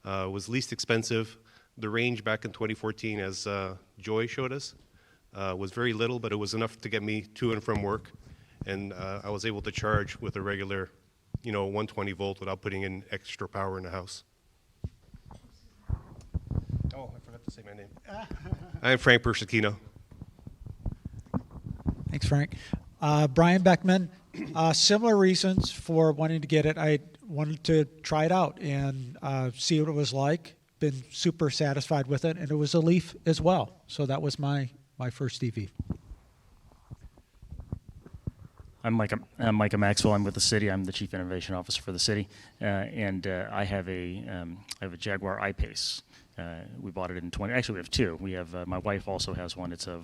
P: It was least expensive. The range back in 2014, as Joy showed us, was very little, but it was enough to get me to and from work, and I was able to charge with a regular, 120 volt without putting in extra power in the house. Oh, I forgot to say my name. I'm Frank Persichino.
F: Thanks, Frank. Brian Beckman, similar reasons for wanting to get it. I wanted to try it out and see what it was like. Been super satisfied with it, and it was a Leaf as well. So that was my first EV.
Q: I'm Micah Maxwell. I'm with the city. I'm the Chief Innovation Officer for the city, and I have a Jaguar I-Pace. We bought it in 20. Actually, we have two. We have my wife also has one. It's the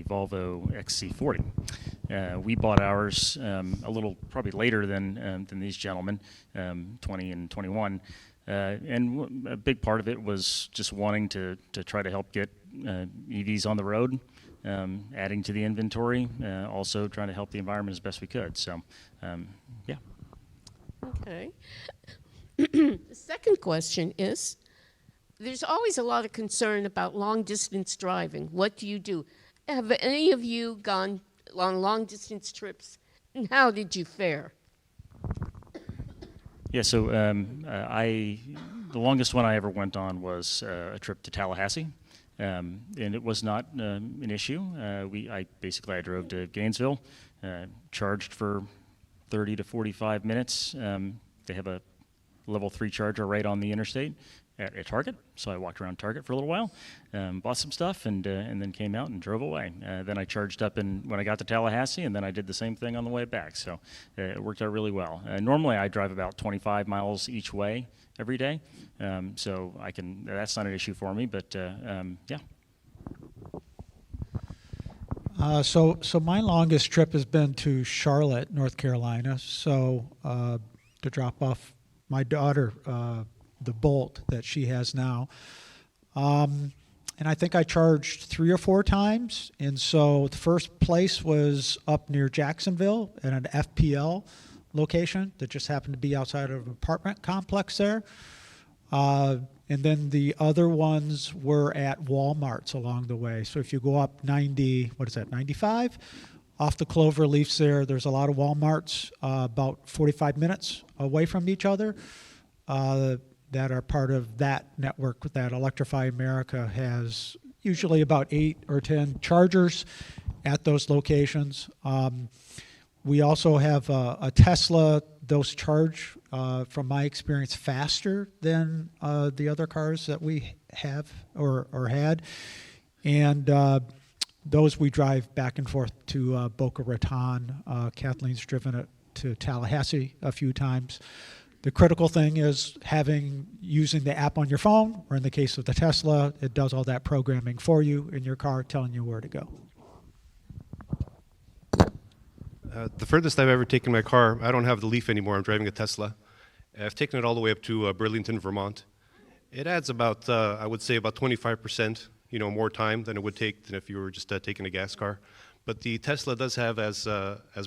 Q: Volvo XC40. We bought ours a little probably later than these gentlemen, 20 and 21. And a big part of it was just wanting to try to help get EVs on the road, adding to the inventory, also trying to help the environment as best we could. So, yeah.
A: Okay. The second question is, there's always a lot of concern about long-distance driving. What do you do? Have any of you gone on long-distance trips, and how did you fare?
Q: Yeah, so the longest one I ever went on was a trip to Tallahassee, and it was not an issue. I drove to Gainesville, charged for 30 to 45 minutes. They have a level 3 charger right on the interstate at Target, so I walked around Target for a little while, bought some stuff, and then came out and drove away. Then I charged up when I got to Tallahassee, and then I did the same thing on the way back. So it worked out really well. Normally I drive about 25 miles each way every day, so that's not an issue for me. But yeah.
F: So my longest trip has been to Charlotte, North Carolina. So to drop off my daughter. The Bolt that she has now. And I think I charged 3 or 4 times. And so the first place was up near Jacksonville at an FPL location that just happened to be outside of an apartment complex there. And then the other ones were at Walmarts along the way. So if you go up 95? Off the Clover Leafs there's a lot of Walmarts about 45 minutes away from each other. That are part of that network that Electrify America has usually about 8 or 10 chargers at those locations. We also have a Tesla. Those charge, from my experience, faster than the other cars that we have or had. And those we drive back and forth to Boca Raton. Kathleen's driven it to Tallahassee a few times. The critical thing is using the app on your phone, or in the case of the Tesla, it does all that programming for you in your car, telling you where to go.
P: The furthest I've ever taken my car, I don't have the Leaf anymore, I'm driving a Tesla. I've taken it all the way up to Burlington, Vermont. It adds about, I would say about 25%, more time than it would take than if you were just taking a gas car. But the Tesla does have, as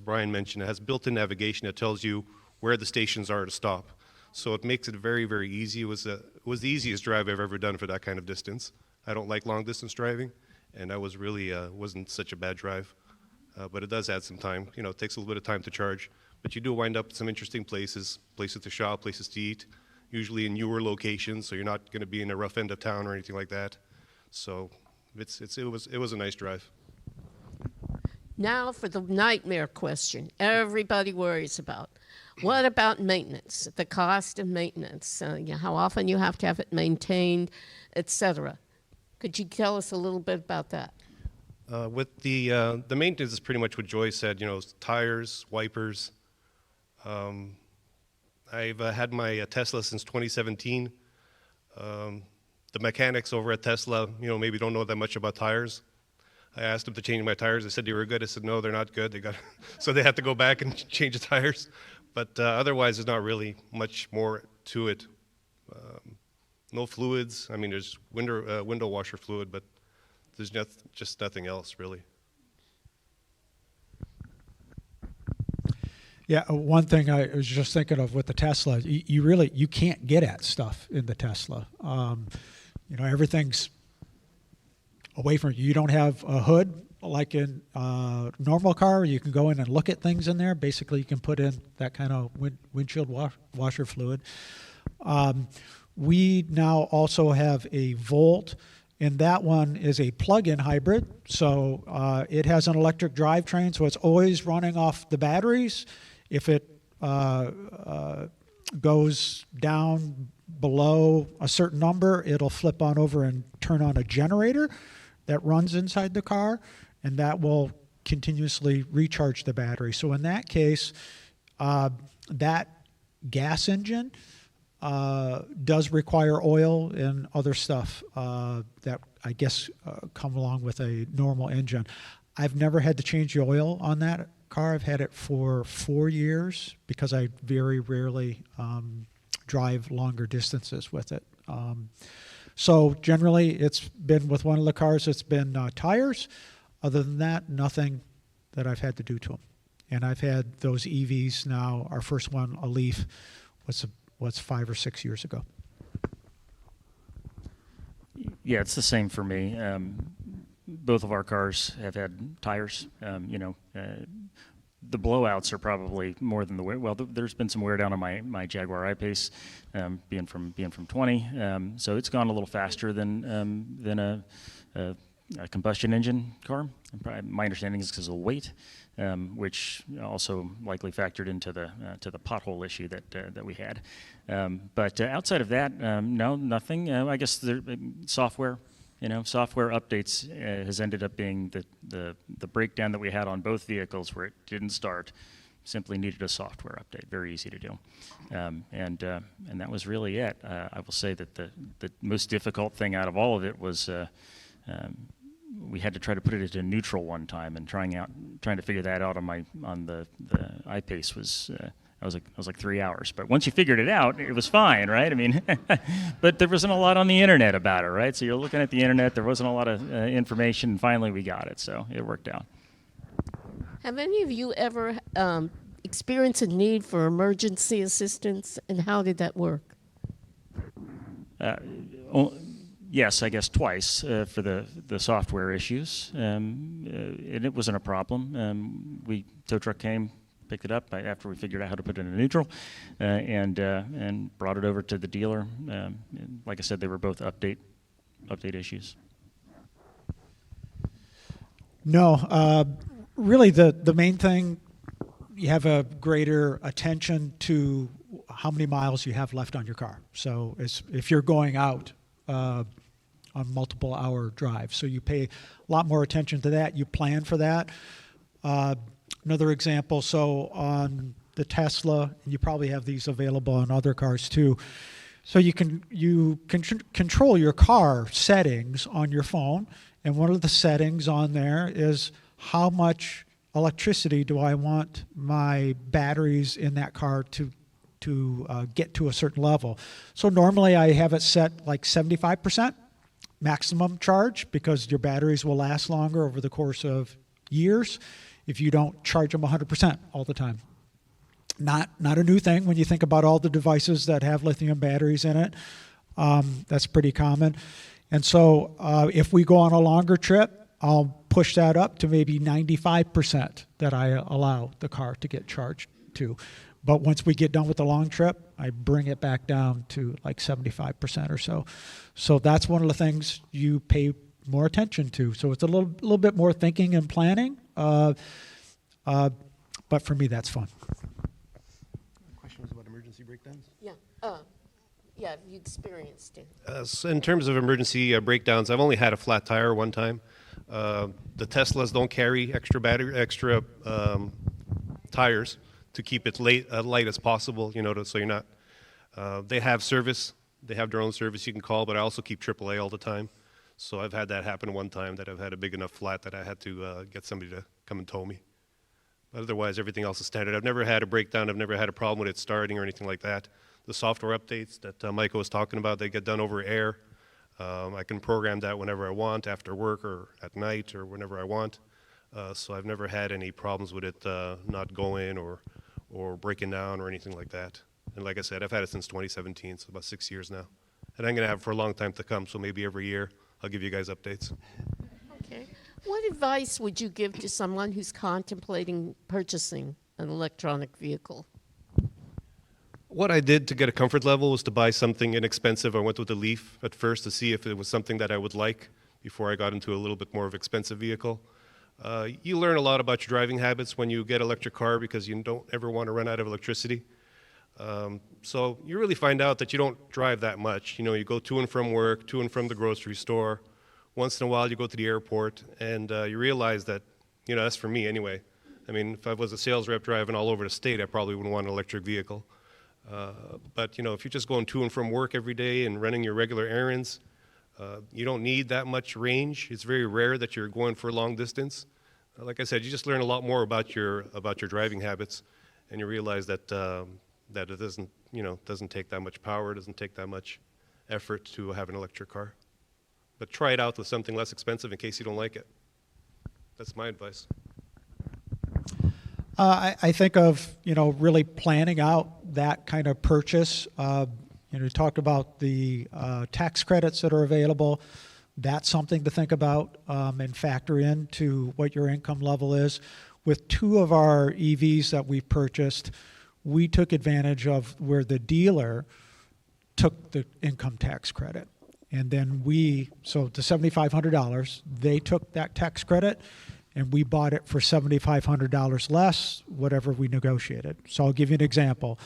P: Brian mentioned, it has built-in navigation that tells you where the stations are to stop. So it makes it very, very easy. It was the easiest drive I've ever done for that kind of distance. I don't like long distance driving, and that was really wasn't such a bad drive. But it does add some time. It takes a little bit of time to charge, but you do wind up at some interesting places to shop, places to eat, usually in newer locations, so you're not going to be in a rough end of town or anything like that. So it was a nice drive.
A: Now for the nightmare question everybody worries about. What about maintenance, the cost of maintenance, how often you have to have it maintained, etc.? Could you tell us a little bit about that?
P: With the maintenance is pretty much what Joy said, tires, wipers. I've had my Tesla since 2017. The mechanics over at Tesla, maybe don't know that much about tires. I asked them to change my tires. They said they were good. I said, no, they're not good. So they had to go back and change the tires. But otherwise, there's not really much more to it. No fluids. I mean, there's window washer fluid, but there's just nothing else, really.
F: Yeah, one thing I was just thinking of with the Tesla, you really you can't get at stuff in the Tesla. Everything's away from you. You don't have a hood like in a normal car. You can go in and look at things in there. Basically, you can put in that kind of windshield washer fluid. We now also have a Volt, and that one is a plug-in hybrid. So it has an electric drivetrain, so it's always running off the batteries. If it goes down below a certain number, it'll flip on over and turn on a generator that runs inside the car, and that will continuously recharge the battery. So in that case, that gas engine does require oil and other stuff that I guess come along with a normal engine. I've never had to change the oil on that car. I've had it for 4 years because I very rarely drive longer distances with it. So generally, it's been with one of the cars, it's been tires. Other than that, nothing that I've had to do to them. And I've had those EVs now. Our first one, a Leaf, was 5 or 6 years ago.
Q: Yeah, it's the same for me. Both of our cars have had tires. The blowouts are probably more than the wear. Well, there's been some wear down on my Jaguar I-Pace, being from 20. So it's gone a little faster than a combustion engine car. My understanding is because of the weight, which also likely factored into the pothole issue that we had. But outside of that, no, nothing. I guess the software. Software updates has ended up being the breakdown that we had on both vehicles where it didn't start. Simply needed a software update. Very easy to do, and that was really it. I will say that the most difficult thing out of all of it was we had to try to put it into neutral one time, and trying to figure that out on the I-Pace was. I was like 3 hours, but once you figured it out, it was fine, right? I mean, but there wasn't a lot on the internet about it, right? So you're looking at the internet, there wasn't a lot of information, and finally we got it, so it worked out.
A: Have any of you ever experienced a need for emergency assistance, and how did that work?
Q: Yes, I guess twice for the software issues, and it wasn't a problem. Tow truck came, picked it up after we figured out how to put it in neutral, and brought it over to the dealer. Like I said, they were both update issues.
F: No, really the main thing, you have a greater attention to how many miles you have left on your car. So if you're going out on multiple hour drives, so you pay a lot more attention to that. You plan for that. Another example, so on the Tesla, and you probably have these available on other cars too. So you can control your car settings on your phone, and one of the settings on there is how much electricity do I want my batteries in that car to get to a certain level. So normally I have it set like 75% maximum charge because your batteries will last longer over the course of years if you don't charge them 100% all the time. Not a new thing when you think about all the devices that have lithium batteries in it. That's pretty common. And so if we go on a longer trip, I'll push that up to maybe 95% that I allow the car to get charged to. But once we get done with the long trip, I bring it back down to like 75% or so. So that's one of the things you pay more attention to. So it's a little bit more thinking and planning. But for me, that's fun.
P: Question was about emergency breakdowns?
A: Yeah. Yeah, you experienced it.
P: So in terms of emergency breakdowns, I've only had a flat tire one time. The Teslas don't carry extra tires to keep it light as possible, so you're not. They have service. They have their own service you can call, but I also keep AAA all the time. So I've had that happen one time that I've had a big enough flat that I had to get somebody to come and tow me. But otherwise, everything else is standard. I've never had a breakdown. I've never had a problem with it starting or anything like that. The software updates that Michael was talking about, they get done over air. I can program that whenever I want, after work or at night or whenever I want. So I've never had any problems with it not going or or breaking down or anything like that. And like I said, I've had it since 2017, so about 6 years now. And I'm going to have it for a long time to come, so maybe every year I'll give you guys updates.
A: Okay. What advice would you give to someone who's contemplating purchasing an electronic vehicle?
P: What I did to get a comfort level was to buy something inexpensive. I went with a Leaf at first to see if it was something that I would like before I got into a little bit more of an expensive vehicle. You learn a lot about your driving habits when you get an electric car because you don't ever want to run out of electricity. So you really find out that you don't drive that much. You know, you go to and from work, to and from the grocery store. Once in a while you go to the airport, and you realize that, you know, that's for me anyway. I mean, if I was a sales rep driving all over the state, I probably wouldn't want an electric vehicle. But, you know, if you're just going to and from work every day and running your regular errands, you don't need that much range. It's very rare that you're going for a long distance. Like I said, you just learn a lot more about your driving habits, and you realize that that it doesn't, you know, doesn't take that much power, doesn't take that much effort to have an electric car. But try it out with something less expensive in case you don't like it. That's my advice.
F: I think of, you know, really planning out that kind of purchase. You know, we talked about the tax credits that are available. That's something to think about and factor into what your income level is. With 2 of our EVs that we've purchased, we took advantage of where the dealer took the income tax credit. And then so the $7,500, they took that tax credit, and we bought it for $7,500 less, whatever we negotiated. So I'll give you an example.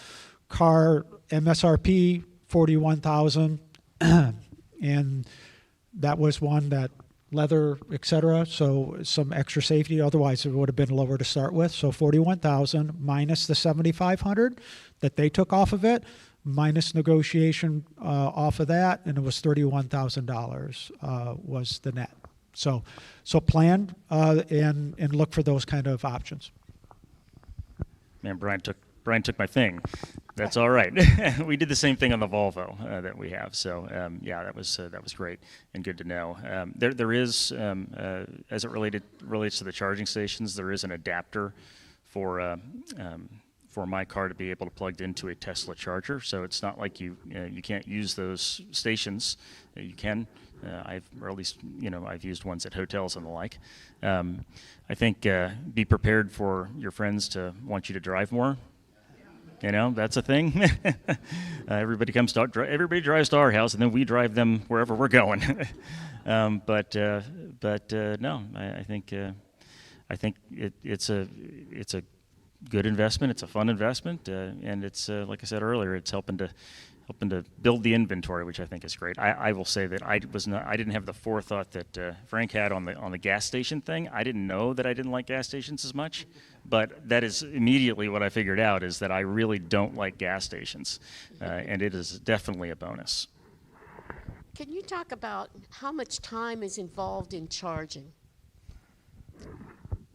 F: Car MSRP, $41,000, and that was one that leather, etc. So some extra safety. Otherwise, it would have been lower to start with. So $41,000 minus the $7,500 that they took off of it, minus negotiation off of that, and it was $31,000 was the net. So plan and look for those kind of options.
Q: Man, Brian took my thing. That's all right. We did the same thing on the Volvo that we have. So yeah, that was great and good to know. There is, as it relates to the charging stations, there is an adapter for my car to be able to plug into a Tesla charger. So it's not like you can't use those stations. You can. Or at least, you know, I've used ones at hotels and the like. I think be prepared for your friends to want you to drive more. You know, that's a thing. Everybody drives to our house, and then we drive them wherever we're going. But no, I think it's a good investment. It's a fun investment, and it's like I said earlier, it's helping to build the inventory, which I think is great. I will say that I didn't have the forethought that Frank had on the gas station thing. I didn't know that I didn't like gas stations as much, but that is immediately what I figured out, is that I really don't like gas stations, and it is definitely a bonus.
A: Can you talk about how much time is involved in charging?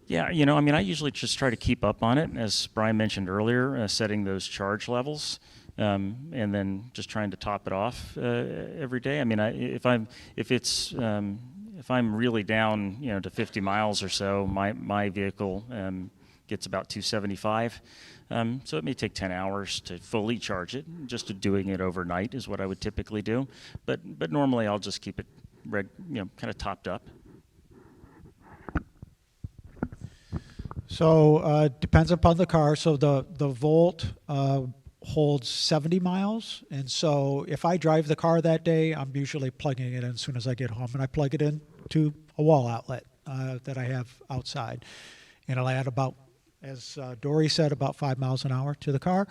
Q: Yeah, you know, I mean, I usually just try to keep up on it, as Brian mentioned earlier, setting those charge levels. And then just trying to top it off every day. I mean, if I'm really down, you know, to 50 miles or so, my vehicle gets about 275. So it may take 10 hours to fully charge it. Just doing it overnight is what I would typically do. But normally I'll just keep it, kind of topped up.
F: So depends upon the car. So the Volt holds 70 miles, and so if I drive the car that day, I'm usually plugging it in as soon as I get home, and I plug it in to a wall outlet that I have outside, and I'll add about, as Dory said, about 5 miles an hour to the car.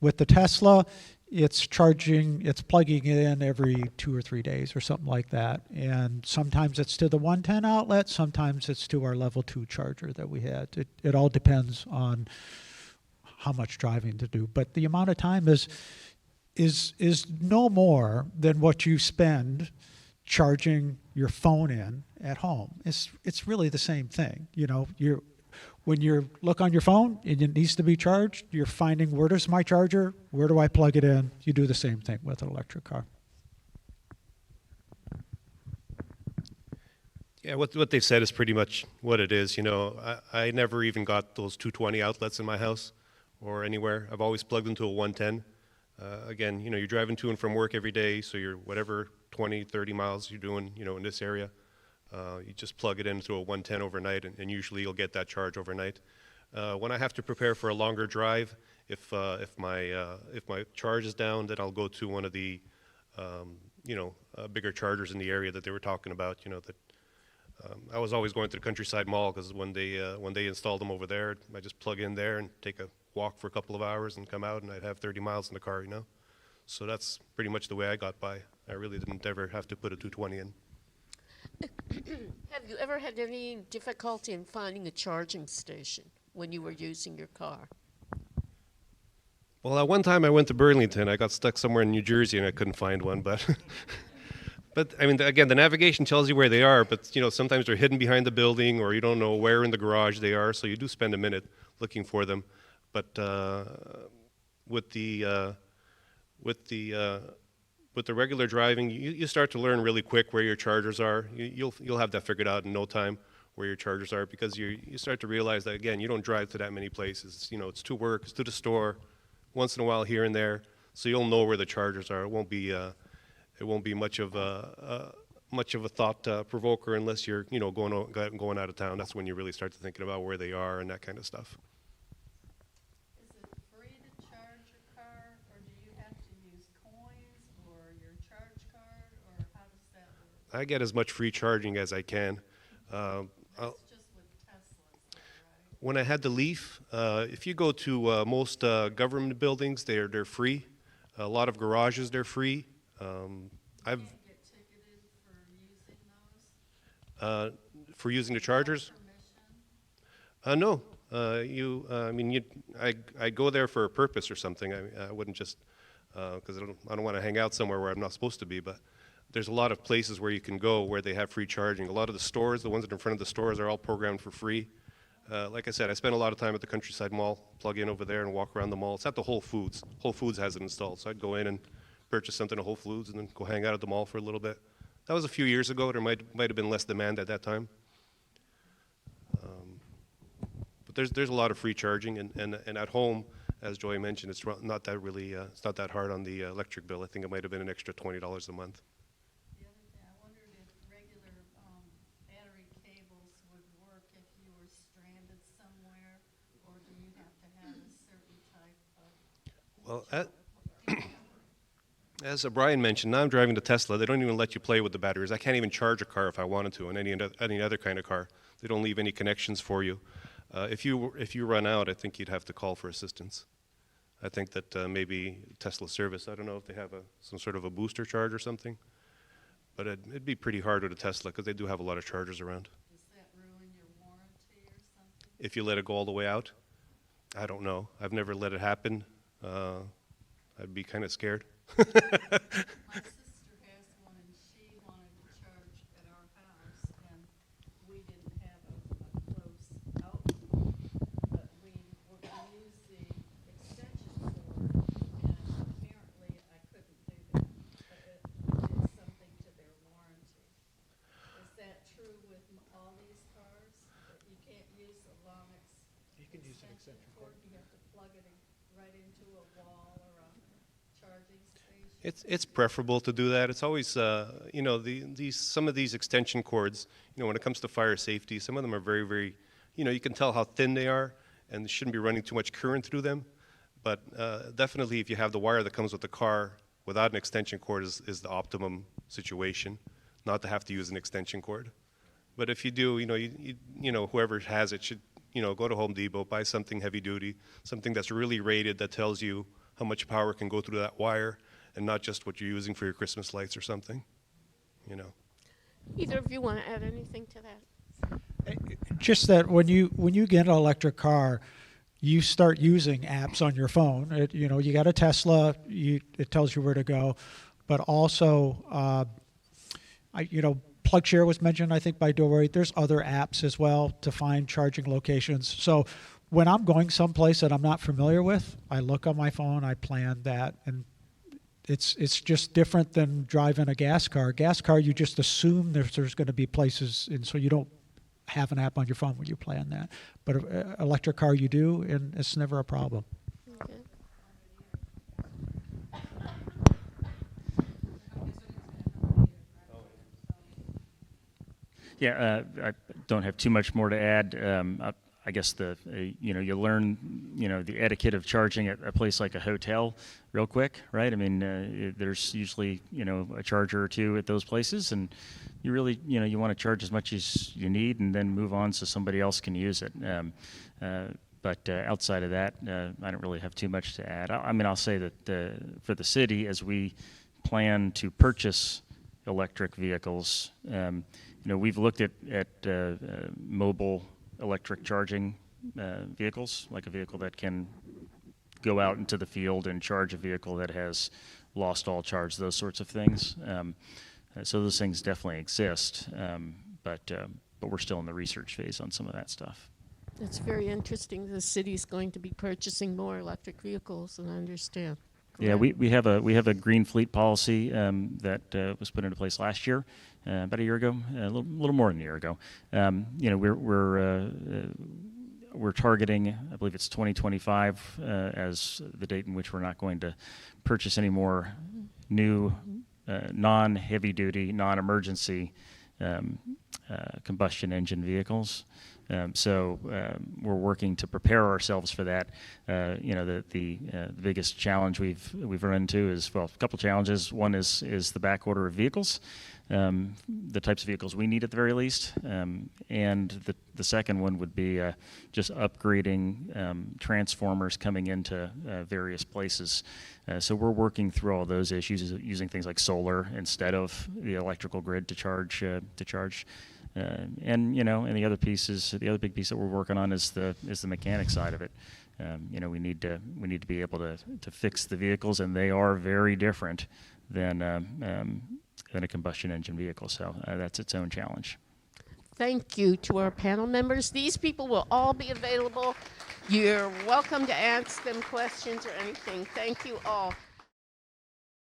F: With the Tesla, it's plugging it in every 2 or 3 days or something like that, and sometimes it's to the 110 outlet, sometimes it's to our level 2 charger that we had. It all depends on how much driving to do, but the amount of time is no more than what you spend charging your phone in at home. It's really the same thing. You know, when you look on your phone and it needs to be charged, you're finding, where does my charger? Where do I plug it in? You do the same thing with an electric car.
P: Yeah, what they've said is pretty much what it is. You know, I never even got those 220 outlets in my house or anywhere. I've always plugged into a 110. Again, you know, you're driving to and from work every day, so you're whatever 20, 30 miles you're doing, you know, in this area, you just plug it into a 110 overnight, and usually you'll get that charge overnight. When I have to prepare for a longer drive, if my charge is down, then I'll go to one of the bigger chargers in the area that they were talking about. You know, that I was always going to the Countryside Mall, because when they installed them over there, I just plug in there and take a walk for a couple of hours and come out, and I'd have 30 miles in the car, you know. So that's pretty much the way I got by. I really didn't ever have to put a 220 in.
A: Have you ever had any difficulty in finding a charging station when you were using your car?
P: Well, at one time I went to Burlington. I got stuck somewhere in New Jersey and I couldn't find one, but but I mean, again, the navigation tells you where they are, but you know, sometimes they're hidden behind the building, or you don't know where in the garage they are, so you do spend a minute looking for them. But with the regular driving, you start to learn really quick where your chargers are. You'll have that figured out in no time, where your chargers are, because you start to realize that, again, you don't drive to that many places. You know, it's to work, it's to the store, once in a while here and there, so you'll know where the chargers are. It won't be much of a thought provoker unless you're, you know, going out of town. That's when you really start to thinking about where they are and that kind of stuff.
C: Is it free to charge your car, or do you have to use coins or your charge card, or how does that work?
P: I get as much free charging as I can.
C: That's just with Teslas, though, right?
P: When I had the Leaf, if you go to most government buildings, they're free. A lot of garages, they're free. I've
C: Can't get ticketed for using those?
P: For using the chargers?
C: Permission?
P: No. I mean, I go there for a purpose or something. I wouldn't just, because I don't want to hang out somewhere where I'm not supposed to be, but there's a lot of places where you can go where they have free charging. A lot of the stores, the ones that are in front of the stores, are all programmed for free. Like I said, I spend a lot of time at the Countryside Mall, plug in over there and walk around the mall. It's at the Whole Foods. Whole Foods has it installed, so I'd go in and purchase something at Whole Foods and then go hang out at the mall for a little bit. That was a few years ago. There might have been less demand at that time. But there's a lot of free charging, and at home, as Joy mentioned, it's not that really it's not that hard on the electric bill. I think it might have been an extra $20 a month.
C: The other thing, I wondered if regular battery cables would work if you were stranded somewhere, or do you have to have a certain type of...
P: Well, as Brian mentioned, now I'm driving the Tesla. They don't even let you play with the batteries. I can't even charge a car if I wanted to, on any other kind of car. They don't leave any connections for you. If you run out, I think you'd have to call for assistance. I think that maybe Tesla service, I don't know if they have some sort of a booster charge or something, but it'd be pretty hard with a Tesla because they do have a lot of chargers around.
C: Does that ruin your warranty or something?
P: If you let it go all the way out, I don't know. I've never let it happen. I'd be kind of scared.
C: My sister has one, and she wanted to charge at our house, and we didn't have a close outlet, but we were going to use the extension cord, and apparently I couldn't do that. It did something to their warranty. Is that true with all these cars, that you can't use a long extension cord? You have to plug it right into a wall or a charging station?
P: It's preferable to do that. It's always, you know, some of these extension cords, you know, when it comes to fire safety, some of them are very, very, you know, you can tell how thin they are, and they shouldn't be running too much current through them. But definitely, if you have the wire that comes with the car without an extension cord is the optimum situation, not to have to use an extension cord. But if you do, you know, you know, whoever has it should, you know, go to Home Depot, buy something heavy duty, something that's really rated, that tells you how much power can go through that wire, and not just what you're using for your Christmas lights or something, you know.
A: Either of you want to add anything to that?
F: Just that when you get an electric car, you start using apps on your phone. You know, you got a Tesla, it tells you where to go, but also, you know, PlugShare was mentioned, I think, by Dory. There's other apps as well to find charging locations. So when I'm going someplace that I'm not familiar with, I look on my phone, I plan that, and It's just different than driving a gas car. Gas car, you just assume there's going to be places, and so you don't have an app on your phone when you plan that. But electric car, you do, and it's never a problem.
A: Okay.
Q: Yeah, I don't have too much more to add. I guess you learn, the etiquette of charging at a place like a hotel real quick, right? I mean, there's usually, a charger or two at those places, and you really, you want to charge as much as you need and then move on so somebody else can use it. But outside of that, I don't really have too much to add. I'll say that for the city, as we plan to purchase electric vehicles, we've looked at mobile electric charging vehicles, like a vehicle that can go out into the field and charge a vehicle that has lost all charge, those sorts of things. So those things definitely exist, but we're still in the research phase on some of that stuff.
A: It's very interesting. The city's going to be purchasing more electric vehicles, and I understand.
Q: Yeah, we have a green fleet policy that was put into place last year, about a year ago, a little more than a year ago. We're targeting, I believe it's 2025, as the date in which we're not going to purchase any more new non-heavy duty, non-emergency combustion engine vehicles. So we're working to prepare ourselves for that. The biggest challenge we've run into is, well, a couple challenges. One is the back order of vehicles, the types of vehicles we need at the very least, and the second one would be just upgrading transformers coming into various places. So we're working through all those issues using things like solar instead of the electrical grid to charge. And the other big piece that we're working on is the mechanic side of it. We need to be able to fix the vehicles, and they are very different than a combustion engine vehicle. So that's its own challenge.
A: Thank you to our panel members. These people will all be available. You're welcome to ask them questions or anything. Thank you all.